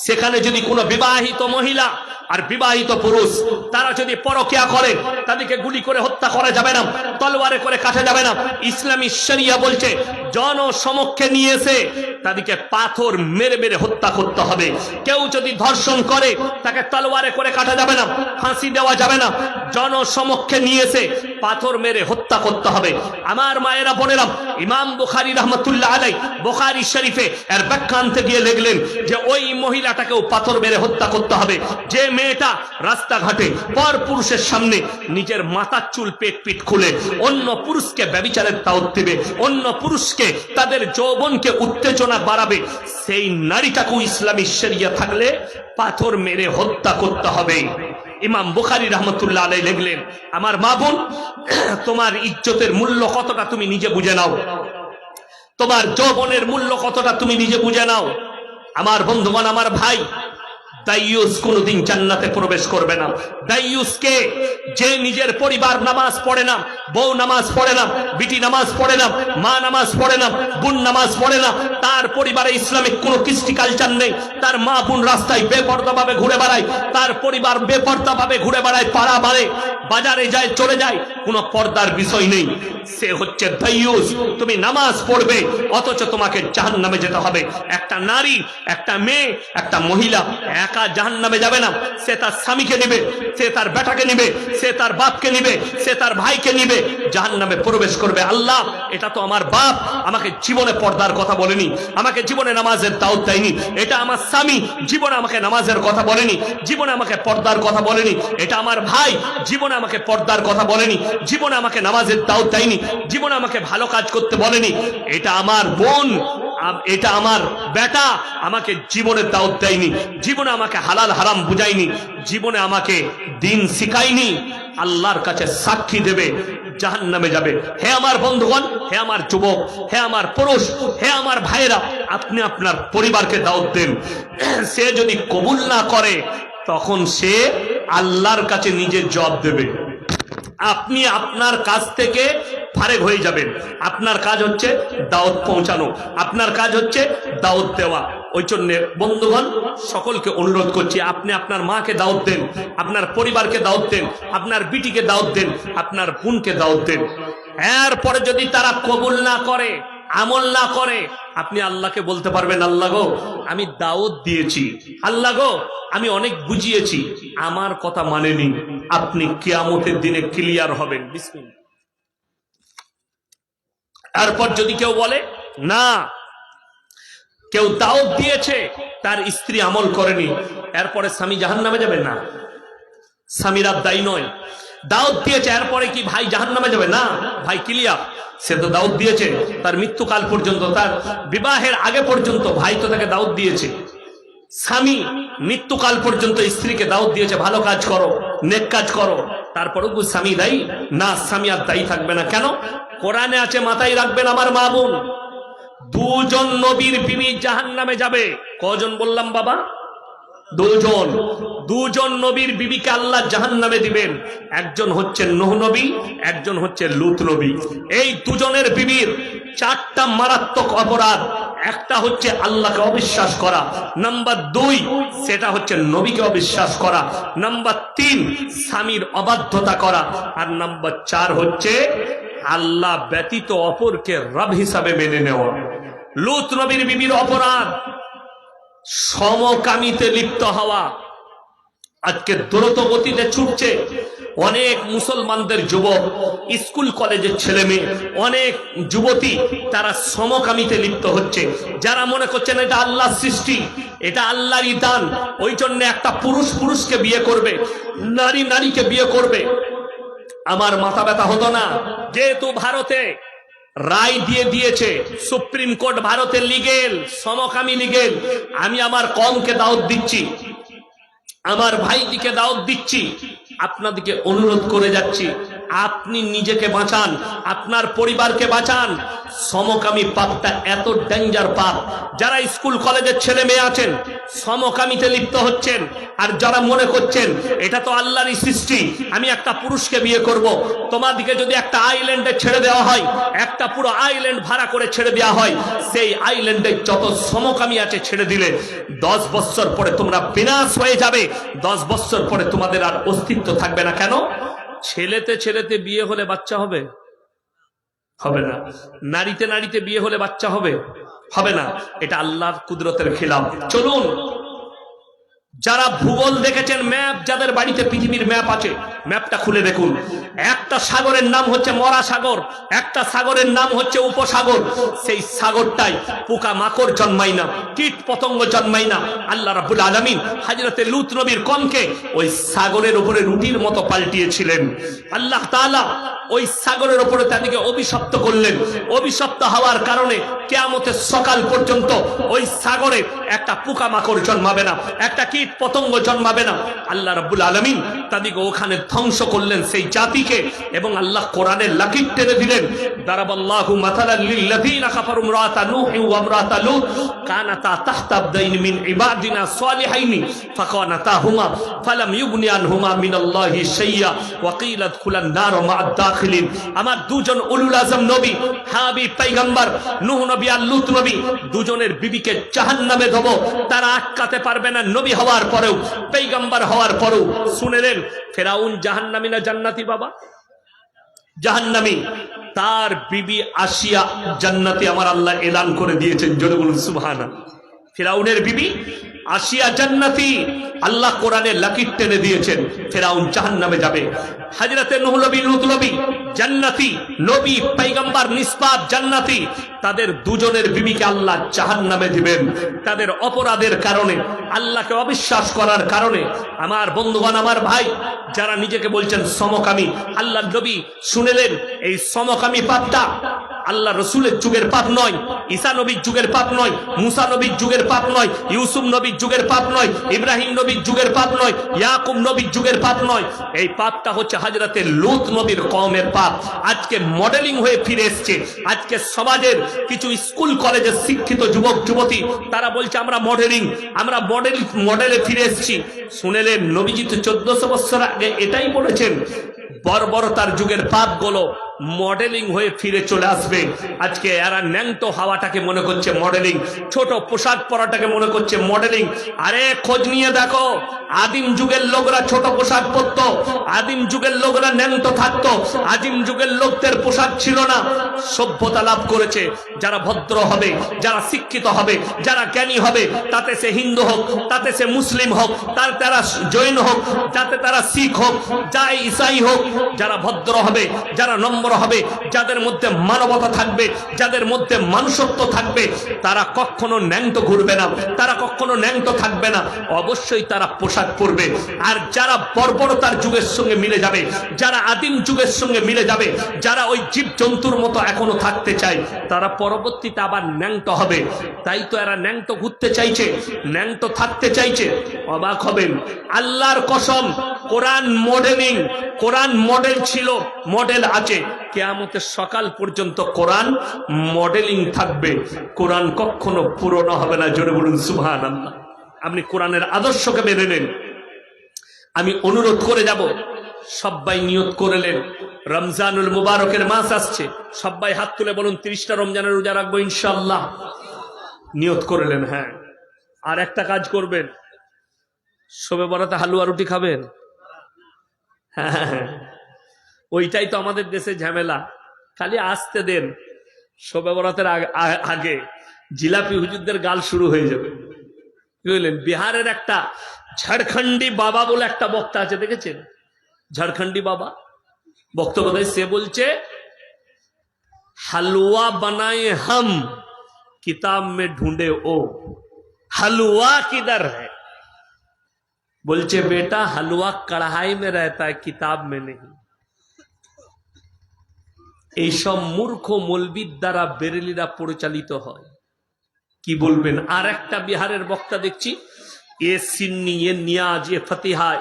সেখানে যদি কোনো বিবাহিত মহিলা আর বিবাহিত পুরুষ তারা যদি পরকিয়া করে, তাদেরকে গুলি করে হত্যা করা যাবে না, তলোয়ারে করে কাটা যাবে না। ইসলামী শরিয়া বলছে জনসমক্ষে নিয়ে এসে তাদেরকে পাথর মেরে মেরে হত্যা করতে হবে। কেউ যদি ধর্ষণ করে তাকে তলোয়ারে করে কাটা যাবে না, ফাঁসি দেওয়া যাবে না, জনসমক্ষে নিয়ে এসে পাথর মেরে হত্যা করতে হবে। আমার মায়েরা বোনেরা, ইমাম বুখারী রহমাতুল্লাহ আলাইহি বুখারী শরীফে এর ব্যাখ্যা আনতে গিয়ে লিখলেন যে ওই মহিলাটাকেও পাথর মেরে হত্যা করতে হবে যে মেয়েটা রাস্তাঘাটে পর পুরুষের সামনে নিজের মাথার চুল পেট পিট খুলে অন্য পুরুষকে ব্যভিচারের দাওয়াত দেবে, অন্য পুরুষকে তাদের যৌবনকে উত্তেজনা বাড়াবে, সেই নারীটাকেও ইসলামী শরিয়া থাকলে পাথর মেরে হত্যা করতে হবে। ইমাম বুখারী রহমাতুল্লাহ আলাইহি লিখলেন, আমার মা বোন, তোমার ইজ্জতের মূল্য কতটা তুমি নিজে বুঝে নাও, তোমার যৌবনের মূল্য কতটা তুমি নিজে বুঝে নাও। আমার বন্ধুগণ, আমার ভাই, দাইয়ুস কোনদিন জান্নাতে প্রবেশ করবে না। দাইয়ুস কে? যে নিজের পরিবার নামাজ পড়ে না, বউ নামাজ পড়ে না, বিটি নামাজ পড়ে না, মা নামাজ পড়ে না, বোন নামাজ পড়ে না, তার পরিবারে ইসলামিক কোনো কৃষ্টি কালচার নেই, তার মা বোন রাস্তায় বেপরদা ভাবে ঘুরে বেড়ায়, তার পরিবার বেপরদা ভাবে ঘুরে বেড়ায়, পাড়া বাড়ে, বাজারে যায়, চলে যায়, কোনো পর্দার বিষয় নেই, সে হচ্ছে দাইয়ুস। তুমি নামাজ পড়বে অথচ তোমাকে জাহান্নামে যেতে হবে। একটা নারী, একটা মেয়ে, একটা মহিলা একা জাহান্নামে যাবে না, সে তার স্বামীকে নিবে, সে তার বেটাকে নিবে, সে তার বাপকে নিবে, সে তার ভাইকে নিবে, জাহান্নামে প্রবেশ করবে। আল্লাহ, এটা তো আমার বাপ আমাকে জীবনে পর্দার কথা বলেনি, আমাকে জীবনে নামাজের দাওয়াত দেয়নি, এটা আমার স্বামী জীবনে আমাকে নামাজের কথা বলেনি, জীবনে আমাকে পর্দার কথা বলেনি, এটা আমার ভাই জীবনে আমাকে পর্দার কথা বলেনি, জীবনে আমাকে নামাজের দাওয়াত দেয়নি, জীবনে আমাকে ভালো কাজ করতে বলেনি, এটা আমার বোন, এটা আমার বেটা আমাকে জীবনে দাওয়াত দেয়নি, জীবনে আমাকে হালাল হারাম বুঝায়নি, জীবনে আমাকে দিন শিখায়নি, আল্লাহর কাছে সাক্ষী দেবে, জাহান্নামে যাবে। হে আমার বন্ধুগণ, হে আমার যুবক, হে আমার পুরুষ, হে আমার ভাইরা, আপনি আপনার পরিবারকে দাওয়াত দেন। সে যদি কবুল না করে তখন সে আল্লাহর কাছে নিজের জবাব দেবে। আপনি আপনার কাজ থেকে ফারেক হয়ে যাবেন। আপনার কাজ হচ্ছে দাওয়াত পৌঁছানো, আপনার কাজ হচ্ছে দাওয়াত দেওয়া। ওই জন্য বন্ধুগণ, সকলকে অনুরোধ করছি, আপনি আপনার মাকে দাওয়াত দেন, আপনার পরিবারকে দাওয়াত দেন, আপনার বিটিকে দাওয়াত দেন, আপনার বোনকে দাওয়াত দেন। এরপরে যদি তারা কবুল না করে, আমল না করে, আপনি আল্লাহকে বলতে পারবেন, আল্লাহ গো, আমি দাওয়াত দিয়েছি, আল্লাহ গো, আমি অনেক বুঝিয়েছি, আমার কথা মানেনি। আপনি কিয়ামতের দিনে ক্লিয়ার হবেন। বিসমিল্লাহ। এরপর যদি কেউ বলে না, কেউ দাওয়াত দিয়েছে, তার স্ত্রী আমল করেনি, এরপরে স্বামী জাহান্নামে যাবে না, স্বামীরা দায়ী নয়। দাওয়াত দিয়েছে, এরপরে কি ভাই জাহান্নামে যাবে না? ভাই ক্লিয়ার, সে তো দাওয়াত দিয়েছে, তার মৃত্যুকাল পর্যন্ত, তার বিবাহের আগে পর্যন্ত ভাই তো তাকে দাওয়াত দিয়েছে। স্বামী মৃত্যুকাল পর্যন্ত স্ত্রীকে দাওয়াত দিয়েছে, ভালো কাজ করো, নেক কাজ করো, তারপরেও স্বামী দায়ী না? স্বামী আর দায়ী থাকবে না। কেন? কোরআনে আছে, মাথায় রাখবেন আমার মা বোন, দুজন নবীর বিবি জাহান্নামে যাবে। কজন বললাম বাবা? দুজন। দুজন নবীর বিবিকে আল্লাহ জাহান্নামে দিবেন। একজন হচ্ছে নূহ নবী, একজন হচ্ছে লূত নবী। এই দুজনের বিবির চারটা মারাত্মক অপরাধ। একটা হচ্ছে আল্লাহকে অবিশ্বাস করা, নাম্বার 2 সেটা হচ্ছে নবীকে অবিশ্বাস করা, নাম্বার 3 স্বামীর অবাধ্যতা করা, আর নাম্বার 4 হচ্ছে আল্লাহ ব্যতীত অপরকে রব হিসাবে মেনে নেওয়া। লূত নবীর বিবির অপরাধ সমকামিতে লিপ্ত হওয়া। আজকে দ্রুত গতিতে ছুটছে অনেক মুসলমানদের যুবক, স্কুল কলেজের ছেলে মেয়ে, অনেক যুবতী, তারা সমকামিতে লিপ্ত হচ্ছে। যারা মনে করছেন এটা আল্লাহর সৃষ্টি, এটা আল্লাহরই দান, ওই জন্য একটা পুরুষ পুরুষকে বিয়ে করবে, নারী নারীকে বিয়ে করবে, আমার মাথা ব্যথা হতো না। যেহেতু ভারতে রায় দিয়ে দিয়েছে, সুপ্রিম কোর্ট ভারতে লিগেল, সমকামী লিগেল, আমি আমার কমকে দাওয়াত দিচ্ছি, আমার ভাইদিকে দাওয়াত দিচ্ছি, আপনাদেরকে অনুরোধ করে যাচ্ছি, আপনি নিজেকে বাঁচান, আপনার পরিবারকে বাঁচান। সমকামী পাপটা এত ডেঞ্জার পাপ, যারা স্কুল কলেজের ছেলে মেয়ে আছেন সমকামীতে লিপ্ত হচ্ছেন, আর যারা মনে করছেন এটা তো আল্লাহরই সৃষ্টি, আমি একটা পুরুষকে বিয়ে করব, তোমাদেরকে যদি একটা আইল্যান্ডে ছেড়ে দেওয়া হয়, একটা পুরো আইল্যান্ড ভাড়া করে ছেড়ে দেওয়া হয়, সেই আইল্যান্ডে যত সমকামী আছে ছেড়ে দিলে 10 বছর পরে তোমরা বিনাশ হয়ে যাবে, 10 বছর পরে তোমাদের আর অস্তিত্ব থাকবে না। কেন? ছেলেতে ছেলেতে বিয়ে হলে বাচ্চা হবে? হবে না। নারীতে নারীতে বিয়ে হলে বাচ্চা হবে? হবে না। এটা আল্লাহর কুদরতের খিলাফ। চলুন, যারা ভূগোল দেখেছেন, ম্যাপ, যাদের বাড়িতে পৃথিবীর ম্যাপ আছে, ম্যাপটা খুলে দেখুন। একটা সাগরের নাম হচ্ছে মরা সাগর, একটা সাগরের নাম হচ্ছে উপসাগর। সেই সাগরটাই পোকা মাকড় জন্মায় না, কীট পতঙ্গ জন্মায় না। আল্লাহ রাব্বুল আলামিন হযরতে লূত নবীর কমকে ওই সাগরের উপরে রুটির মতো পাল্টিয়েছিলেন। আল্লাহ তাআলা ওই সাগরের উপরে তাদেরকে অভিশপ্ত করলেন। অভিশপ্ত হওয়ার কারণে কিয়ামতের সকাল পর্যন্ত ওই সাগরে একটা পোকা মাকড় জন্মাবে না, একটা কীট পতঙ্গ জন্মাবে না। আল্লাহ রাব্বুল আলামিন তাদেরকে ওখানে ধ্বংস করলেন, সেই জাতিকে। এবং আল্লাহ কোরআনের লাকির টেনে দিলেন, দারাবাল্লাহু মাতালাল লিল্লাযীনা কাফারু ইমরাতা নূহ ওয়া ইমরাতা লূত কানাতা তাহতা আবদাইন মিন ইবাদিনা সালিহাইন ফাকানাতাহুমা ফালাম ইউগনি আনহুমা মিনাল্লাহি শাইয়্যা ওয়া কিলা আদখুলান নার মা'আদ দাখিলিন। আমার দুজন উলুল আযম নবী, হাবিব পয়গম্বর নূহ নবী আর লূত নবী, দুজনের বিবিকে জাহান্নামে দেব, তারা আটকাতে পারবে না। নবী হওয়ার পরেও, পয়গম্বর হওয়ার পরেও। শুনেলেন ফেরাউন জাহান্নামী না জান্নাতি? বাবা জাহান্নামী, তার বিবি আসিয়া জান্নাতি। আমার আল্লাহ এলান করে দিয়েছেন, জোরে বলুন সুবহানাল্লাহ। ফেরাউনের বিবি আসিয়া জান্নাতি, আল্লাহ কোরআনে লাকির টেনে দিয়েছেন, ফেরাউন জাহান্নামে যাবে। হযরতে নূহ নবী, লূত নবী জান্নাতি, নবী পয়গম্বর নিসবাত জান্নাতি। তাদের দুজনের বিবিকে আল্লাহ জাহান্নামে দিবেন, তাদের অপরাধের কারণে, আল্লাহকে অবিশ্বাস করার কারণে। আমার বন্ধুগণ, আমার ভাই, যারা নিজেকে বলছেন সমকামী, আল্লাহ নবী শুনেলেন এই সমকামী পাপটা আল্লাহ রসুলের যুগের পাপ নয়, ঈসা নবীর যুগের পাপ নয়, মুসা নবীর যুগের পাপ নয়, ইউসুফ নবীর যুগের পাপ নয়, ইব্রাহিম নবীর যুগের পাপ নয়, ইয়াকুব নবীর যুগের পাপ নয়। এই পাপটা হচ্ছে হযরতে লূত নবীর কওমের পাপ। আজকে মডেলিং হয়ে ফিরে এসছে। আজকে সমাজের কিছু স্কুল কলেজের শিক্ষিত যুবক যুবতী, তারা বলছে আমরা মডেলে ফিরে এসেছি। শুনেলেন নবীজি তো 1400 বছর আগে এটাই বলেছেন, বর্বরতার যুগের পাপগুলো মডেলিং হয়ে ফিরে চলে আসবে। আজকে এরা ন্যাংটো হাওয়াটাকে মনে করছে মডেলিং, ছোট পোশাক পরাটাকে মনে করছে মডেলিং। আরে খোঁজ নিয়ে দেখো, আদিম যুগের লোকরা ছোট পোশাক পরতো, আদিম যুগের লোকরা ন্যাংটো থাকতো, আদিম যুগের লোকদের পোশাক ছিল না। সভ্যতা লাভ করেছে যারা ভদ্র হবে, যারা শিক্ষিত হবে, যারা জ্ঞানী হবে, তাতে সে হিন্দু হোক, তাতে সে মুসলিম হোক, তারা জৈন হোক, যাতে তারা শিখ হোক, যাই ঈসাই হোক, যারা ভদ্র হবে, যারা নম্র হবে, যাদের মধ্যে মানবতা থাকবে, যাদের মধ্যে মানুষত্ব থাকবে, তারা কখনো ন্যাংটো ঘুরবে না, তারা কখনো ন্যাংটো থাকবে না। অবশ্যই তারা পোশাক পরবে। আর যারা বর্বরতার যুগের সঙ্গে মিলে যাবে, যারা আদিম যুগের সঙ্গে মিলে যাবে, যারা ওই জীব জন্তুর মতো এখনো থাকতে চায়, তারা পরবর্তীতে আবার ন্যাংটো হবে। তাই তো এরা ন্যাংটো ঘুরতে চাইছে, ন্যাংটো থাকতে চাইছে। অবাক হবেন, আল্লাহর কসম, কোরআন মডেলিং, কোরআন মডেল ছিল, মডেল আছে, কিয়ামতের সকাল পর্যন্ত কোরআন মডেলিং থাকবে। কোরআন কখনো পুরনো হবে না, জোরে বলুন সুবহানাল্লাহ। আপনি কোরআনের আদর্শকে মেনে নেন। আমি অনুরোধ করে যাব, সবাই নিয়ত করলেন, রমজানুল মুবারকের মাস আসছে, সবাই হাত তুলে বলুন 30টা রমজানের রোজা রাখবো ইনশাআল্লাহ। নিয়ত করলেন? হ্যাঁ। আর একটা কাজ করবেন, শবে বরাতে হালুয়া রুটি খাবেন। হ্যাঁ, ওইটাই তো আমাদের দেশে ঝামেলা। খালি আসতে দেন, শবে বরাতের আগে জিলাপি হুজুরদের গাল শুরু হয়ে যাবে। কি বললেন? বিহারের একটা ঝাড়খণ্ডী বাবা বলে একটা বক্তা আছে, দেখেছেন? ঝাড়খণ্ডী বাবা বক্তব্য দেয়, সে বলছে হালুয়া বানায়ে হাম কিতাব মে ঢুंढे ও हलवा किधर है। बोलचे बेटा हलवा कढ़ाई में रहता है, किताब में नहीं। এইসব মূর্খ মৌলবীর দ্বারা বেরেলিরা পরিচালিত হয়। কি বলবেন? আর একটা বিহারের বক্তা দেখছি, ये सिन्नी, ये नियाज, ये फतिहा,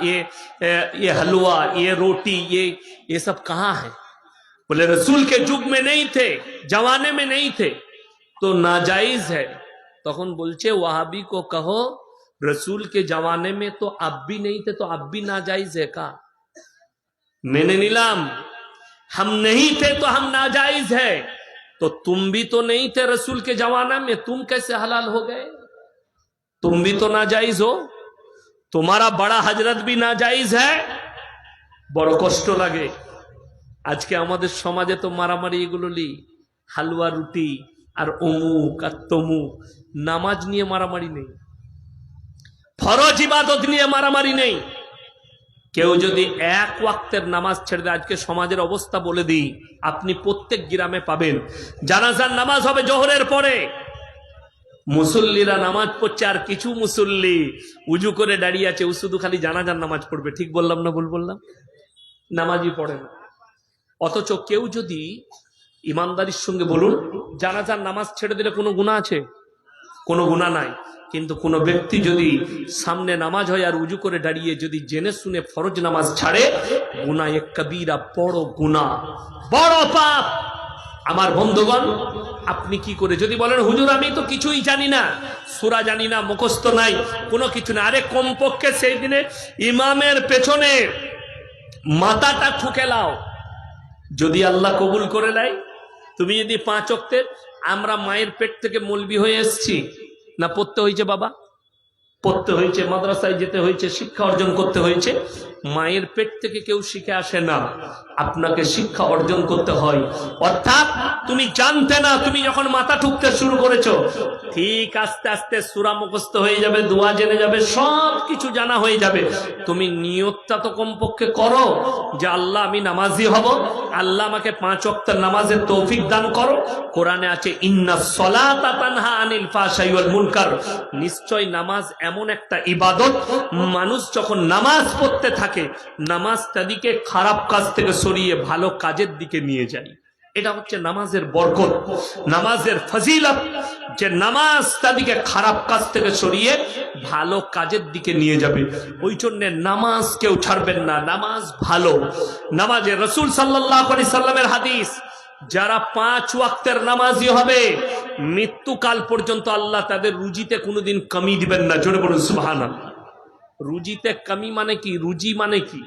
ये हलवा, ये रोटी, ये सब कहाँ है? बोले रसूल के युग में नहीं थे, जमाने में नहीं थे, तो नाजायज है। তখন বলছে ওয়াহাবি को कहो रसूल के जमाने में तो अब भी नहीं थे, तो अब भी नाजायज है का? मैंने नीलाम, हम नहीं थे तो हम नाजायज है, तो तुम भी तो नहीं थे रसूल के जमाना में, तुम कैसे हलाल हो गए? तुम भी तो नाजायज हो, तुम्हारा बड़ा हजरत भी नाजायज है। বড় কষ্ট লাগে আজকে আমাদের সমাজে তো মারামারি এগুলোলি, হালুয়া রুটি আর অমুক আর তমুক, নামাজ নিয়ে মারামারি নেই, ফরজ ইবাদত নিয়ে মারামারি নেই। কেউ যদি এক ওয়াক্তের নামাজ ছেড়ে দেয়, আজকে সমাজের অবস্থা বলে দিই, আপনি প্রত্যেক গ্রামে পাবেন জানাজার নামাজ হবে জোহরের পরে, মুসল্লিরা নামাজ পড়ছে, আর কিছু মুসল্লি উজু করে দাঁড়িয়ে আছে, ও শুধু খালি জানাজার নামাজ পড়বে। ঠিক বললাম না ভুল বললাম? নামাজই পড়ে না। অথচ কেউ যদি ইমানদারির সঙ্গে বলুন, জানাজার নামাজ ছেড়ে দিলে কোনো গুনাহ আছে? কোনো গুনাহ নাই। কিন্তু কোন ব্যক্তি যদি সামনে নামাজ হয় আর উজু করে দাঁড়িয়ে যদি জেনে শুনে ফরজ নামাজ ছাড়ে, গুনাহ কবিরা, বড় গুনাহ, বড় পাপ। আমার বন্ধুগণ, আপনি কি করে যদি বলেন হুজুর আমি তো কিছুই জানি না, সূরা জানি না, মুখস্থ নাই, কোনো কিছু না, আরে কমপক্ষে সেই দিনে ইমামের পেছনে মাথাটা ঠুকে লাও, যদি আল্লাহ কবুল করে নেয়। তুমি যদি 5 ওয়াক্তের, আমরা মায়ের পেট থেকে মৌলবি হয়ে এসেছি না, পড়তে হয়েছে বাবা, পড়তে হয়েছে, মাদ্রাসায় যেতে হয়েছে, শিক্ষা অর্জন করতে হয়েছে। মায়ের পেট থেকে কেউ শিখে আসে না, আপনাকে শিক্ষা অর্জন করতে হয়। অর্থাৎ তুমি জানতে না, তুমি যখন মাথা ঠুকতে শুরু করেছো, ঠিক আস্তে আস্তে সূরা মুখস্থ হয়ে যাবে, দোয়া জেনে যাবে, সব কিছু জানা হয়ে যাবে। তুমি নিয়তটা তো কমপক্ষে করো যে আল্লাহ আমি নামাজি হব, আল্লাহ আমাকে 5 ওয়াক্তের নামাজের তৌফিক দান করো। কোরআনে আছে ইন্নাস সালাতা তানহা আনিল ফাহশাই ওয়াল মুনকার, নিশ্চয় নামাজ এমন একটা ইবাদত, মানুষ যখন নামাজ পড়তে থাকে, নামাজ তাদিকে খারাপ কাজ থেকে সরিয়ে ভালো কাজের দিকে নিয়ে যায়। এটা হচ্ছে নামাজের বরকত, নামাজের ফজিলত, যে নামাজ তাদিকে খারাপ কাজ থেকে সরিয়ে ভালো কাজের দিকে নিয়ে যাবে। ওই জন্য নামাজ কেউ ছাড়বেন না, নামাজ ভালো। নামাজে রাসূল সাল্লাল্লাহু আলাইহি সাল্লামের হাদিস, যারা 5 ওয়াক্তের নামাজি হবে, মৃত্যুকাল পর্যন্ত আল্লাহ তাদের রুজিতে কোনোদিন কমি দিবেন না। জোরে বলুন সুবহানাল্লাহ। রুজিতে কমি মানে কি? রুজি মানে কি?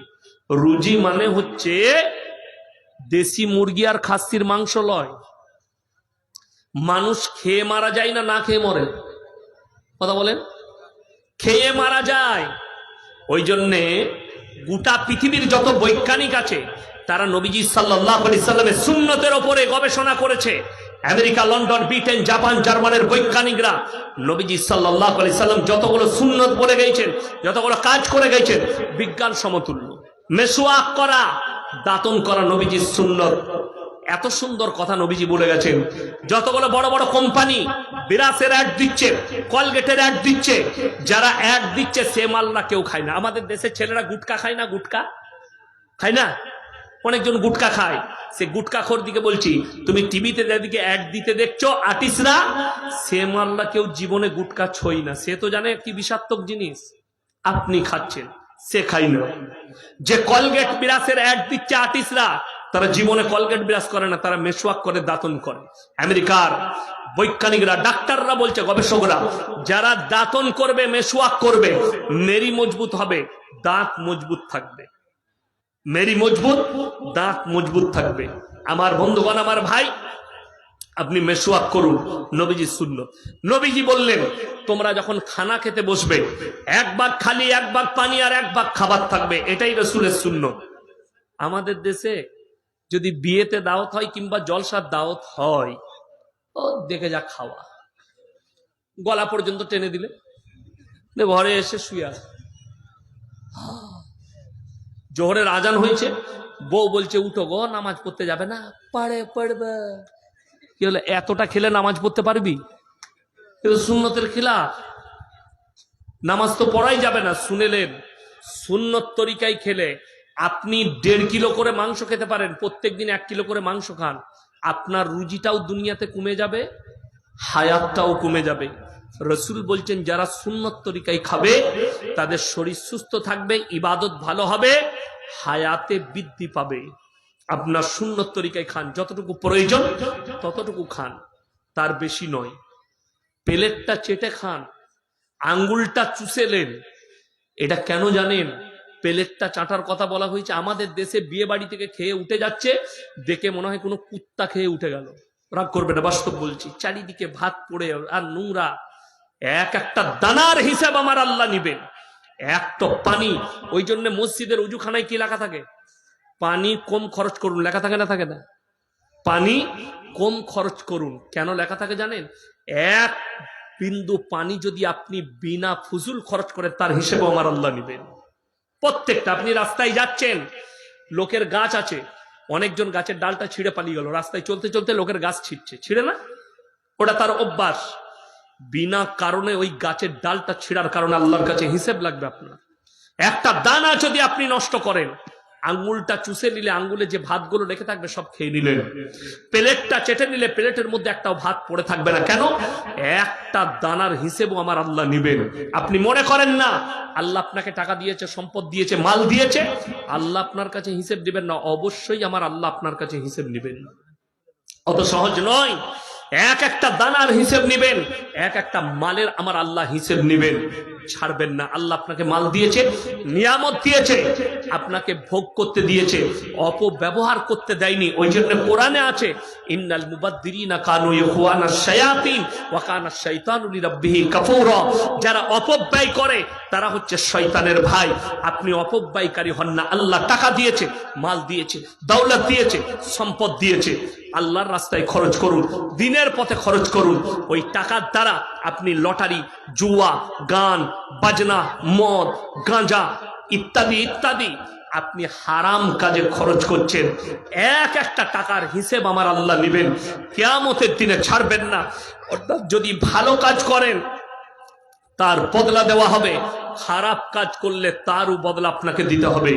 রুজি মানে হচ্ছে দেশি মুরগি আর খাসির মাংস লয়। মানুষ খেয়ে মারা যায় না, না খেয়ে মরে? কথা বলেন, খেয়ে মারা যায়। ওই জন্যে গোটা পৃথিবীর যত বৈজ্ঞানিক আছে, তারা নবীজি সাল্লাল্লাহু আলাইহি সাল্লামের সুন্নতের উপরে গবেষণা করেছে। আমেরিকা, লন্ডন, ব্রিটেন, জাপান, জার্মানের বৈজ্ঞানিকরা নবীজি সাল্লাল্লাহু আলাইহি সাল্লাম যতগুলো সুন্নত বলে গেছেন, যতগুলো কাজ করে গেছেন, বিজ্ঞান সমতুল্য। মেসওয়াক করা, দাঁতন করা নবীজির সুন্নত। এত সুন্দর কথা নবীজি বলে গেছেন। যতগুলো বড় বড় কোম্পানি বিরাসের অ্যাড দিচ্ছে, কলগেটের অ্যাড দিচ্ছে, যারা অ্যাড দিচ্ছে সে মাল্লা কেউ খায় না। আমাদের দেশের ছেলেরা গুটকা খায় না? গুটকা খায় না? অনেকজন গুটকা খায়। সে গুটকাখোর দিকে বলছি, তুমি টিভিতে যেদিকে অ্যাড দিতে দেখছো আর্টিস্টরা, সে মাল্লা কেউ জীবনে গুটকা ছই না। সে তো জানে কি বিষাক্তক জিনিস, আপনি খাচ্ছেন, সে খাই না। যে কলগেট বিরাসের অ্যাড দিচ্ছে আর্টিস্টরা, তারা জীবনে কলগেট বিরাস করে না, তারা মেসওয়াক করে, দাঁতন করে। আমেরিকার বৈজ্ঞানিকরা, ডাক্তাররা বলছে, গবেষকরা, যারা দাঁতন করবে, মেসওয়াক করবে, মেরি মজবুত হবে, দাঁত মজবুত থাকবে। মেরি মজবুত, দাঁত মজবুত থাকবে। আমার বন্ধুগণ, আমার ভাই, আপনি মেসওয়াক করুন, নবীজি সুন্নত। নবীজি বললেন, তোমরা যখন খানা খেতে বসবে, 1 ভাগ খালি, 1 ভাগ পানি, আর 1 ভাগ খাবার থাকবে। এটাই রাসূলের সুন্নত। আমাদের দেশে যদি বিয়েতে দাওয়াত হয় কিংবা জলসার দাওয়াত হয়, ও দেখে যা খাওয়া, গলা পর্যন্ত টেনে দিলে, ঘরে এসে শুয়ে আসে। জোহরের আজান হয়েছে, বউ বলছে উঠো গো, নামাজ পড়তে যাবে না? পড়বে। কি হলো, এতটা খেলে নামাজ পড়তে পারবি? সুন্নতের খিলাফ, নামাজ তো পড়াই যাবে না। শুনেলেন, সুন্নত তরিকায় খেলে আপনি 1.5 কিলো করে মাংস খেতে পারেন, প্রত্যেকদিন 1 কিলো করে মাংস খান, আপনার রুজিটাও দুনিয়াতে কমে যাবে, হায়াতটাও কমে যাবে। রসুল বলছেন যারা সুন্নত তরিকায় খাবে তাদের শরীর সুস্থ থাকবে, ইবাদত ভালো হবে, হায়াতে বৃদ্ধি পাবে। আপনার সুন্নত তরিকায় খান, যতটুকু প্রয়োজন ততটুকু খান, তার বেশি নয়। প্লেটটা চেটে খান, আঙ্গুলটা চুষেলেন, এটা কেন জানেন? প্লেটটা চাটার কথা বলা হয়েছে। আমাদের দেশে বিয়ে বাড়ি থেকে খেয়ে উঠে যাচ্ছে, দেখে মনে হয় কোনো কুত্তা খেয়ে উঠে গেল। রাগ করবে না, বাস্তব বলছি। চারিদিকে ভাত পড়ে আর নোংরা, এক একটা দানার হিসাব আমার আল্লাহ নিবেন। এক তো পানি, ওই জন্য মসজিদের উজুখানায় কি লেখা থাকে? পানি কম খরচ করুন, লেখা থাকে না? থাকে না? পানি কম খরচ করুন। কেন লেখা থাকে জানেন? এক বিন্দু পানি যদি আপনি বিনা ফুজুল খরচ করেন, তার হিসেবে আমার আল্লাহ নিবেন। প্রত্যেকটা, আপনি রাস্তায় যাচ্ছেন, লোকের গাছ আছে, অনেকজন গাছের ডালটা ছিঁড়ে পালিয়ে গেল, রাস্তায় চলতে চলতে লোকের গাছ ছিঁড়ছে, ছিঁড়ে না? ওটা তার অভ্যাস। বিনা কারণে ওই গাছের ডালটা ছিঁড়ার কারণে আল্লাহর কাছে হিসেব লাগবে আপনার। একটা দানা যদি আপনি নষ্ট করেন, আঙ্গুলটা চুষে নিলে আঙ্গুলে যে ভাতগুলো রেখে থাকবে সব খেয়ে নিলেন। প্লেটটা চেটে নিলে প্লেটের মধ্যে একটাও ভাত পড়ে থাকবে না। কেন? একটা দানার হিসেবও আমার আল্লাহ নিবেন। আপনি মনে করেন না আল্লাহ আপনাকে টাকা দিয়েছে, সম্পদ দিয়েছে, মাল দিয়েছে, আল্লাহ আপনার কাছে হিসেব দিবেন না? অবশ্যই আমার আল্লাহ আপনার কাছে হিসেব নিবেন। অত সহজ নয়। এক একটা দানার হিসেব নিবেন, এক একটা মালের আমার আল্লাহ হিসেব নিবেন, ছাড়বেন না। আল্লাহ আপনাকে মাল দিয়েছে, নিয়ামত দিয়েছে, আপনাকে ভোগ করতে দিয়েছে, অপব্যবহার করতে দেয়নি। ওই জন্য কোরআনে আছে, ইন্নাল মুবাদদিরিনা কানু ইখওয়ানাশ শায়াতিন ওয়া কানাশ শাইতানু লিরাব্বিহি কাফুরা। যারা অপব্যয় করে তারা হচ্ছে শয়তানের ভাই। আপনি অপব্যয়কারী হন না। আল্লাহ টাকা দিয়েছে, মাল দিয়েছে, দৌলত দিয়েছে, সম্পদ দিয়েছে, আল্লাহর রাস্তায় খরচ করুন, দিনের পথে খরচ করুন। ওই টাকার দ্বারা আপনি লটারি, জুয়া, গান বাজনা, মদ, গাঁজা ইত্যাদি ইত্যাদি আপনি হারাম কাজে খরচ করছেন। এক একটা টাকার হিসেব আমার আল্লাহ নেবেন, কিয়ামতের দিনে ছাড়বেন না। অর্থাৎ যদি ভালো কাজ করেন তার বদলা দেওয়া হবে, খারাপ কাজ করলে তারও বদলা আপনাকে দিতে হবে।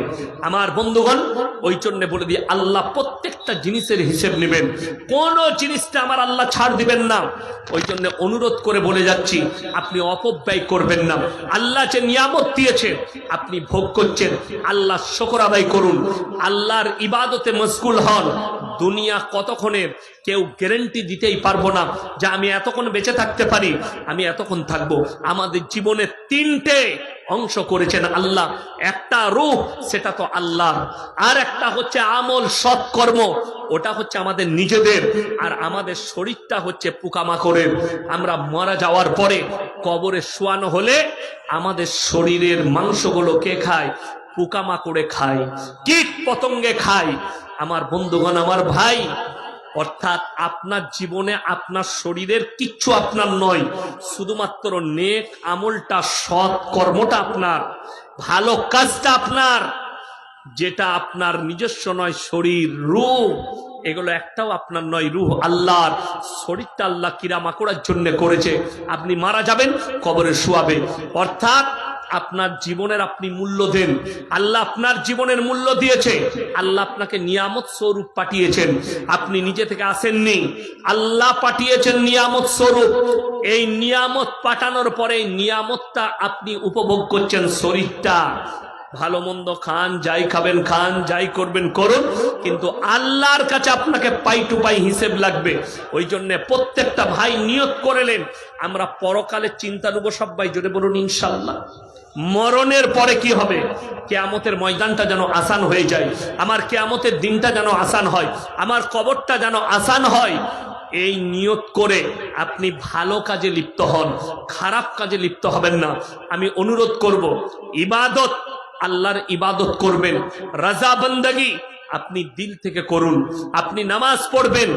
আমার বন্ধুগণ, ওই জন্য বলে দিই, আল্লাহ প্রত্যেকটা জিনিসের হিসেব নেবেন, কোন জিনিসটা আমার আল্লাহ ছাড় দিবেন না। ওই জন্য অনুরোধ করে বলে যাচ্ছি, আপনি অপব্যয় করবেন না। আল্লাহ যে নিয়ামত দিয়েছে আপনি ভোগ করছেন, আল্লাহ শুকর আদায় করুন, আল্লাহর ইবাদতে মশগুল হন। দুনিয়া কতক্ষণের কেউ গ্যারান্টি দিতেই পারবো না যে আমি এতক্ষণ বেঁচে থাকতে পারি, আমি এতক্ষণ থাকবো। আমাদের জীবনে তিনটে অংশ করেছেন আল্লাহ। একটা রূহ, সেটা তো আল্লাহ, আর একটা হচ্ছে আমল, সৎকর্ম, ওটা হচ্ছে আমাদের নিজেদের, আর আমাদের শরীরটা হচ্ছে পোকামাকড়ের। আমরা মারা যাওয়ার পরে কবরে শোয়ানো হলে আমাদের শরীরের মাংসগুলো কে খায়? পোকামাকড়ে খায়, কীট পতঙ্গে খায়। আমার বন্ধুগণ, আমার ভাই, অর্থাৎ আপনার জীবনে আপনার শরীরের কিচ্ছু আপনার নয়, শুধুমাত্র নেক আমলটা, সৎ কর্মটা আপনার, ভালো কাজটা আপনার, যেটা আপনার নিজস্ব নয়। শরীর, রূহ, এগুলো একটাও আপনার নয়। রূহ আল্লাহর, শরীরটা আল্লাহ কিরামাকড়ার জন্য করেছে। আপনি মারা যাবেন, কবরে শোয়াবে। অর্থাৎ আপনার জীবনের আপনি মূল্য দেন। আল্লাহ আপনার জীবনের মূল্য দিয়েছে, আল্লাহ আপনাকে নিয়ামত স্বরূপ পাঠিয়েছেন। আপনি নিজে থেকে আসেননি, আল্লাহ পাঠিয়েছেন নিয়ামত স্বরূপ। এই নিয়ামত পাঠানোর পরে নিয়ামতটা আপনি উপভোগ করছেন। শরীরটা ভালো মন্দ খান, যাই খাবেন খান, যাই করবেন করুন, কিন্তু আল্লাহর কাছে আপনাকে পাই টু পাই হিসেব লাগবে। ওই জন্য প্রত্যেকটা ভাই নিয়ত করেলেন, আমরা পরকালের চিন্তা নেব। সবাই জোরে বলুন ইনশাআল্লাহ। মরণের পরে কি হবে? কিয়ামতের ময়দানটা যেন আসান হয়ে যায়, আমার কিয়ামতের দিনটা যেন আসান হয়, আমার কবরটা যেন আসান হয়। এই নিয়ত করে আপনি ভালো কাজে লিপ্ত হন, খারাপ কাজে লিপ্ত হবেন না। আমি অনুরোধ করব, ইবাদত, আল্লাহর ইবাদত করবেন, রাজা বন্দগি আপনি দিল থেকে করুন। আপনি নামাজ পড়বেন,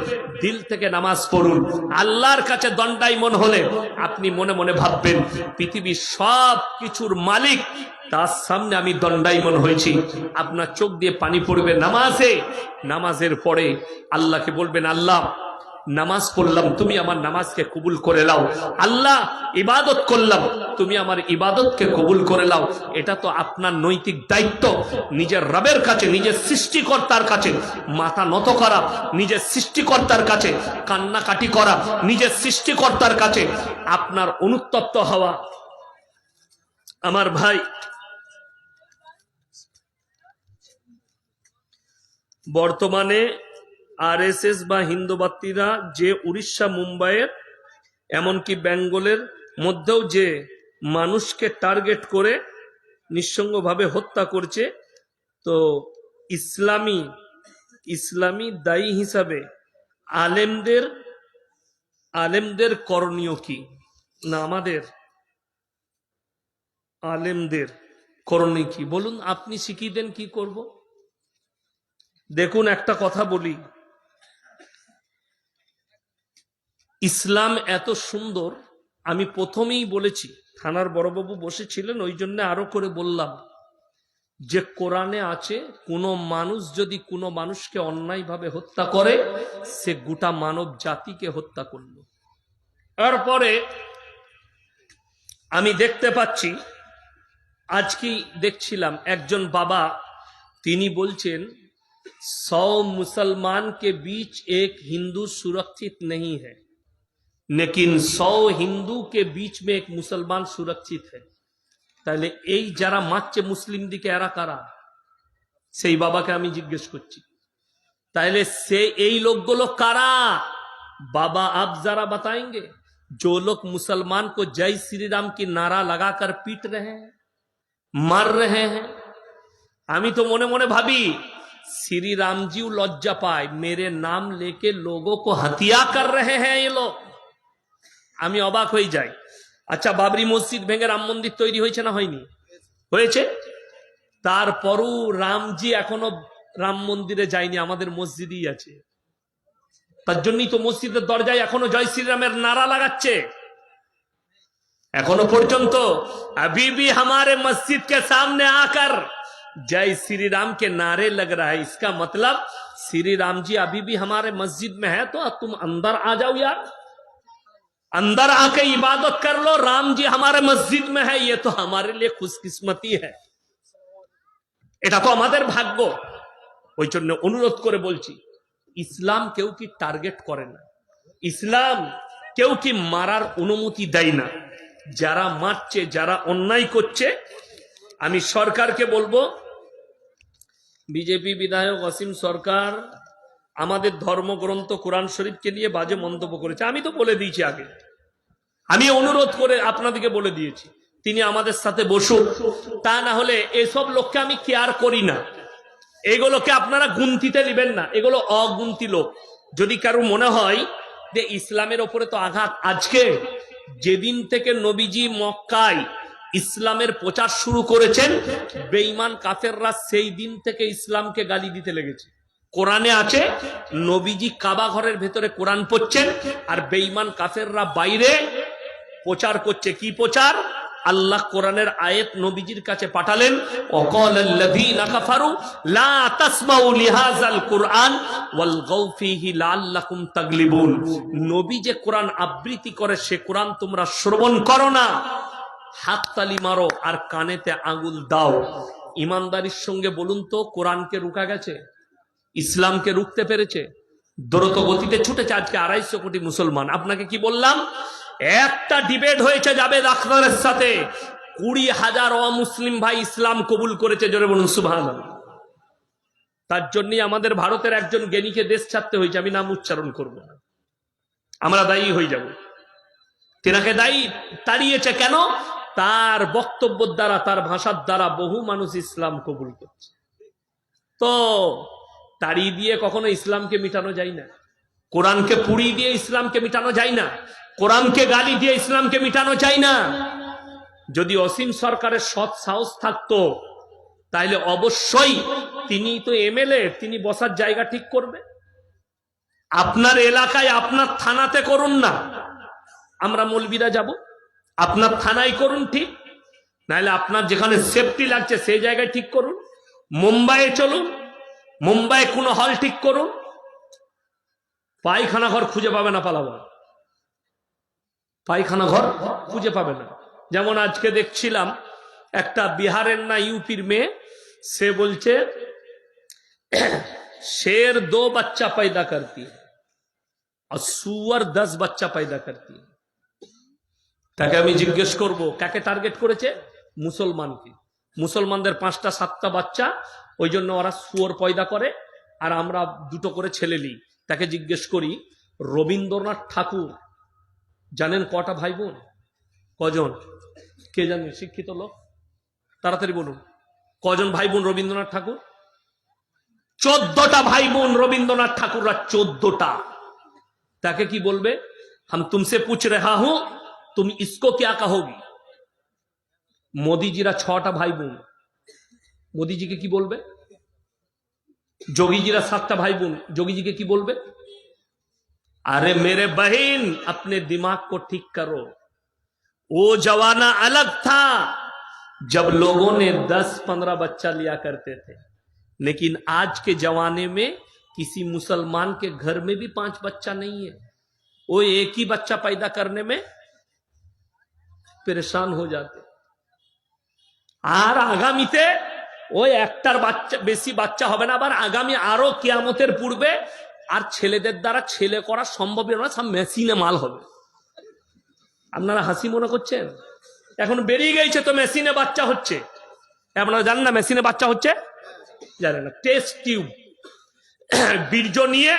দিল থেকে নামাজ পড়ুন। আল্লাহর কাছে দণ্ডায়মন হলে আপনি মনে মনে ভাববেন, পৃথিবীর সব কিছুর মালিক, তার সামনে আমি দণ্ডায়মন হয়েছি। আপনার চোখ দিয়ে পানি পড়বে নামাজে। নামাজের পরে আল্লাহকে বলবেন, আল্লাহ নামাজ পড়লাম, তুমি আমার নামাজকে কবুল করে নাও। আল্লাহ, ইবাদত করলাম, তুমি আমার ইবাদতকে কবুল করে নাও। এটা তো আপনার নৈতিক দায়িত্ব। নিজের রবের কাছে, নিজের সৃষ্টিকর্তার কাছে মাথা নত করা, নিজের সৃষ্টিকর্তার কাছে কান্নাকাটি করা, নিজের সৃষ্টিকর্তার কাছে আপনার অনুতপ্ত হওয়া। আমার ভাই, বর্তমানে আরএসএস বা হিন্দুবাদীরা যে উড়িষ্যা, মুম্বাইয়ের, এমনকি বেঙ্গলের মধ্যেও যে মানুষকে টার্গেট করে নিঃসঙ্গভাবে হত্যা করছে, তো ইসলামী দায়ী হিসাবে আলেমদের করণীয় কি? না, আমাদের আলেমদের করণীয় কি বলুন? আপনি শিখিয়ে দেন কি করব। দেখুন, একটা কথা বলি, ইসলাম এত সুন্দর। আমি প্রথমেই বলেছি, থানার বড়বাবু বসেছিলেন, ওই জন্য আরো করে বললাম যে কোরআনে আছে, কোনো মানুষ যদি কোনো মানুষকে অন্যায়ভাবে হত্যা করে, সে গোটা মানব জাতিকে হত্যা করল। তারপরে আমি দেখতে পাচ্ছি, আজকেই দেখছিলাম একজন বাবা, তিনি বলছেন 100 मुसलमान के बीच एक हिंदू सुरक्षित नहीं है, लेकिन 100 हिंदू के बीच में एक मुसलमान सुरक्षित है। তাহলে এই যারা মারছে মুসলিম দিকে, এরা কারা? সেই বাবাকে আমি জিজ্ঞেস করছি, তাহলে সে এই লোকগুলো কারা? बाबा आप जरा बताएंगे, जो लोग मुसलमान को जय श्री राम की नारा लगाकर पीट रहे हैं, मार रहे हैं। আমি তো মনে মনে ভাবি, श्री राम जी लज्जा पाए, मेरे नाम लेके लोगों को हत्या कर रहे हैं ये लोग। আমি অবাক হয়ে যাই। আচ্ছা, বাবরি মসজিদ ভেঙে রাম মন্দির তৈরি হয়েছে না হয়নি? হয়েছে। তারপরও রামজি এখনো রাম মন্দিরে যায়নি, আমাদের মসজিদই আছে। তার জন্যই তো মসজিদের দরজায় এখনো জয় শ্রীরামের নারা লাগাচ্ছে। এখনো পর্যন্ত अभी भी हमारे मस्जिद के सामने आकर जय श्री राम के नारे लग रहा है। इसका मतलब श्री राम जी अभी भी हमारे मस्जिद में है, तो तुम अंदर आ जाओ यार, अंदर आके इबादत कर लो। राम जी हमारे मस्जिद में है, ये तो हमारे लिए खुशकिस्मती है, এটা তো আমাদের ভাগ্য। ওই জন্য অনুরোধ করে বলছি, ইসলাম কেউ কি টার্গেট করে না, ইসলাম কেউ কি মারার অনুমতি দেয় না। যারা মারছে, যারা অন্যায় করছে, আমি সরকারকে বলবো, বিজেপি বিধায়ক অসীম সরকার আমাদের ধর্মগ্রন্থ কোরআন শরীফকে নিয়ে বাজে মন্তব্য করেছে। আমি তো বলে দিয়েছি আগে, আমি অনুরোধ করে আপনাদেরকে বলে দিয়েছি, তিনি আমাদের সাথে বসুন। তা না হলে এসব লোককে আমি কেয়ার করি না, এগুলোকে আপনারা গুনতিতে নেবেন না, এগুলো অগুন্তি লোক। যদি কারো মনে হয় যে ইসলামের ওপরে তো আঘাত, আজকে যেদিন থেকে নবীজি মক্কায় ইসলামের প্রচার শুরু করেছেন, বেঈমান কাফেররা সেই দিন থেকে ইসলামকে গালি দিতে লেগেছে। কোরআনে আছে, নবীজি কাবা ঘরের ভেতরে কোরআন পড়ছেন, আর বেঈমান কাফেররা বাইরে প্রচার করছে। কি প্রচার? আল্লাহ কোরআনের আয়াত নবীজির কাছে পাঠালেন, ওয়াকালাল্লাযীনা কাফারু লা তাসমাউ লিহাযাল কুরআন ওয়ালগাউ ফীহি লাআল্লাকুম তাগলিবুন। নবী যে কোরআন আবৃত্তি করে, সে কোরআন তোমরা শ্রবণ করো না, হাততালি মারো আর কানেতে আঙ্গুল দাও। ইমানদারির সঙ্গে বলুন তো, কোরআনকে রুখা গেছে? ইসলামকে রুখতে পেরেছে? দ্রুত গতিতে ছুটেছে আজকে 250 কোটি মুসলমান। আপনাকে কি বললাম, একটা ডিবেট হয়েছে জাবেদ আখতারের সাথে, 20,000 অমুসলিম ভাই ইসলাম কবুল করেছে। জোরে বলুন সুবহানাল্লাহ। তার জন্যই আমাদের ভারতের একজন জ্ঞানীকে দেশ ছাড়তে হয়েছে, আমি নাম উচ্চারণ করব না, আমরা দায়ী হয়ে যাব। তেনাকে দায়ী তাড়িয়েছে কেন? তার বক্তব্যের দ্বারা, তার ভাষার দ্বারা বহু মানুষ ইসলাম কবুল করছে। তো তাড়িয়ে দিয়ে কখনো ইসলামকে মিটানো যায় না, কোরআনকে পুড়িয়ে দিয়ে ইসলামকে মিটানো যায় না, কোরআনকে গালি দিয়ে ইসলামকে মিটানো যায় না। যদি অসীম সরকারের সৎ সাহস থাকতো, তাহলে অবশ্যই, তিনি তো এমএলএ, তিনি বসার জায়গা ঠিক করবে। আপনার এলাকায়, আপনার থানাতে করুন না, আমরা মৌলবীরা যাব, আপনার থানায় করুন ঠিক, নাহলে আপনার যেখানে সেফটি লাগছে সেই জায়গায় ঠিক করুন। মুম্বাইয়ে চলুন, মুম্বাইয়ে কোনো হল ঠিক করুন। পায়খানা ঘর খুঁজে পাবে না, পালাবো। পায়খানা ঘর খুঁজে পাবে না। যেমন আজকে দেখছিলাম একটা বিহারের না ইউপির মেয়ে, সে বলছে शेर 2 बच्चा पैदा करती है और सुअर 10 बच्चा पैदा करती है। তাকে আমি জিজ্ঞেস করব কাকে টার্গেট করেছে? মুসলমানকে। মুসলমানদের 5টা 7টা বাচ্চা, ওই জন্য ওরা শুয়োর পয়দা করে আর আমরা 2টো করে ছেলে নিই। তাকে জিজ্ঞেস করি রবীন্দ্রনাথ ঠাকুর জানেন কটা ভাই বোন? কজন? কে জানেন? শিক্ষিত লোক তাড়াতাড়ি বলুন, কজন ভাই বোন রবীন্দ্রনাথ ঠাকুর? 14টা ভাই বোন রবীন্দ্রনাথ ঠাকুররা, 14টা। তাকে কি বলবে? हम तुमसे पूछ रहा हूं तुम इसको क्या कहोगी? মোদিজিরা 6টা ভাই বোন, মোদিজিকে কি বলবে? যোগীজিরা 7টা ভাই বোন, যোগীজিকে কি বলবে? अरे मेरे बहन अपने दिमाग को ठीक करो। वो जमाना अलग था जब लोगों ने 10-15 बच्चा लिया करते थे, लेकिन आज के जमाने में किसी मुसलमान के घर में भी 5 बच्चा नहीं है। वो एक ही बच्चा पैदा करने में परेशान हो जाते। আর আগামীতে ওই একটার বাচ্চা বেশি বাচ্চা হবে না, আবার আগামী আরো কিয়ামতের পূর্বে আর ছেলেদের দ্বারা ছেলে করা সম্ভব না, সব মেশিনে মাল হবে। আপনারা হাসি মনে করছেন? এখন বেরিয়ে গেছে তো মেশিনে বাচ্চা হচ্ছে। আপনারা জানেন না মেশিনে বাচ্চা হচ্ছে? জানেন না? টেস্ট টিউব বীর্য নিয়ে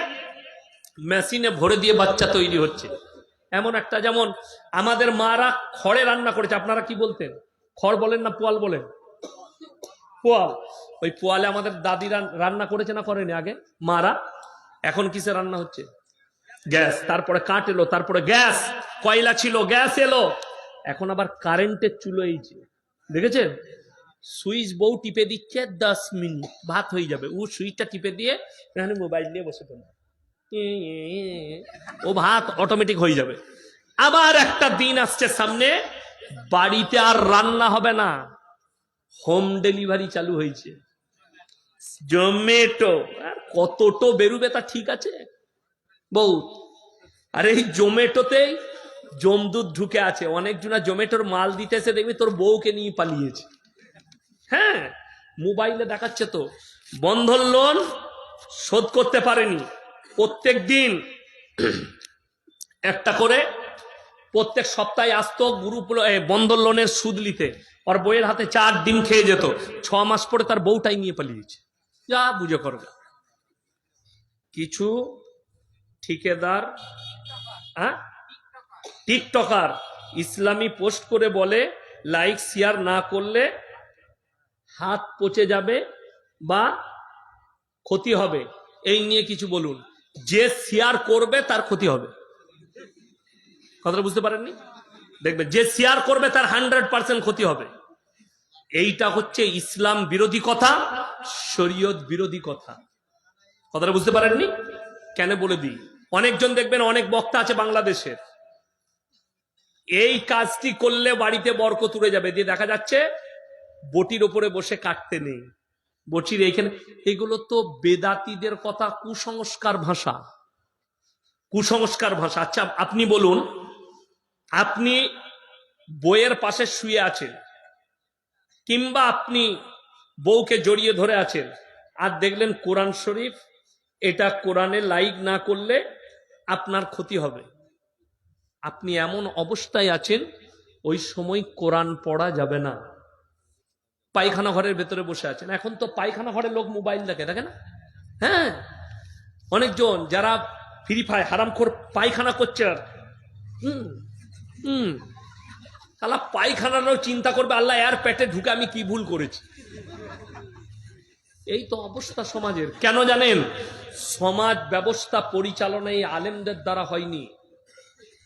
মেশিনে ভরে দিয়ে বাচ্চা তৈরি হচ্ছে। এমন একটা, যেমন আমাদের মারা খড়ে রান্না করেছে। আপনারা কি বলতেন? খড় বলেন না পোয়াল বলেন? পোয়াল। ওই পোয়ালে আমাদের দাদিরা রান্না করেছে না করেনি আগে মারা? এখন কিসে রান্না হচ্ছে? গ্যাস। তারপরে কাঠ এলো, তারপরে গ্যাস। কয়লা ছিল, গ্যাস এলো, এখন আবার কারেন্টের চুলো এইছে। দেখেছেন? সুইচ বউ টিপে দিচ্ছে, 10 মিনিট ভাত হয়ে যাবে। ও সুইচটা টিপে দিয়ে এখানে মোবাইল নিয়ে বসে পড়বে, ও ভাত অটোমেটিক হয়ে যাবে। আবার একটা দিন আসছে সামনে, বাড়িতে আর রান্না হবে না, হোম ডেলিভারি চালু হয়েছে, জোম্যাটো। আর কতটো বেরুবে তা ঠিক আছে বউ? আর এই জোম্যাটোতেই জমদূত ঢুকে আছে। অনেকজনা জোম্যাটোর মাল দিতেছে, দেখবি তোর বউকে নিয়ে পালিয়েছে। হ্যাঁ, মোবাইলে দেখাচ্ছে তো। বন্ধন লোন শোধ করতে পারেনি, প্রত্যেক দিন একটা করে প্রত্যেক সপ্তাহে আসতো গ্রুপ বন্ধন লোনের সুদ নিতে। ওর বইয়ের হাতে 4 ডিম খেয়ে যেত। 6 মাস পরে তার বউটাই নিয়ে পালিয়েছে। যা বুঝে করবে। কিছু ঠিকাদার, টিকটকার ইসলামী পোস্ট করে বলে লাইক শেয়ার না করলে হাত পচে যাবে বা ক্ষতি হবে। এই নিয়ে কিছু বলুন। যে শেয়ার করবে তার ক্ষতি হবে। কথাটা বুঝতে পারেননি? দেখবে যে শেয়ার করবে তার 100% ক্ষতি হবে। এইটা হচ্ছে ইসলাম বিরোধী কথা, শরীয়ত বিরোধী কথা। কথাটা বুঝতে পারেননি? কেন বলে দিই। অনেকজন দেখবেন, অনেক বক্তা আছে বাংলাদেশের, এই কাজটি করলে বাড়িতে বরকত উড়ে যাবে, দিয়ে দেখা যাচ্ছে বটির ওপরে বসে কাটতে নেই, বটির এইখানে। এগুলো তো বেদাতীদের কথা, কুসংস্কার ভাষা, কুসংস্কার ভাষা। আচ্ছা আপনি বলুন, আপনি বইয়ের পাশে শুয়ে আছেন কিংবা আপনি বউকে জড়িয়ে ধরে আছেন, আর দেখলেন কোরআন শরীফ, এটা কোরআনে লাইক না করলে আপনার ক্ষতি হবে। আপনি এমন অবস্থায় আছেন, ওই সময় কোরআন পড়া যাবে না। পায়খানা ঘরের ভেতরে বসে আছেন। এখন তো পায়খানা ঘরে লোক মোবাইল দেখে, দেখে না? হ্যাঁ, অনেকজন যারা ফ্রি ফায়ার হারামখোর পায়খানা করছে। আল্লাহ পায়খানারও চিন্তা করবে, আল্লাহ এর পেটে ঢুকে আমি কি ভুল করেছি। এই তো অবস্থা সমাজের। কেন জানেন? সমাজ ব্যবস্থা পরিচালনা এই আলেমদের দ্বারা হয়নি,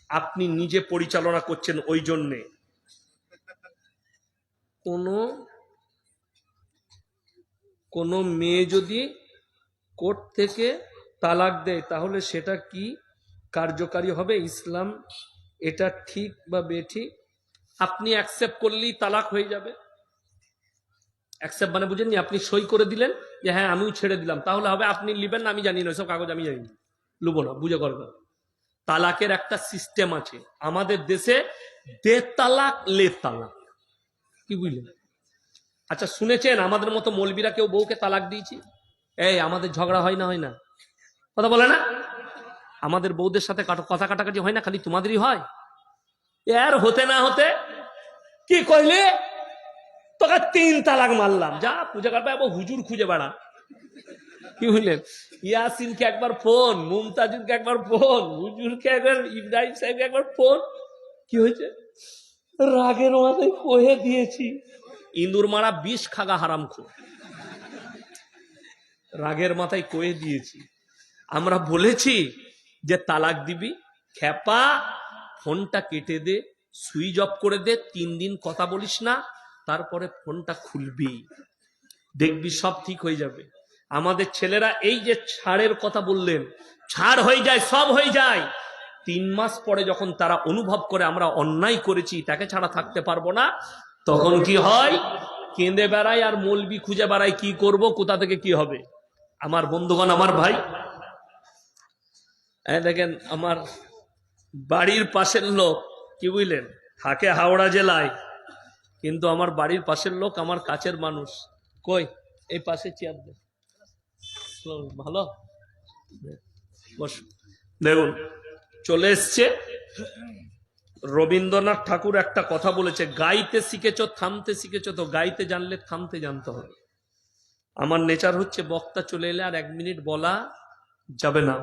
আপনি নিজে পরিচালনা করছেন। ওই জন্যে কোনো মেয়ে যদি কোর্ট থেকে তালাক দেয়, তাহলে সেটা কি কার্যকারী হবে? ইসলাম এটা ঠিক বা বেঠিক? আপনি অ্যাকসেপ্ট করলেই তালাক হয়ে যাবে। অ্যাকসেপ্ট মানে বুঝেননি? আপনি সই করে দিলেন যে হ্যাঁ আমিও ছেড়ে দিলাম, তাহলে হবে। আপনি লিবেন না আমি জানি না, সব কাগজ আমি জানি না। লুবো না, বুঝে করবে। তালাকের একটা সিস্টেম আছে আমাদের দেশে, দে তালাক লে তালাক, কি বুঝলেন? আচ্ছা শুনেছেন আমাদের মতো মৌলবীরা কেউ বউকে তালাক দিয়েছি? এই আমাদের ঝগড়া হয় না, হয় না, কথা বলে না? আমাদের বউদের সাথে কথা কাটাকাটি হয় না, খালি তোমাদেরই হয়। এর হতে না হতে কি কইলে, তোকে 3 তালাক মারলাম, যা পূজা করবে, হুজুর খুঁজে বেড়া। কি বুঝলেন? ইয়াসিনকে একবার ফোন, মুমতাজুরকে একবার ফোন, হুজুরকে একবার, ইব্রাহিম সাহেবকে একবার ফোন। কি হয়েছে? রাগের মাথায় কহে দিয়েছি, ইন্দুর মারা 20 খাগা হারাম খো, রাগের মাথায় কয়ে দিয়েছি। আমরা বলেছি যে তালাক দিবি, খেপা ফোনটা কেটে দে, সুইচ অফ করে দে, 3 দিন কথা বলিস না, তারপরে ফোনটা খুলবি, দেখবি সব ঠিক হয়ে যাবে। আমাদের ছেলেরা এই যে ছাড়ের কথা বললেন, ছাড় হয়ে যায়, সব হয়ে যায়। 3 মাস পরে যখন তারা অনুভব করে আমরা অন্যায় করেছি, তাকে ছাড়া থাকতে পারবো না, তখন কি হয়? কেঁদে বেড়ায় আর মলবি খুঁজে বেড়ায়, কি করব, কোথা থেকে কি হবে। আমার বন্ধুগণ, আমার ভাই, দেখেন আমার বাড়ির পাশের লোক, কি বুঝলেন, থাকে হাওড়া জেলায়, কিন্তু আমার বাড়ির পাশের লোক আমার কাছের মানুষ। কই এই পাশে চেয়ার দে, ভালো বস। দেখুন চলে এসছে, রবীন্দ্রনাথ ঠাকুর একটা কথা বলেছে, গাইতে শিখেছ থামতে শিখেছ, তো গাইতে জানলে থামতে জানতে হবে। আমার নেচার হচ্ছে বক্তা চলে এলে আর 1 মিনিট বলা যাবে না।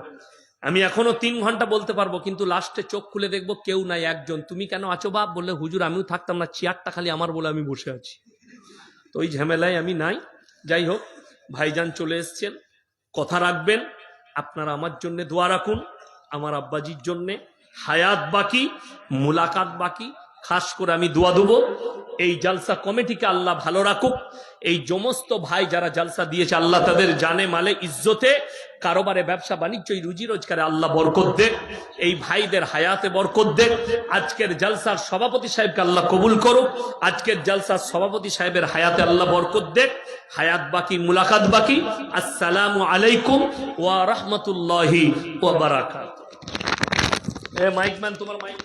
আমি এখনো 3 ঘন্টা বলতে পারবো, কিন্তু লাস্টে চোখ খুলে দেখবো কেউ নাই, একজন, তুমি কেন আছো বাপ? বললে হুজুর আমিও থাকতাম না, চেয়ারটা খালি আমার বলে আমি বসে আছি। তো ওই ঝামেলায় আমি নাই। যাই হোক, ভাইজান চলে এসছেন, কথা রাখবেন। আপনারা আমার জন্য দোয়া রাখুন, আমার আব্বাজির জন্যে। হায়াত বাকি, মুলাকাত বাকি। খাস করে আমি দোয়া দেবো এই জালসা কমিটিকে আল্লাহ ভালো রাখুক। এই সমস্ত ভাই যারা জালসা দিয়েছে, আল্লাহ তাদের জানে মালে ইজ্জতে, কারোবারে, ব্যবসা বাণিজ্য, রুজি রোজগারে আল্লাহ বরকত দেখ। এই ভাইদের হায়াতে বরকত দেখ। আজকের জালসার সভাপতি সাহেবকে আল্লাহ কবুল করুক। আজকের জালসার সভাপতি সাহেবের হায়াতে আল্লাহ বরকত দেখ। হায়াত বাকি, মুলাকাত বাকি। আসসালামু আলাইকুম ওয়া রাহমাতুল্লাহি ওয়া বারাকাতুহু। এ মাইকম্যান, তোমার মাইক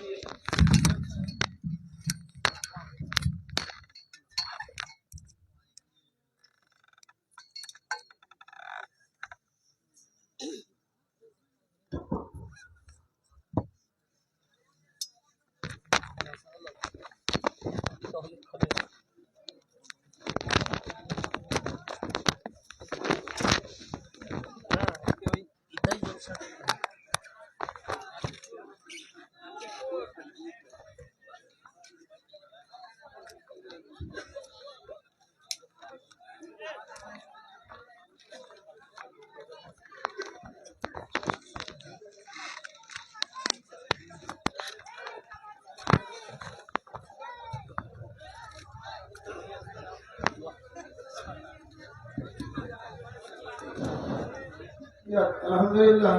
নিয়ে আলহামদুলিল্লাহ,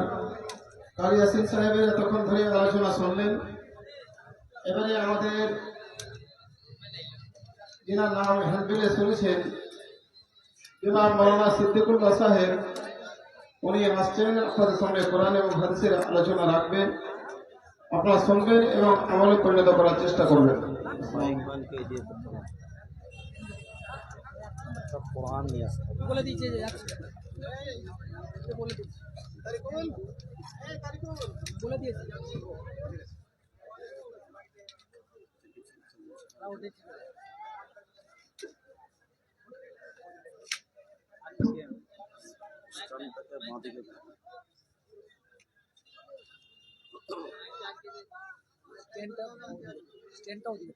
কারি ইয়াসিন সাহেবের এতক্ষণ ধরে আলোচনা শুনলেন। এবারে আমাদের যিনার নাম হ্যান্ডবিলে শুনেছেন, জনাব মৌলানা সিদ্দিকুল্লাহ সাহেব, উনি আসছেন আপনাদের সামনে কোরআন এবং হাদিসের আলোচনা রাখবেন। আপনারা শুনবেন এবং আমলে পরিণত করার চেষ্টা করবেন। কোরআন নিয়ে আসতে বলে দিয়েছে যে যাচ্ছে, বলে দিয়েছে, বলে দিয়েছে। স্ট্যান্ডটাও দিবে।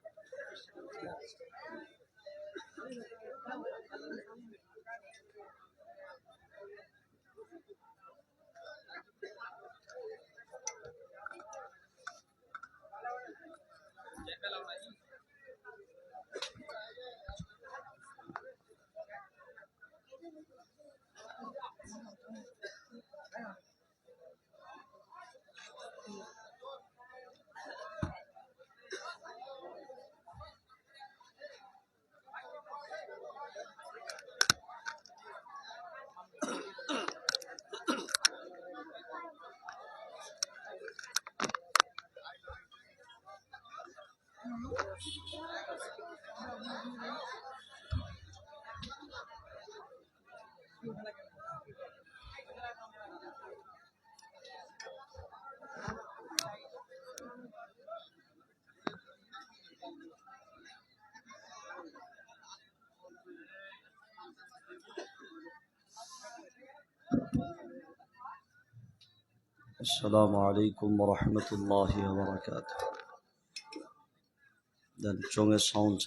السلام عليكم ورحمة الله وبركاته. Then strongest sound.